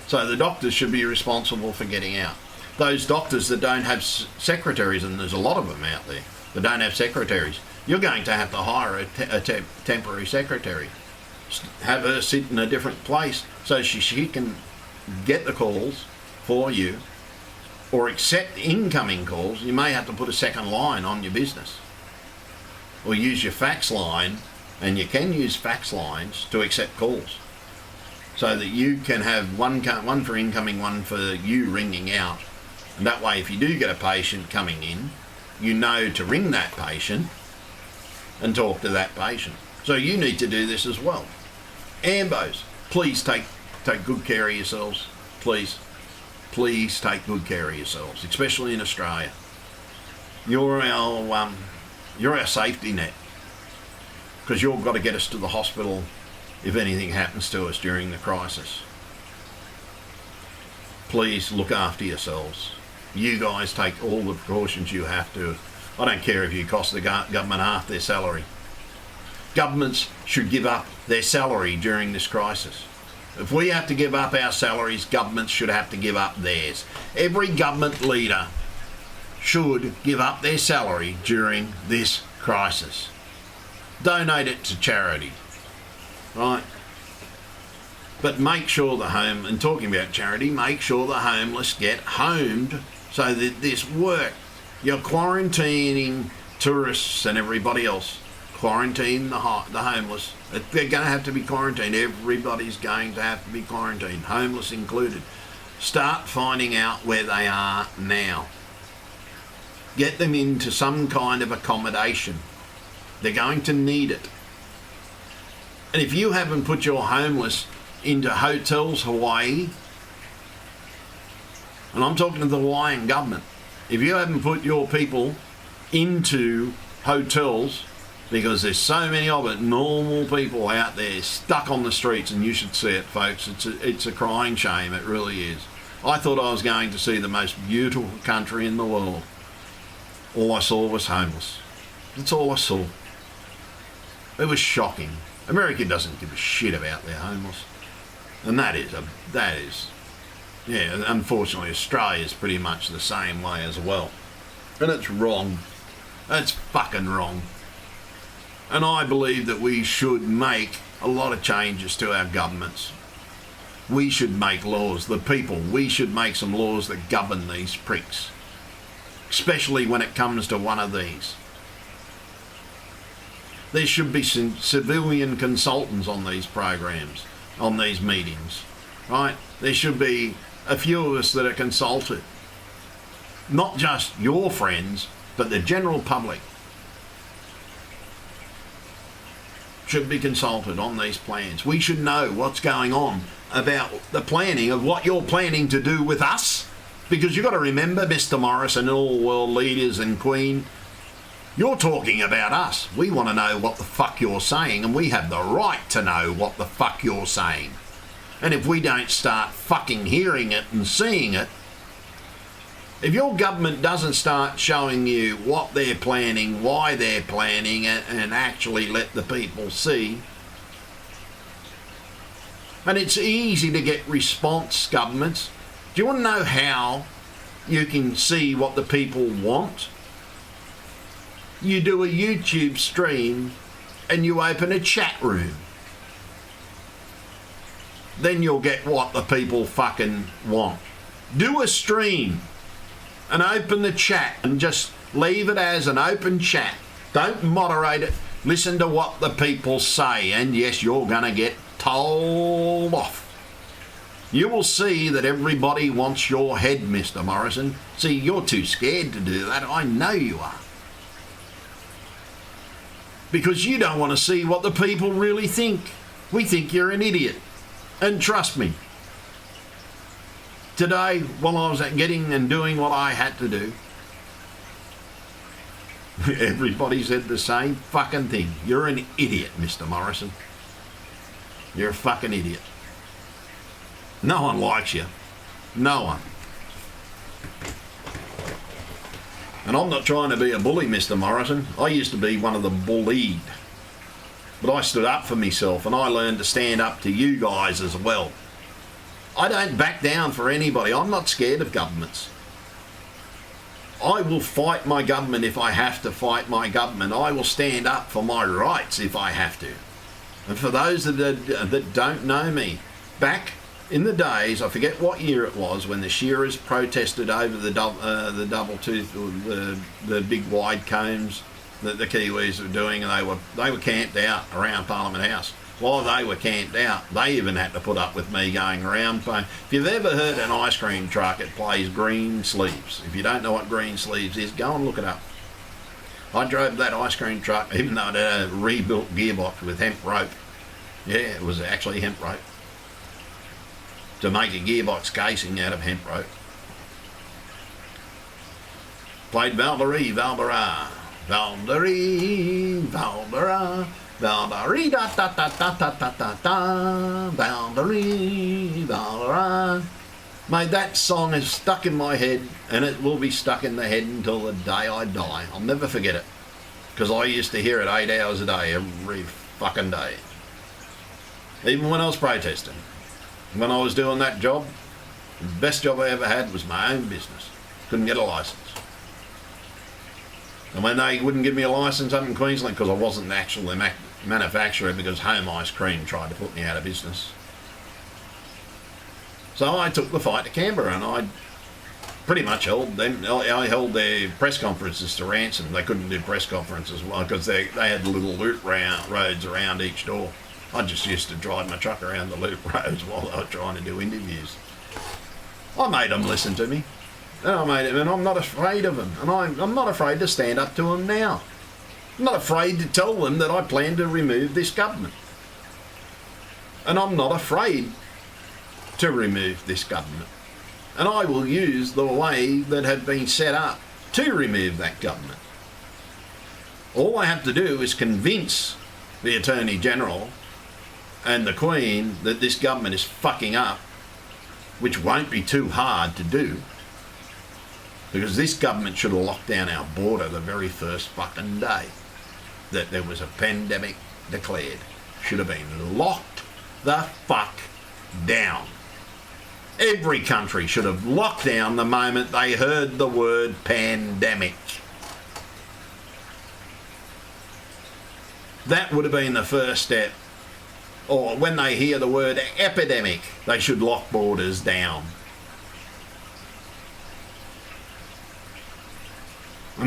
So the doctors should be responsible for getting out. Those doctors that don't have secretaries, and there's a lot of them out there that don't have secretaries, you're going to have to hire a temporary secretary. Have her sit in a different place so she can get the calls for you or accept incoming calls. You may have to put a second line on your business or use your fax line. And you can use fax lines to accept calls so that you can have one for incoming, one for you ringing out. And that way, if you do get a patient coming in, you know to ring that patient and talk to that patient. So you need to do this as well. Ambos, please take good care of yourselves. Please take good care of yourselves, especially in Australia. You're our safety net. Because you've got to get us to the hospital if anything happens to us during the crisis. Please look after yourselves. You guys take all the precautions you have to. I don't care if you cost the government half their salary. Governments should give up their salary during this crisis. If we have to give up our salaries, governments should have to give up theirs. Every government leader should give up their salary during this crisis. Donate it to charity, right? But make sure and talking about charity, make sure the homeless get homed so that this works. You're quarantining tourists and everybody else. Quarantine the homeless. They're going to have to be quarantined. Everybody's going to have to be quarantined, homeless included. Start finding out where they are now. Get them into some kind of accommodation. They're going to need it. And if you haven't put your homeless into hotels, Hawaii, and I'm talking to the Hawaiian government, if you haven't put your people into hotels, because there's so many of it, normal people out there stuck on the streets, and you should see it, folks. It's a crying shame, it really is. I thought I was going to see the most beautiful country in the world. All I saw was homeless. That's all I saw. It was shocking. America doesn't give a shit about their homeless. And that is, unfortunately Australia's pretty much the same way as well. And it's wrong. It's fucking wrong. And I believe that we should make a lot of changes to our governments. We should make laws, the people, we should make some laws that govern these pricks. Especially when it comes to one of these. There should be some civilian consultants on these programs, on these meetings, right? There should be a few of us that are consulted. Not just your friends, but the general public should be consulted on these plans. We should know what's going on about the planning of what you're planning to do with us. Because you've got to remember, Mr. Morrison and all world leaders and Queen, you're talking about us. We want to know what the fuck you're saying, and we have the right to know what the fuck you're saying. And if we don't start fucking hearing it and seeing it, if your government doesn't start showing you what they're planning, why they're planning it, and actually let the people see, and it's easy to get response, governments. Do you want to know how you can see what the people want? You do a YouTube stream and you open a chat room. Then you'll get what the people fucking want. Do a stream and open the chat and just leave it as an open chat. Don't moderate it. Listen to what the people say, and yes, you're going to get told off. You will see that everybody wants your head, Mr. Morrison. See, you're too scared to do that. I know you are. Because you don't want to see what the people really think. We think you're an idiot. And trust me, today, while I was getting and doing what I had to do, everybody said the same fucking thing. You're an idiot, Mr. Morrison. You're a fucking idiot. No one likes you. No one. And I'm not trying to be a bully, Mr. Morrison. I used to be one of the bullied. But I stood up for myself, and I learned to stand up to you guys as well. I don't back down for anybody. I'm not scared of governments. I will fight my government if I have to fight my government. I will stand up for my rights if I have to. And for those that don't know me, back in the days, I forget what year it was, when the shearers protested over the double tooth, or the big wide combs that the Kiwis were doing, and they were camped out around Parliament House. While they were camped out, they even had to put up with me going around. If you've ever heard an ice cream truck, it plays Green Sleeves. If you don't know what Green Sleeves is, go and look it up. I drove that ice cream truck, even though it had a rebuilt gearbox with hemp rope. Yeah, it was actually hemp rope. To make a gearbox casing out of hemp rope. Played Valderie, Valbera. Valderie, Valbera. Valderie, da da da da da da da da. Valderie, Valbera. Mate, that song is stuck in my head, and it will be stuck in the head until the day I die. I'll never forget it. Because I used to hear it 8 hours a day, every fucking day. Even when I was protesting. When I was doing that job, the best job I ever had was my own business. Couldn't get a licence. And when they wouldn't give me a licence up in Queensland, because I wasn't actually the manufacturer, because Home Ice Cream tried to put me out of business. So I took the fight to Canberra, and I pretty much held them. I held their press conferences to ransom. They couldn't do press conferences because they had little loop roads around each door. I just used to drive my truck around the loop roads while they were trying to do interviews. I made them listen to me. And I'm not afraid of them. And I'm not afraid to stand up to them now. I'm not afraid to tell them that I plan to remove this government. And I'm not afraid to remove this government. And I will use the way that had been set up to remove that government. All I have to do is convince the Attorney General and the Queen that this government is fucking up, which won't be too hard to do, because this government should have locked down our border the very first fucking day that there was a pandemic declared. Should have been locked the fuck down. Every country should have locked down the moment they heard the word pandemic. That would have been the first step. Or when they hear the word epidemic, they should lock borders down.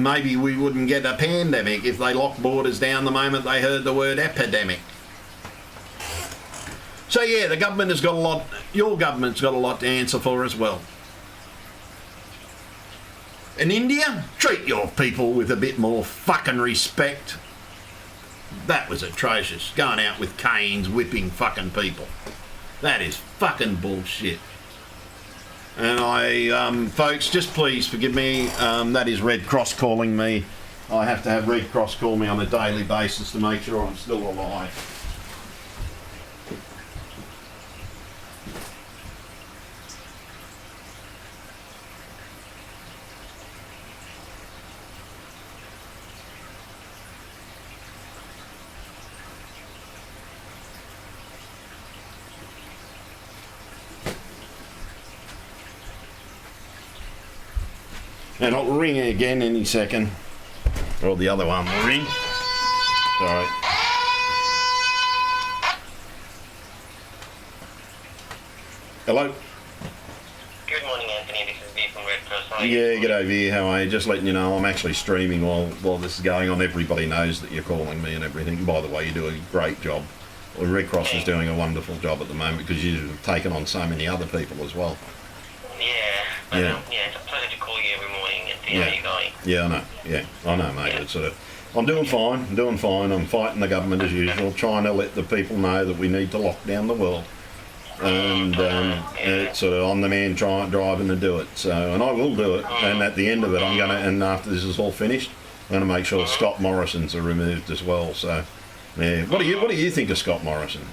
maybe we wouldn't get a pandemic if they locked borders down the moment they heard the word epidemic. So yeah, the government has got a lot, your government's got a lot to answer for as well. In India, treat your people with a bit more fucking respect. That was atrocious. Going out with canes, whipping fucking people. That is fucking bullshit. And folks, just please forgive me. That is Red Cross calling me. I have to have Red Cross call me on a daily basis to make sure I'm still alive. And it'll ring again any second. Or the other one will ring. Sorry. Hello? Good morning, Anthony. This is V from Red Cross. How are Yeah, you? g'day V, how are you? Just letting you know I'm actually streaming while this is going on. Everybody knows that you're calling me and everything. By the way, you do a great job. Well, Red Cross is doing a wonderful job at the moment because you've taken on so many other people as well. Yeah, it's a pleasure to call you every morning and see how you're going. Yeah, I know. Yeah, I know, mate. Yeah. I'm doing fine. I'm fighting the government as usual, trying to let the people know that we need to lock down the world. And it's I'm the man driving to do it. So, and I will do it. And at the end of it, and after this is all finished, I'm gonna make sure Scott Morrison's are removed as well. So, yeah. What do you think of Scott Morrison?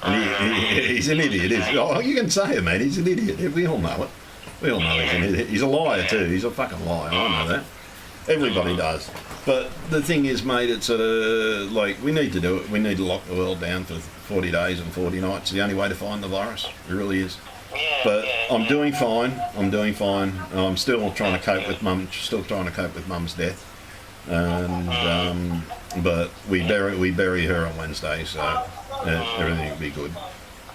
He's an idiot. You can say it, mate. He's an idiot. We all know it. We all know he's an idiot. He's a liar too. He's a fucking liar. I know that. Everybody does. But the thing is, mate, it's like we need to do it. We need to lock the world down for 40 days and 40 nights. It's the only way to find the virus. It really is. But I'm doing fine. I'm still trying to cope with Mum's death. And but we bury her on Wednesday, so everything will be good.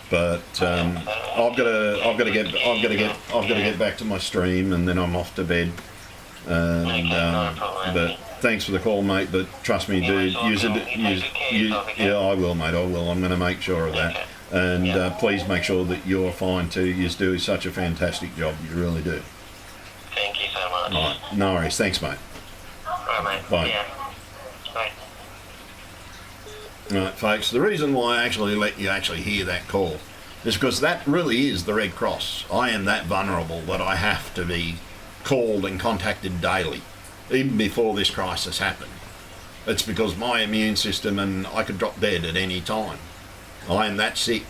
But I've got to get back to my stream, and then I'm off to bed. And but thanks for the call, mate. But trust me, dude, yeah, I will, mate. I will. I'm going to make sure of that. And please make sure that you're fine too. You do such a fantastic job. You really do. Thank you so much. All right. No worries. Thanks, mate. All right, mate. Bye. Yeah. Bye. Right, folks, the reason why I actually let you actually hear that call is because that really is the Red Cross. I am that vulnerable that I have to be called and contacted daily, even before this crisis happened. It's because my immune system, and I could drop dead at any time. I am that sick.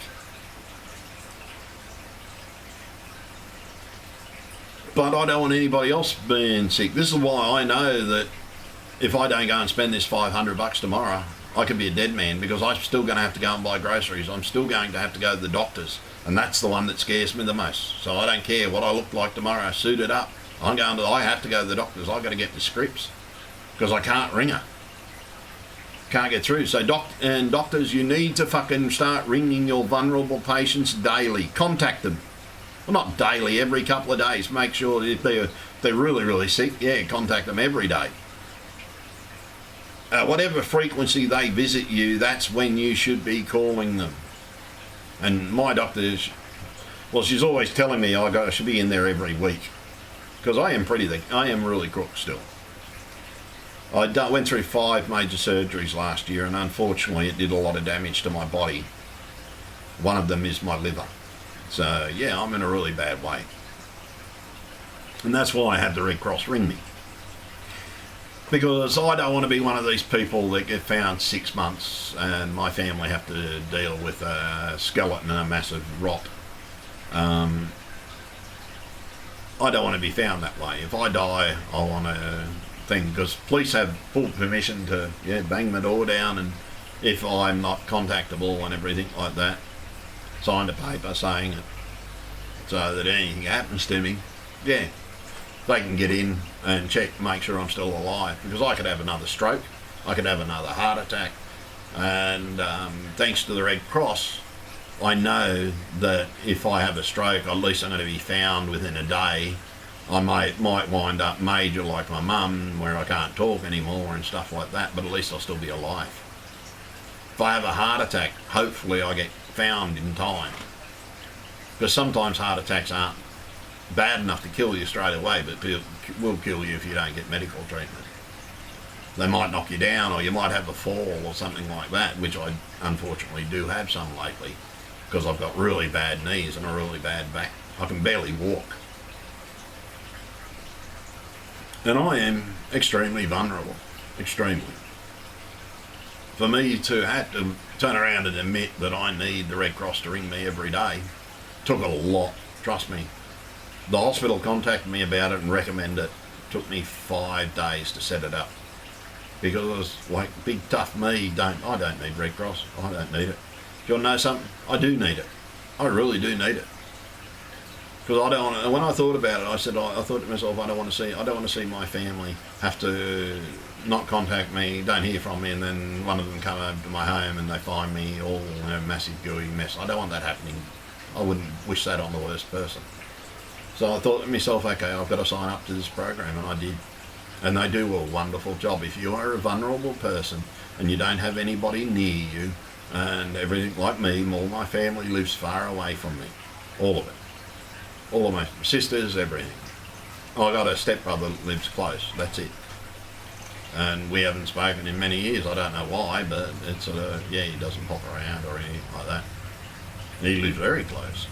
But I don't want anybody else being sick. This is why I know that if I don't go and spend this $500 tomorrow, I could be a dead man, because I'm still going to have to go and buy groceries. I'm still going to have to go to the doctors, and that's the one that scares me the most. So I don't care what I look like tomorrow, suited up. I have to go to the doctors. I've got to get the scripts because I can't ring her. Can't get through. So doctors, you need to fucking start ringing your vulnerable patients daily. Contact them. Well, not daily, every couple of days. Make sure if they're really, really sick, contact them every day. Whatever frequency they visit you, that's when you should be calling them. And my doctor, she's always telling me I should be in there every week, because I am really crook still. I went through 5 major surgeries last year, and unfortunately it did a lot of damage to my body. One of them is my liver. So yeah, I'm in a really bad way. And that's why I had the Red Cross ring me. Because I don't want to be one of these people that get found 6 months and my family have to deal with a skeleton and a massive rot. I don't want to be found that way. If I die, I want to think, because police have full permission to bang my door down, and if I'm not contactable and everything like that, signed a paper saying it, so that anything happens to me, they can get in and check, make sure I'm still alive, because I could have another stroke, I could have another heart attack, and thanks to the Red Cross, I know that if I have a stroke, at least I'm going to be found within a day, I might wind up major like my mum, where I can't talk anymore and stuff like that, but at least I'll still be alive. If I have a heart attack, hopefully I get found in time. Because sometimes heart attacks aren't bad enough to kill you straight away, but will kill you if you don't get medical treatment. They might knock you down, or you might have a fall or something like that, which I unfortunately do have some lately, because I've got really bad knees and a really bad back. I can barely walk. And I am extremely vulnerable, extremely. For me to have to turn around and admit that I need the Red Cross to ring me every day took a lot, trust me. The hospital contacted me about it and recommended it. It took me 5 days to set it up. Because I was like, big tough me, I don't need Red Cross, I don't need it. Do you want to know something? I do need it. I really do need it. Because I don't want to, when I thought about it, I thought to myself, I don't want to see my family have to not contact me, don't hear from me, and then one of them come over to my home and they find me all in a massive gooey mess. I don't want that happening. I wouldn't wish that on the worst person. So I thought to myself, okay, I've got to sign up to this program, and I did. And they do a wonderful job. If you are a vulnerable person and you don't have anybody near you and everything, like me, all my family lives far away from me, all of it. All of my sisters, everything. I got a stepbrother that lives close, that's it. And we haven't spoken in many years, I don't know why, but it's he doesn't pop around or anything like that. He lives very close.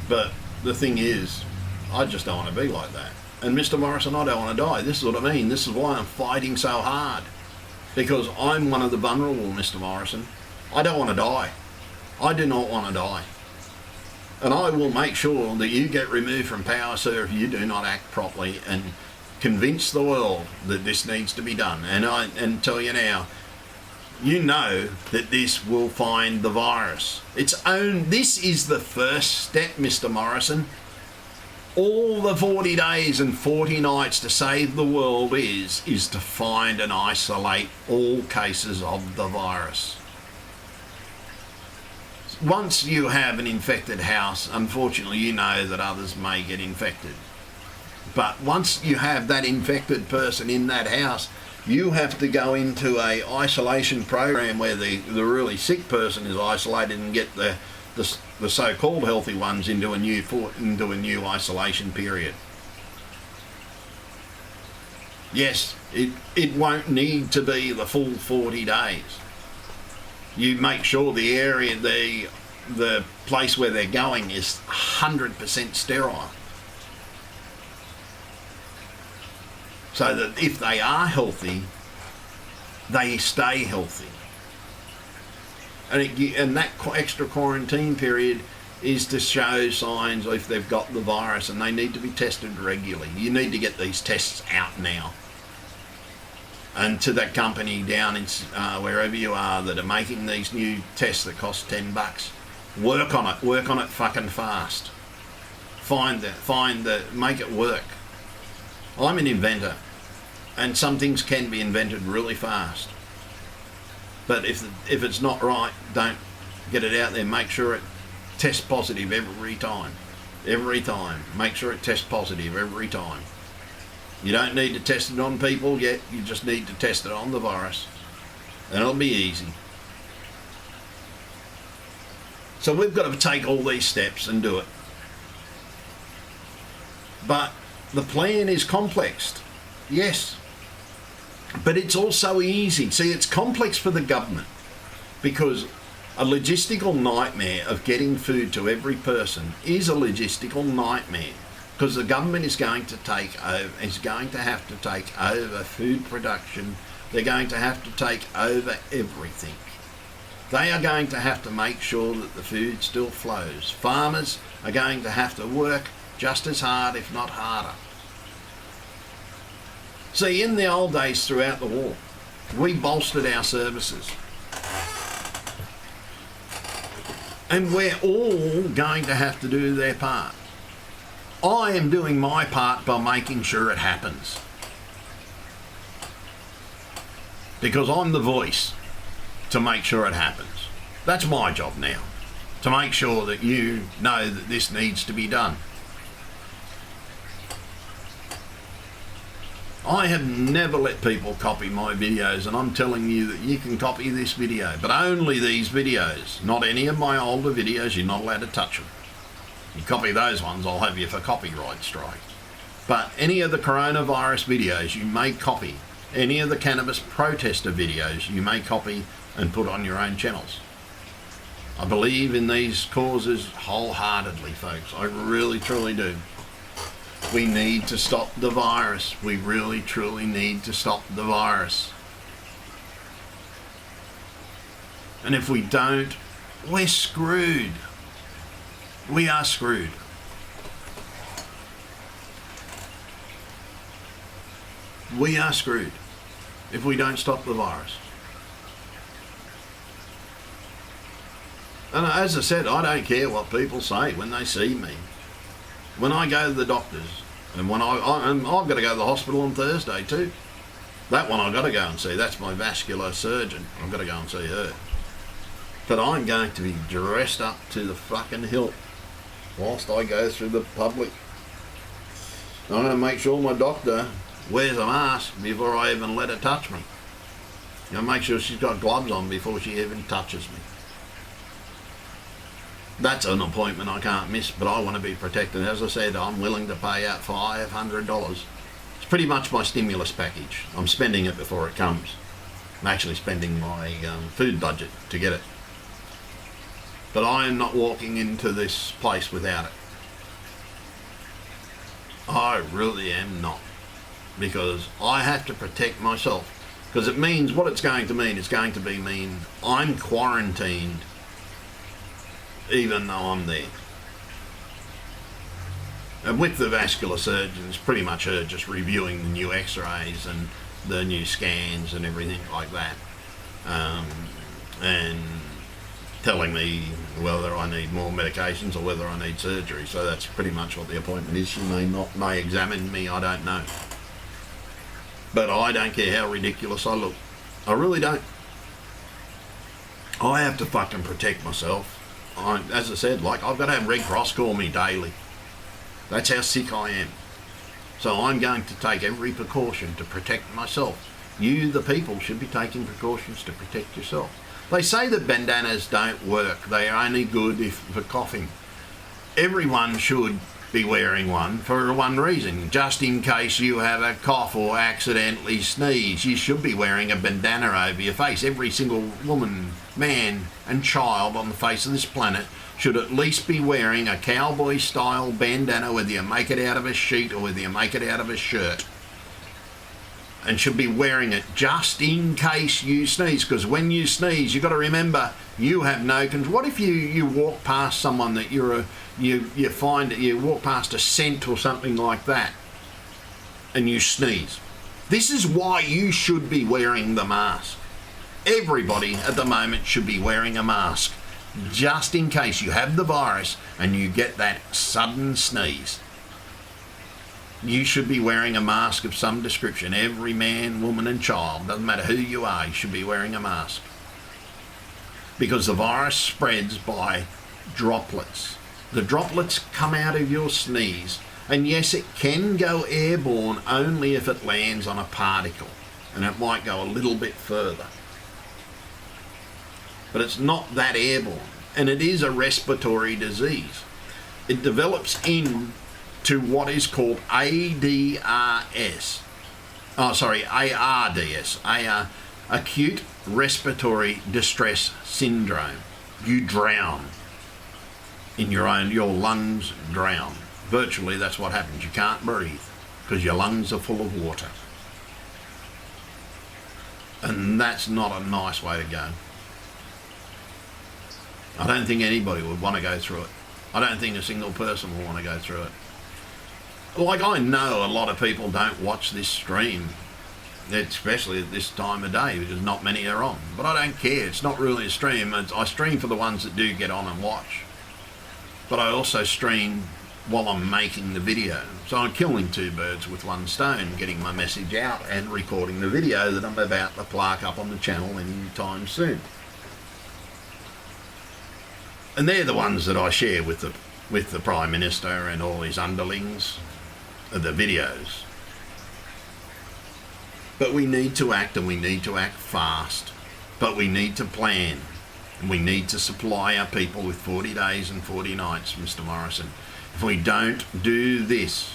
But the thing is, I just don't want to be like that. And Mr. Morrison, I don't want to die. This is what I mean. This is why I'm fighting so hard. Because I'm one of the vulnerable, Mr. Morrison. I don't want to die. I do not want to die. And I will make sure that you get removed from power, sir, if you do not act properly and convince the world that this needs to be done. And tell you now, you know that this will find the virus. This is the first step, Mr. Morrison. All the 40 days and 40 nights to save the world is to find and isolate all cases of the virus. Once you have an infected house, unfortunately you know that others may get infected. But once you have that infected person in that house, you have to go into a isolation program where the really sick person is isolated and get the so-called healthy ones into a new isolation period. Yes, it won't need to be the full 40 days. You make sure the area, the place where they're going is 100% sterile. So that if they are healthy, they stay healthy. And that extra quarantine period is to show signs if they've got the virus, and they need to be tested regularly. You need to get these tests out now. And to that company down in wherever you are that are making these new tests that cost $10, work on it fucking fast. Make it work. I'm an inventor, and some things can be invented really fast. But if it's not right, don't get it out there. Make sure it tests positive every time. Every time. Make sure it tests positive every time. You don't need to test it on people yet. You just need to test it on the virus. And it'll be easy. So we've got to take all these steps and do it. But the plan is complex. Yes. But it's also easy. See, it's complex for the government because a logistical nightmare of getting food to every person is a logistical nightmare because the government is going to have to take over food production. They're going to have to take over everything. They are going to have to make sure that the food still flows. Farmers are going to have to work just as hard, if not harder. See, in the old days throughout the war, we bolstered our services. And we're all going to have to do their part. I am doing my part by making sure it happens. Because I'm the voice to make sure it happens. That's my job now, to make sure that you know that this needs to be done. I have never let people copy my videos, and I'm telling you that you can copy this video, but only these videos, not any of my older videos. You're not allowed to touch them. You copy those ones, I'll have you for copyright strike. But any of the coronavirus videos you may copy. Any of the cannabis protester videos you may copy and put on your own channels. I believe in these causes wholeheartedly, folks. I really, truly do. We need to stop the virus. We really, truly need to stop the virus. And if we don't, we're screwed. We are screwed. We are screwed if we don't stop the virus. And as I said, I don't care what people say when they see me. When I go to the doctors, and when I've got to go to the hospital on Thursday too. That one I've got to go and see. That's my vascular surgeon. I've got to go and see her. But I'm going to be dressed up to the fucking hilt whilst I go through the public. I'm going to make sure my doctor wears a mask before I even let her touch me. You know, make sure she's got gloves on before she even touches me. That's an appointment I can't miss, but I want to be protected. As I said, I'm willing to pay out $500. It's pretty much my stimulus package. I'm spending it before it comes. I'm actually spending my food budget to get it. But I am not walking into this place without it. I really am not. Because I have to protect myself. Because it means, what it's going to mean, it's going to mean I'm quarantined even though I'm there. And with the vascular surgeons, pretty much her just reviewing the new x-rays and the new scans and everything like that. And telling me whether I need more medications or whether I need surgery. So that's pretty much what the appointment is. She may examine me, I don't know. But I don't care how ridiculous I look. I really don't. I have to fucking protect myself. As I said, like, I've got to have Red Cross call me daily. That's how sick I am. So I'm going to take every precaution to protect myself. You, the people, should be taking precautions to protect yourself. They say that bandanas don't work. They are only good for coughing. Everyone should be wearing one for one reason. Just in case you have a cough or accidentally sneeze, you should be wearing a bandana over your face. Every single woman, man and child on the face of this planet should at least be wearing a cowboy style bandana, whether you make it out of a sheet or whether you make it out of a shirt, and should be wearing it just in case you sneeze. Because when you sneeze, you've got to remember, you have no control. What if you walk past someone that you find that you walk past a scent or something like that and you sneeze? This is why you should be wearing the mask. Everybody at the moment should be wearing a mask, just in case you have the virus and you get that sudden sneeze. You should be wearing a mask of some description. Every man, woman and child, doesn't matter who you are, you should be wearing a mask. Because the virus spreads by droplets. The droplets come out of your sneeze, and yes, it can go airborne only if it lands on a particle, and it might go a little bit further. But it's not that airborne, and it is a respiratory disease. It develops into what is called ARDS, acute respiratory distress syndrome. You drown in your lungs drown. Virtually, that's what happens. You can't breathe because your lungs are full of water. And that's not a nice way to go. I don't think anybody would want to go through it. I don't think a single person will want to go through it. Like, I know a lot of people don't watch this stream, especially at this time of day, because not many are on. But I don't care. It's not really a stream. I stream for the ones that do get on and watch. But I also stream while I'm making the video. So I'm killing two birds with one stone, getting my message out and recording the video that I'm about to plug up on the channel anytime soon. And they're the ones that I share with the Prime Minister and all his underlings, the videos. But we need to act, and we need to act fast. But we need to plan. And we need to supply our people with 40 days and 40 nights, Mr. Morrison. If we don't do this,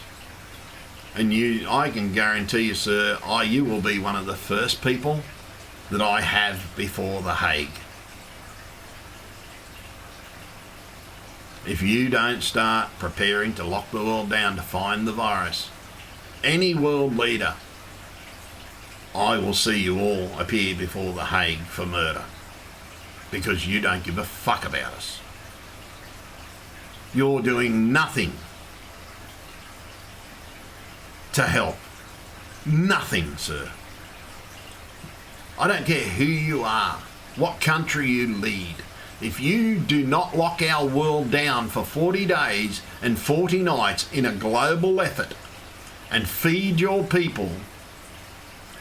and I can guarantee you, sir, you will be one of the first people that I have before The Hague. If you don't start preparing to lock the world down to find the virus, any world leader, I will see you all appear before The Hague for murder. Because you don't give a fuck about us. You're doing nothing to help. Nothing, sir. I don't care who you are, what country you lead. If you do not lock our world down for 40 days and 40 nights in a global effort and feed your people,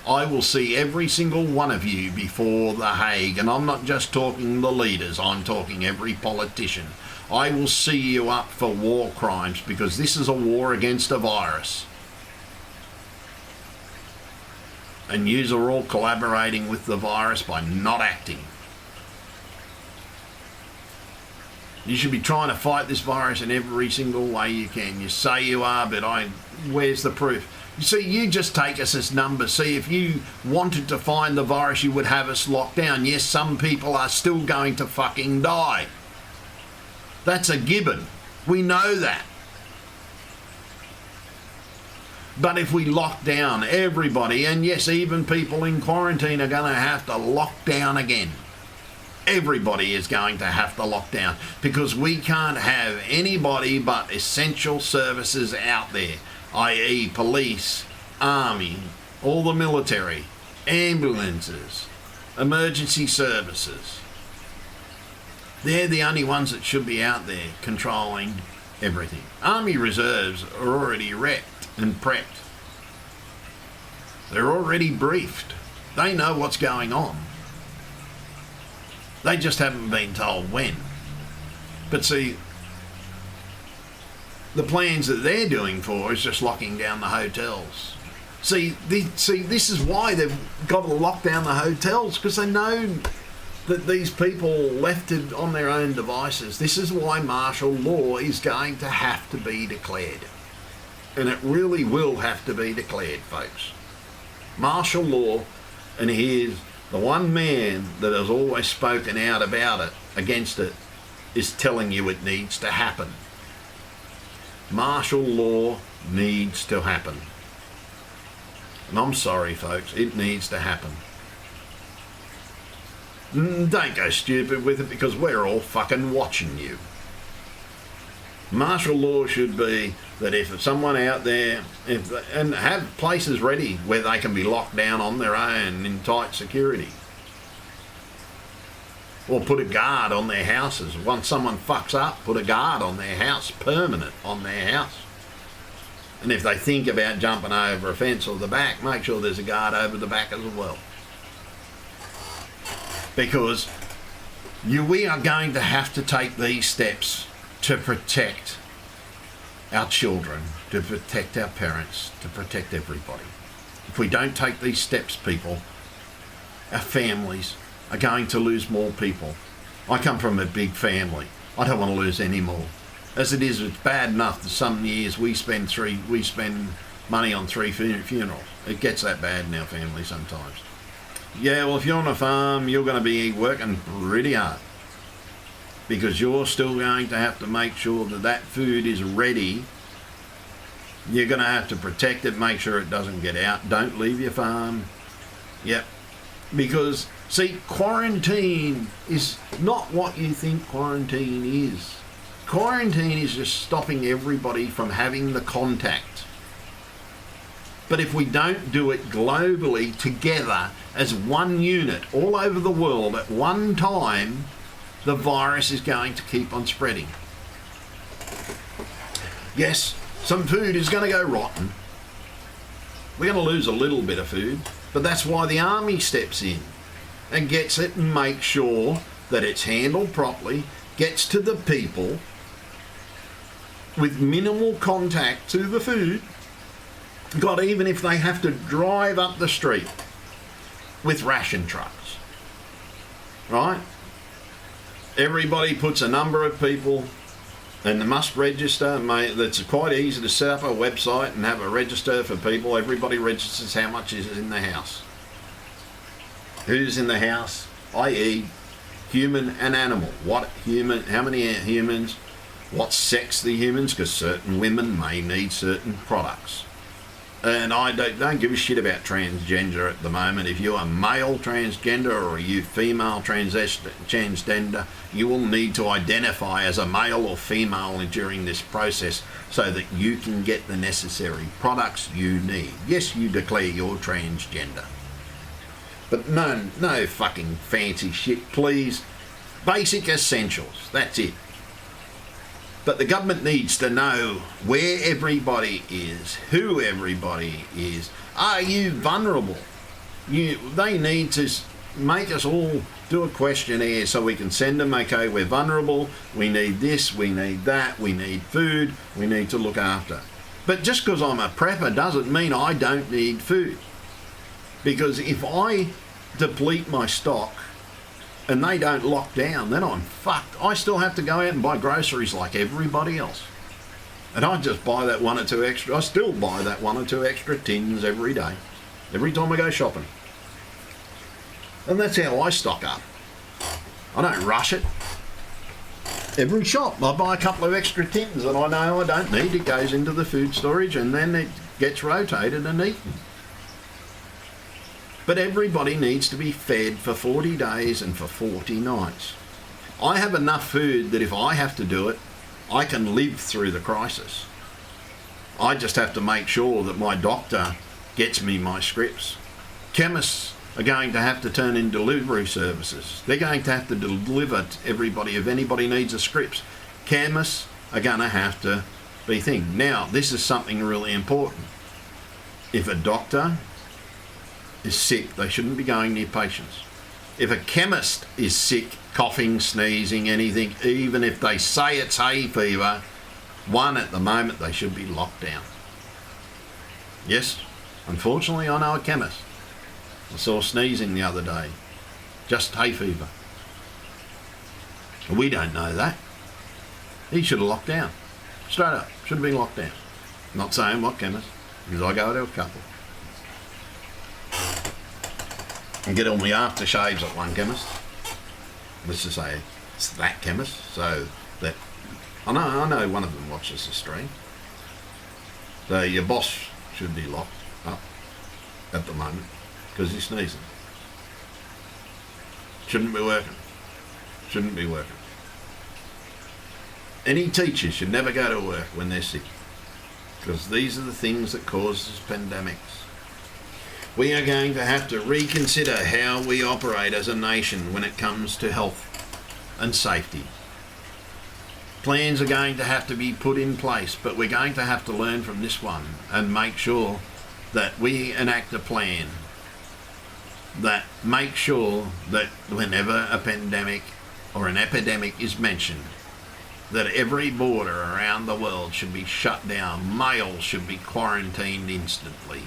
I will see every single one of you before The Hague. And I'm not just talking the leaders, I'm talking every politician. I will see you up for war crimes, because this is a war against a virus. And yous are all collaborating with the virus by not acting. You should be trying to fight this virus in every single way you can. You say you are, but where's the proof? You see, you just take us as numbers. See, if you wanted to find the virus, you would have us locked down. Yes, some people are still going to fucking die. That's a given. We know that. But if we lock down everybody, and yes, even people in quarantine are going to have to lock down again. Everybody is going to have to lock down, because we can't have anybody but essential services out there, i.e. police, army, all the military, ambulances, emergency services. They're the only ones that should be out there controlling everything. Army reserves are already repped and prepped. They're already briefed. They know what's going on. They just haven't been told when. But see, the plans that they're doing for is just locking down the hotels. See, this is why they've got to lock down the hotels, because they know that these people left it on their own devices. This is why martial law is going to have to be declared. And it really will have to be declared, folks. Martial law, and here's the one man that has always spoken out about it, against it, is telling you it needs to happen. Martial law needs to happen. And I'm sorry, folks, it needs to happen. Don't go stupid with it, because we're all fucking watching you. Martial law should be that if someone out there, and have places ready where they can be locked down on their own in tight security. Or put a guard on their houses. Once someone fucks up, put a guard on their house, permanent on their house. And if they think about jumping over a fence or the back, make sure there's a guard over the back as well. Because we are going to have to take these steps to protect our children, to protect our parents, to protect everybody. If we don't take these steps, people, our families are going to lose more people. I come from a big family. I don't want to lose any more. As it is, it's bad enough that some years we spend money on 3 funerals. It gets that bad in our family sometimes. Yeah, well, if you're on a farm, you're going to be working pretty hard, because you're still going to have to make sure that that food is ready. You're going to have to protect it, make sure it doesn't get out. Don't leave your farm. Yep. Because, see, quarantine is not what you think quarantine is. Quarantine is just stopping everybody from having the contact. But if we don't do it globally together as one unit all over the world at one time, the virus is going to keep on spreading. Yes, some food is going to go rotten. We're going to lose a little bit of food, but that's why the army steps in and gets it and makes sure that it's handled properly, gets to the people with minimal contact to the food, God, even if they have to drive up the street with ration trucks, right? Everybody puts a number of people and they must register. It's quite easy to set up a website and have a register for people. Everybody registers how much is in the house. Who's in the house, i.e. human and animal. How many humans, what sex the humans, because certain women may need certain products. And I don't give a shit about transgender at the moment. If you're a male transgender or you female transgender, you will need to identify as a male or female during this process so that you can get the necessary products you need. Yes, you declare you're transgender. But no fucking fancy shit, please. Basic essentials, that's it. But the government needs to know where everybody is, who everybody is. Are you vulnerable? They need to make us all do a questionnaire so we can send them, okay, we're vulnerable, we need this, we need that, we need food, we need to look after. But just because I'm a prepper doesn't mean I don't need food. Because if I deplete my stock and they don't lock down, then I'm fucked. I still have to go out and buy groceries like everybody else. And I just buy that one or two extra, I still buy that one or two extra tins every day, every time I go shopping. And that's how I stock up. I don't rush it. Every shop, I buy a couple of extra tins that I know I don't need. It goes into the food storage and then it gets rotated and eaten. But everybody needs to be fed for 40 days and for 40 nights. I have enough food that if I have to do it, I can live through the crisis. I just have to make sure that my doctor gets me my scripts. Chemists are going to have to turn in delivery services. They're going to have to deliver to everybody. If anybody needs a script, chemists are going to have to be thinking. Now, this is something really important. If a doctor is sick, they shouldn't be going near patients. If a chemist is sick, coughing, sneezing, anything, even if they say it's hay fever, at the moment they should be locked down. Yes, unfortunately I know a chemist. I saw sneezing the other day. Just hay fever. We don't know that. He should have locked down. Straight up, should have been locked down. Not saying what chemist, because I go to a couple. And get all my aftershaves at one chemist. Let's just say it's that chemist, so that I know one of them watches the stream. So your boss should be locked up at the moment because he's sneezing. Shouldn't be working. Shouldn't be working. Any teacher should never go to work when they're sick, because these are the things that causes pandemics. We are going to have to reconsider how we operate as a nation when it comes to health and safety. Plans are going to have to be put in place, but we're going to have to learn from this one and make sure that we enact a plan that makes sure that whenever a pandemic or an epidemic is mentioned, that every border around the world should be shut down. Males should be quarantined instantly,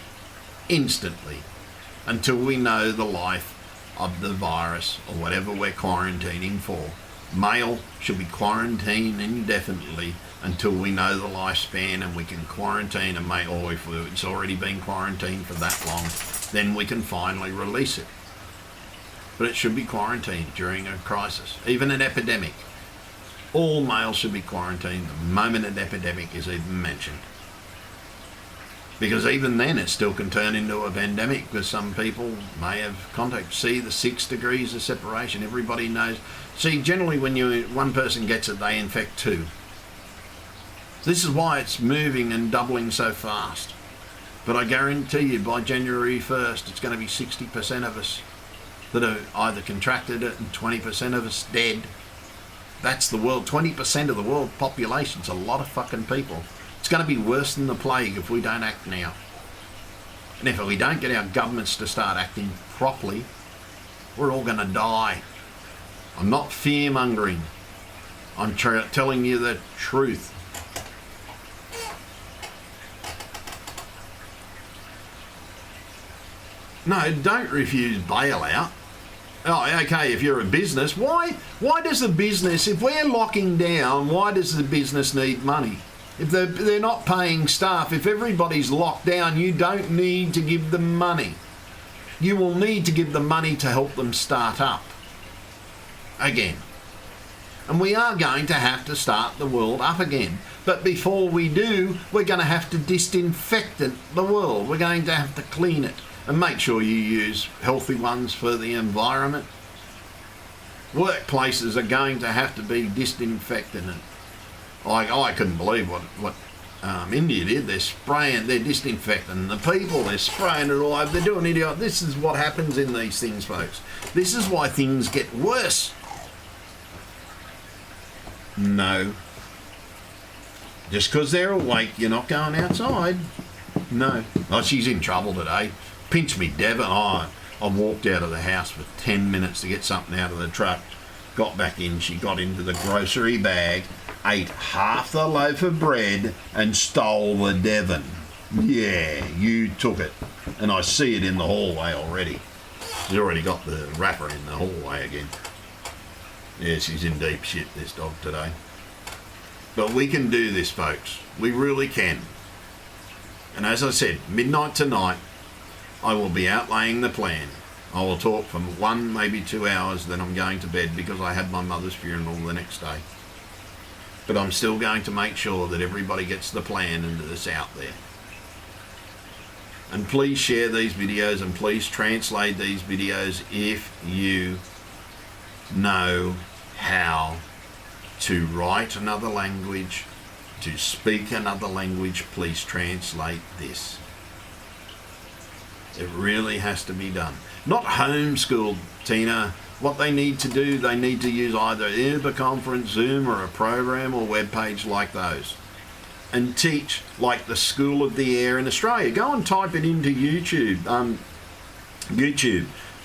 until we know the life of the virus or whatever we're quarantining for. Male should be quarantined indefinitely until we know the lifespan, and we can quarantine a male, or if it's already been quarantined for that long, then we can finally release it. But it should be quarantined during a crisis, even an epidemic. All males should be quarantined the moment an epidemic is even mentioned. Because even then it still can turn into a pandemic, because some people may have contact. See the 6 degrees of separation, everybody knows. See, generally when one person gets it, they infect 2. This is why it's moving and doubling so fast. But I guarantee you by January 1st, it's going to be 60% of us that have either contracted it and 20% of us dead. That's the world. 20% of the world population's a lot of fucking people. It's going to be worse than the plague if we don't act now. And if we don't get our governments to start acting properly, we're all going to die. I'm not fear-mongering. I'm telling you the truth. No, don't refuse bailout. Oh, okay, if you're a business, why does the business, if we're locking down, why does the business need money? If they're not paying staff, if everybody's locked down, you don't need to give them money. You will need to give them money to help them start up again. And we are going to have to start the world up again. But before we do, we're going to have to disinfect the world. We're going to have to clean it. And make sure you use healthy ones for the environment. Workplaces are going to have to be disinfected. And I couldn't believe what India did. They're disinfecting the people, they're spraying it all over, they're doing it. This is what happens in these things, folks. This is why things get worse. No. Just because they're awake, you're not going outside. No. Oh, she's in trouble today. Pinch me, Devon. I walked out of the house for 10 minutes to get something out of the truck. Got back in, she got into the grocery bag, ate half the loaf of bread and stole the Devon. Yeah, you took it. And I see it in the hallway already. She's already got the wrapper in the hallway again. Yeah, she's in deep shit, this dog, today. But we can do this, folks. We really can. And as I said, midnight tonight, I will be outlaying the plan. I will talk for 1, maybe 2 hours, then I'm going to bed because I had my mother's funeral the next day. But I'm still going to make sure that everybody gets the plan and that it's out there. And please share these videos and please translate these videos if you know how to write another language, to speak another language. Please translate this. It really has to be done. Not homeschooled, Tina. What they need to do, they need to use either Uber Conference, Zoom, or a program or web page like those. And teach like the School of the Air in Australia. Go and type it into YouTube.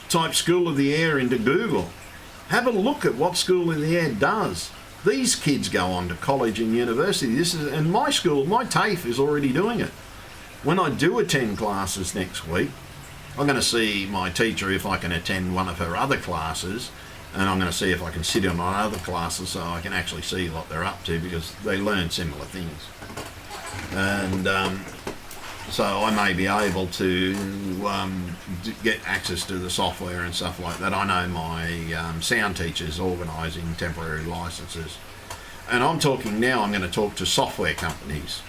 Type School of the Air into Google. Have a look at what School of the Air does. These kids go on to college and university. And my school, my TAFE is already doing it. When I do attend classes next week, I'm going to see my teacher if I can attend one of her other classes, and I'm going to see if I can sit in on other classes so I can actually see what they're up to, because they learn similar things. And so I may be able to get access to the software and stuff like that. I know my sound teacher's organising temporary licenses. And I'm talking now, I'm going to talk to software companies.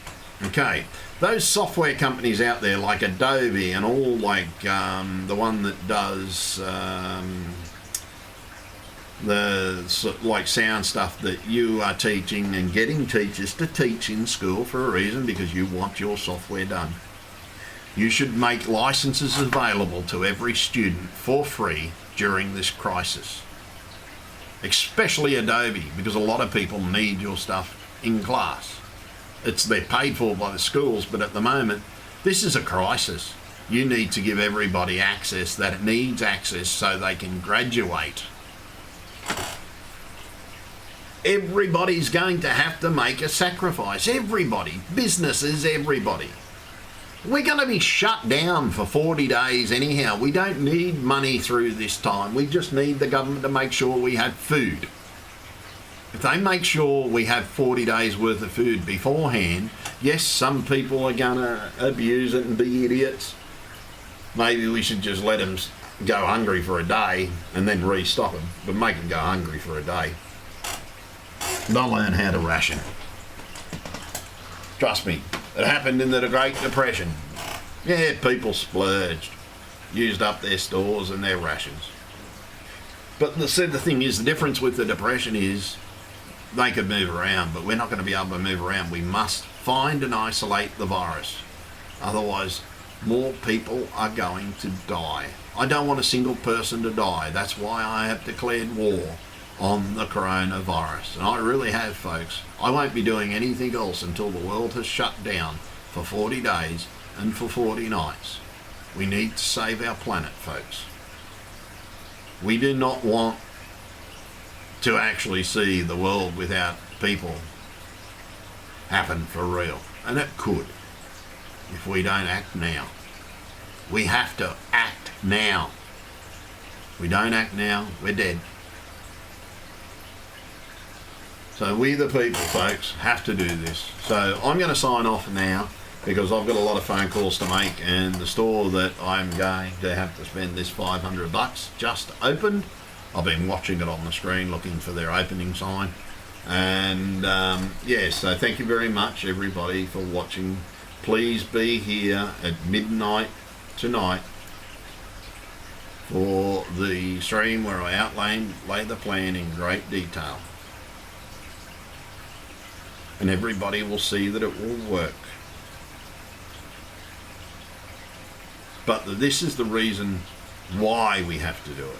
Okay, those software companies out there like Adobe and all, like the one that does the like sound stuff that you are teaching and getting teachers to teach in school for a reason, because you want your software done. You should make licenses available to every student for free during this crisis. Especially Adobe, because a lot of people need your stuff in class. They're paid for by the schools, but at the moment, this is a crisis. You need to give everybody access that needs access so they can graduate. Everybody's going to have to make a sacrifice. Everybody. Businesses, everybody. We're going to be shut down for 40 days anyhow. We don't need money through this time. We just need the government to make sure we have food. If they make sure we have 40 days worth of food beforehand, yes, some people are going to abuse it and be idiots. Maybe we should just let them go hungry for a day and then restock them, but make them go hungry for a day. They'll learn how to ration. Trust me, it happened in the Great Depression. Yeah, people splurged, used up their stores and their rations. But the thing is, the difference with the Depression is they could move around, but we're not going to be able to move around. We must find and isolate the virus. Otherwise, more people are going to die. I don't want a single person to die. That's why I have declared war on the coronavirus. And I really have, folks. I won't be doing anything else until the world has shut down for 40 days and for 40 nights. We need to save our planet, folks. We do not want to actually see the world without people happen for real. And it could if we don't act now. We have to act now. We don't act now, we're dead. So we the people, folks, have to do this. So I'm going to sign off now because I've got a lot of phone calls to make, and the store that I'm going to have to spend this $500 just opened. I've been watching it on the screen looking for their opening sign. And yeah, so thank you very much everybody for watching. Please be here at midnight tonight for the stream where I lay the plan in great detail. And everybody will see that it will work. But this is the reason why we have to do it.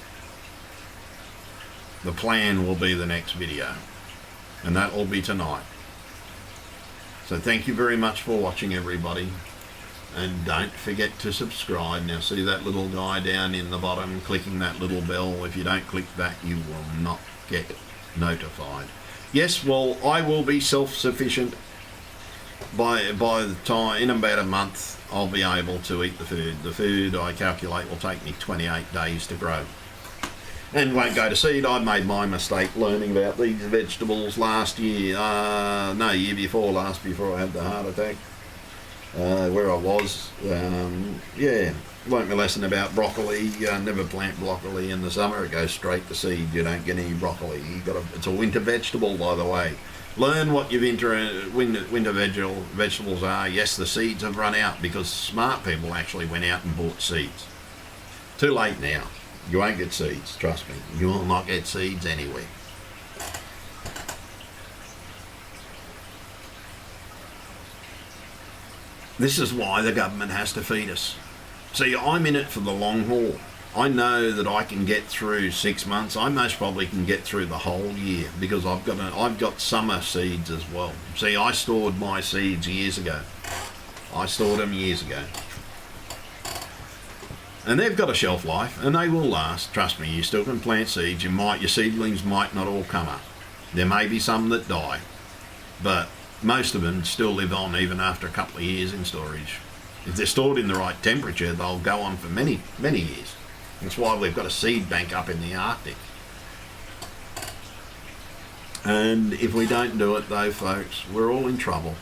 The plan will be the next video, and that will be tonight. So thank you very much for watching everybody, and don't forget to subscribe. Now see that little guy down in the bottom clicking that little bell? If you don't click that, you will not get notified. Yes, well, I will be self-sufficient by the time, in about a month, I'll be able to eat the food. The food, I calculate, will take me 28 days to grow. And won't go to seed. I made my mistake learning about these vegetables last year. No, year before last, before I had the heart attack. Where I was. Yeah, learnt my lesson about broccoli. Never plant broccoli in the summer. It goes straight to seed. You don't get any broccoli. It's a winter vegetable, by the way. Learn what your winter vegetables are. Yes, the seeds have run out because smart people actually went out and bought seeds. Too late now. You won't get seeds, trust me. You will not get seeds anywhere. This is why the government has to feed us. See, I'm in it for the long haul. I know that I can get through 6 months. I most probably can get through the whole year because I've got summer seeds as well. See, I stored my seeds years ago. I stored them years ago. And they've got a shelf life, and they will last. Trust me, you still can plant seeds. Your seedlings might not all come up. There may be some that die, but most of them still live on even after a couple of years in storage. If they're stored in the right temperature, they'll go on for many, many years. That's why we've got a seed bank up in the Arctic. And if we don't do it, though, folks, we're all in trouble.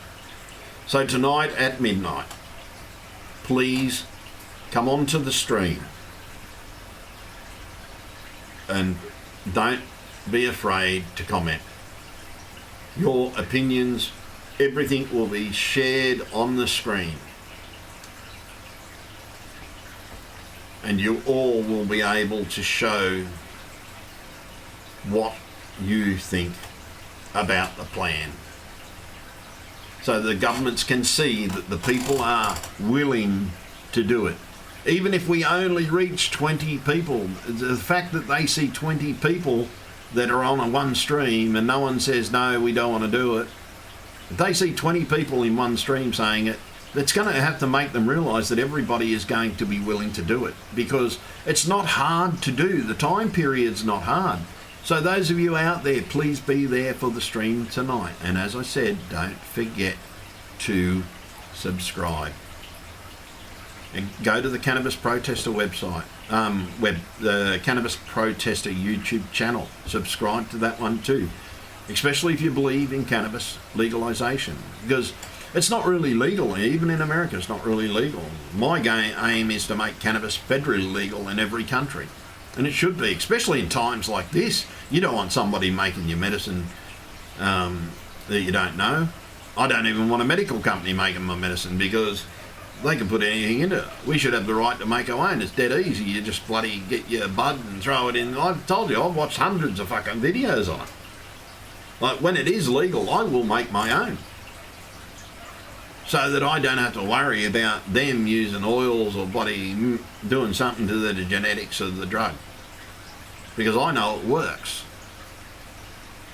So tonight at midnight, please come onto the stream and don't be afraid to comment. Your opinions, everything will be shared on the screen. And you all will be able to show what you think about the plan. So the governments can see that the people are willing to do it. Even if we only reach 20 people, the fact that they see 20 people that are on one stream and no one says, no, we don't want to do it. If they see 20 people in one stream saying it, that's going to have to make them realise that everybody is going to be willing to do it, because it's not hard to do. The time period's not hard. So those of you out there, please be there for the stream tonight. And as I said, don't forget to subscribe. And go to the Cannabis Protester website, the Cannabis Protester YouTube channel. Subscribe to that one too, especially if you believe in cannabis legalisation, because it's not really legal. Even in America, it's not really legal. My aim is to make cannabis federally legal in every country, and it should be, especially in times like this. You don't want somebody making your medicine that you don't know. I don't even want a medical company making my medicine, because they can put anything into it. We should have the right to make our own. It's dead easy. You just bloody get your bud and throw it in. I've told you, I've watched hundreds of fucking videos on it. Like, when it is legal, I will make my own, so that I don't have to worry about them using oils or bloody doing something to the genetics of the drug, because I know it works.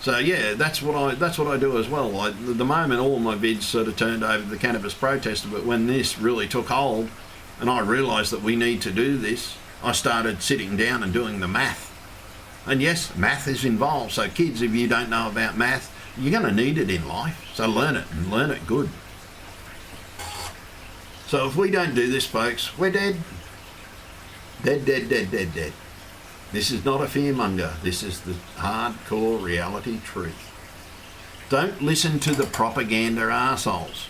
So yeah, that's what I do as well. At the moment, all my vids sort of turned over to the Cannabis Protester, but when this really took hold and I realised that we need to do this, I started sitting down and doing the math. And yes, math is involved. So kids, if you don't know about math, you're going to need it in life. So learn it, and learn it good. So if we don't do this, folks, we're dead. Dead, dead, dead, dead, dead. This is not a fearmonger. This is the hardcore reality truth. Don't listen to the propaganda arseholes,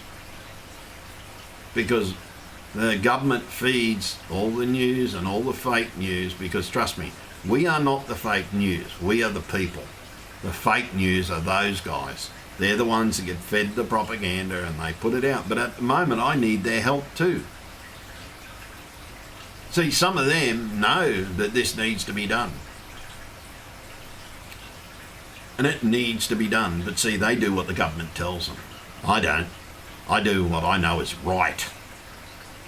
because the government feeds all the news and all the fake news, because trust me, we are not the fake news. We are the people. The fake news are those guys. They're the ones that get fed the propaganda and they put it out. But at the moment, I need their help too. See, some of them know that this needs to be done. And it needs to be done. But see, they do what the government tells them. I don't. I do what I know is right.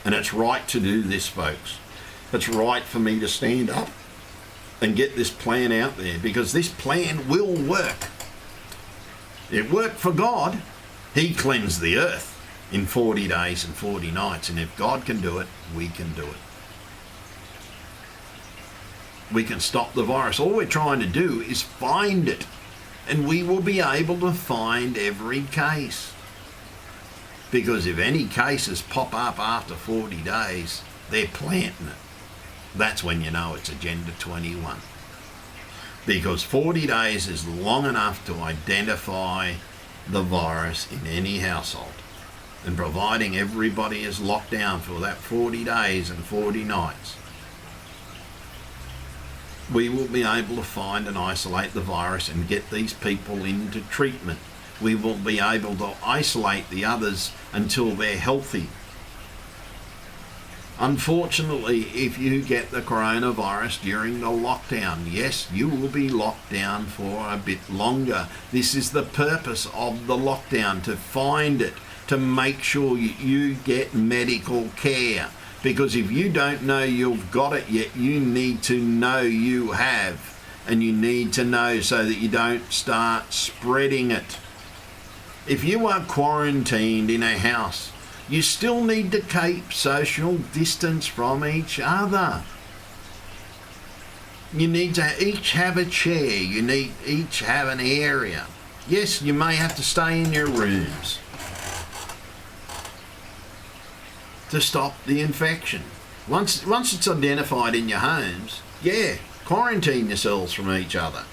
And it's right to do this, folks. It's right for me to stand up and get this plan out there, because this plan will work. It worked for God. He cleansed the earth in 40 days and 40 nights. And if God can do it, we can do it. We can stop the virus. All we're trying to do is find it. And we will be able to find every case. Because if any cases pop up after 40 days, they're planting it. That's when you know it's Agenda 21. Because 40 days is long enough to identify the virus in any household. And providing everybody is locked down for that 40 days and 40 nights, we will be able to find and isolate the virus and get these people into treatment. We will be able to isolate the others until they're healthy. Unfortunately, if you get the coronavirus during the lockdown, yes, you will be locked down for a bit longer. This is the purpose of the lockdown, to find it, to make sure you get medical care. Because if you don't know you've got it yet, you need to know you have. And you need to know so that you don't start spreading it. If you are quarantined in a house, you still need to keep social distance from each other. You need to each have a chair. You need each have an area. Yes, you may have to stay in your rooms to stop the infection. Once it's identified in your homes, yeah, quarantine yourselves from each other,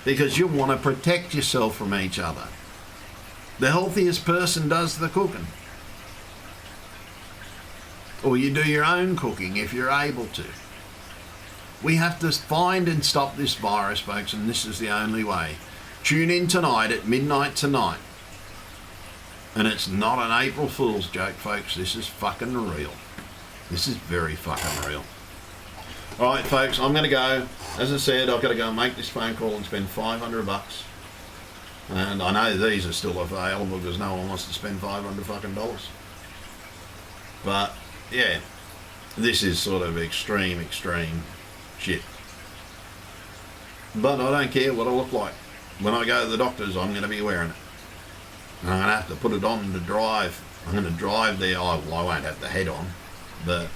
because you want to protect yourself from each other. The healthiest person does the cooking. Or you do your own cooking if you're able to. We have to find and stop this virus, folks, and this is the only way. Tune in tonight at midnight tonight. And it's not an April Fool's joke, folks. This is fucking real. This is very fucking real. All right, folks, I'm going to go. As I said, I've got to go and make this phone call and spend $500. And I know these are still available because no one wants to spend $500 fucking dollars. But yeah, this is sort of extreme shit. But I don't care what I look like. When I go to the doctors, I'm going to be wearing it. And I'm going to have to put it on to drive. I'm going to drive there. I won't have the head on, but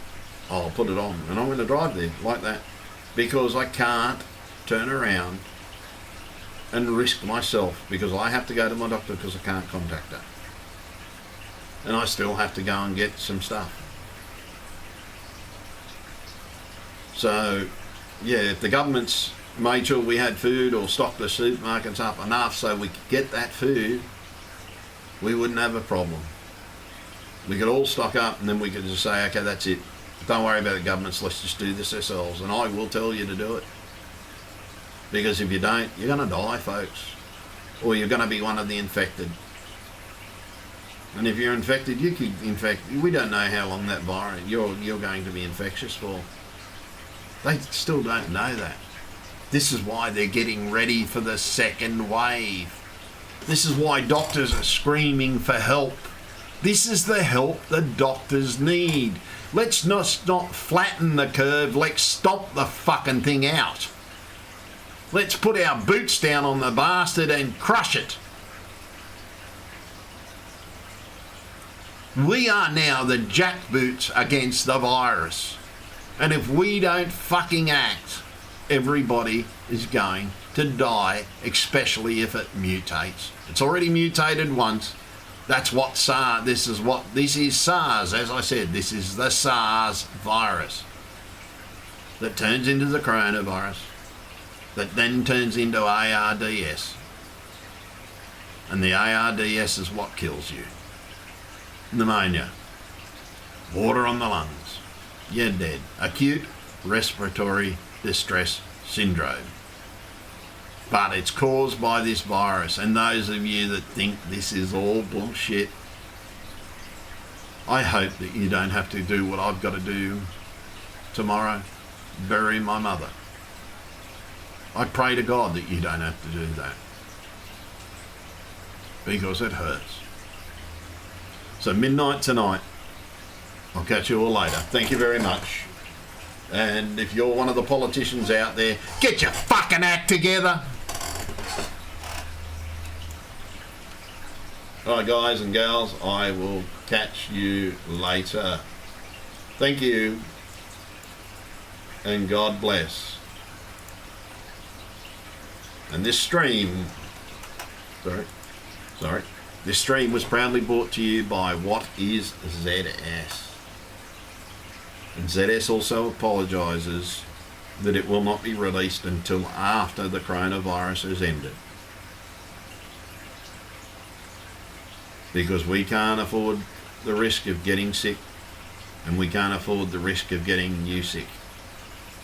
I'll put it on. And I'm going to drive there like that, because I can't turn around and risk myself, because I have to go to my doctor because I can't contact her. And I still have to go and get some stuff. So, yeah, if the government's made sure we had food or stocked the supermarkets up enough so we could get that food, we wouldn't have a problem. We could all stock up and then we could just say, okay, that's it. Don't worry about the governments, let's just do this ourselves. And I will tell you to do it. Because if you don't, you're going to die, folks. Or you're going to be one of the infected. And if you're infected, you could infect. We don't know how long that virus you're going to be infectious for. They still don't know that. This is why they're getting ready for the second wave. This is why doctors are screaming for help. This is the help the doctors need. Let's not flatten the curve. Let's stop the fucking thing out. Let's put our boots down on the bastard and crush it. We are now the jackboots against the virus. And if we don't fucking act, everybody is going to die, especially if it mutates. It's already mutated once. That's what SARS, this is SARS, as I said, this is the SARS virus. that turns into the coronavirus, that then turns into ARDS. And the ARDS is what kills you. Pneumonia, water on the lungs, you're dead. Acute respiratory distress syndrome. But it's caused by this virus, and those of you that think this is all bullshit, I hope that you don't have to do what I've got to do tomorrow, bury my mother. I pray to God that you don't have to do that, because it hurts. So midnight tonight. I'll catch you all later. Thank you very much. And if you're one of the politicians out there, get your fucking act together. Alright guys and gals, I will catch you later. Thank you. And God bless. And this stream, this stream was proudly brought to you by What is ZS. And ZS also apologises that it will not be released until after the coronavirus has ended. Because we can't afford the risk of getting sick, and we can't afford the risk of getting you sick,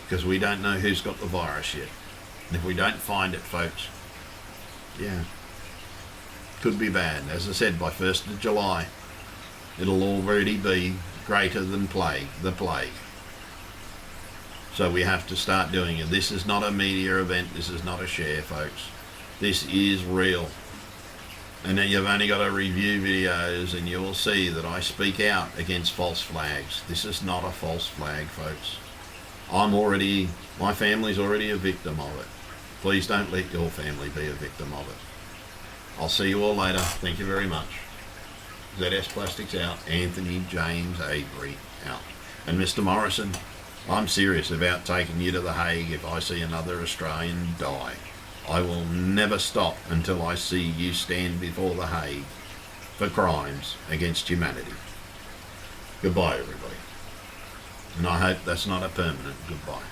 because we don't know who's got the virus yet. And if we don't find it, folks, yeah, could be bad. As I said, by 1st of July, it'll already be greater than the plague. So we have to start doing it. This is not a media event. This is not a share, folks. This is real. And then you've only got to review videos and you'll see that I speak out against false flags. This is not a false flag, folks. My family's already a victim of it. Please don't let your family be a victim of it. I'll see you all later. Thank you very much. ZS Plastics out. Anthony James Avery out. And Mr. Morrison, I'm serious about taking you to The Hague if I see another Australian die. I will never stop until I see you stand before The Hague for crimes against humanity. Goodbye, everybody. And I hope that's not a permanent goodbye.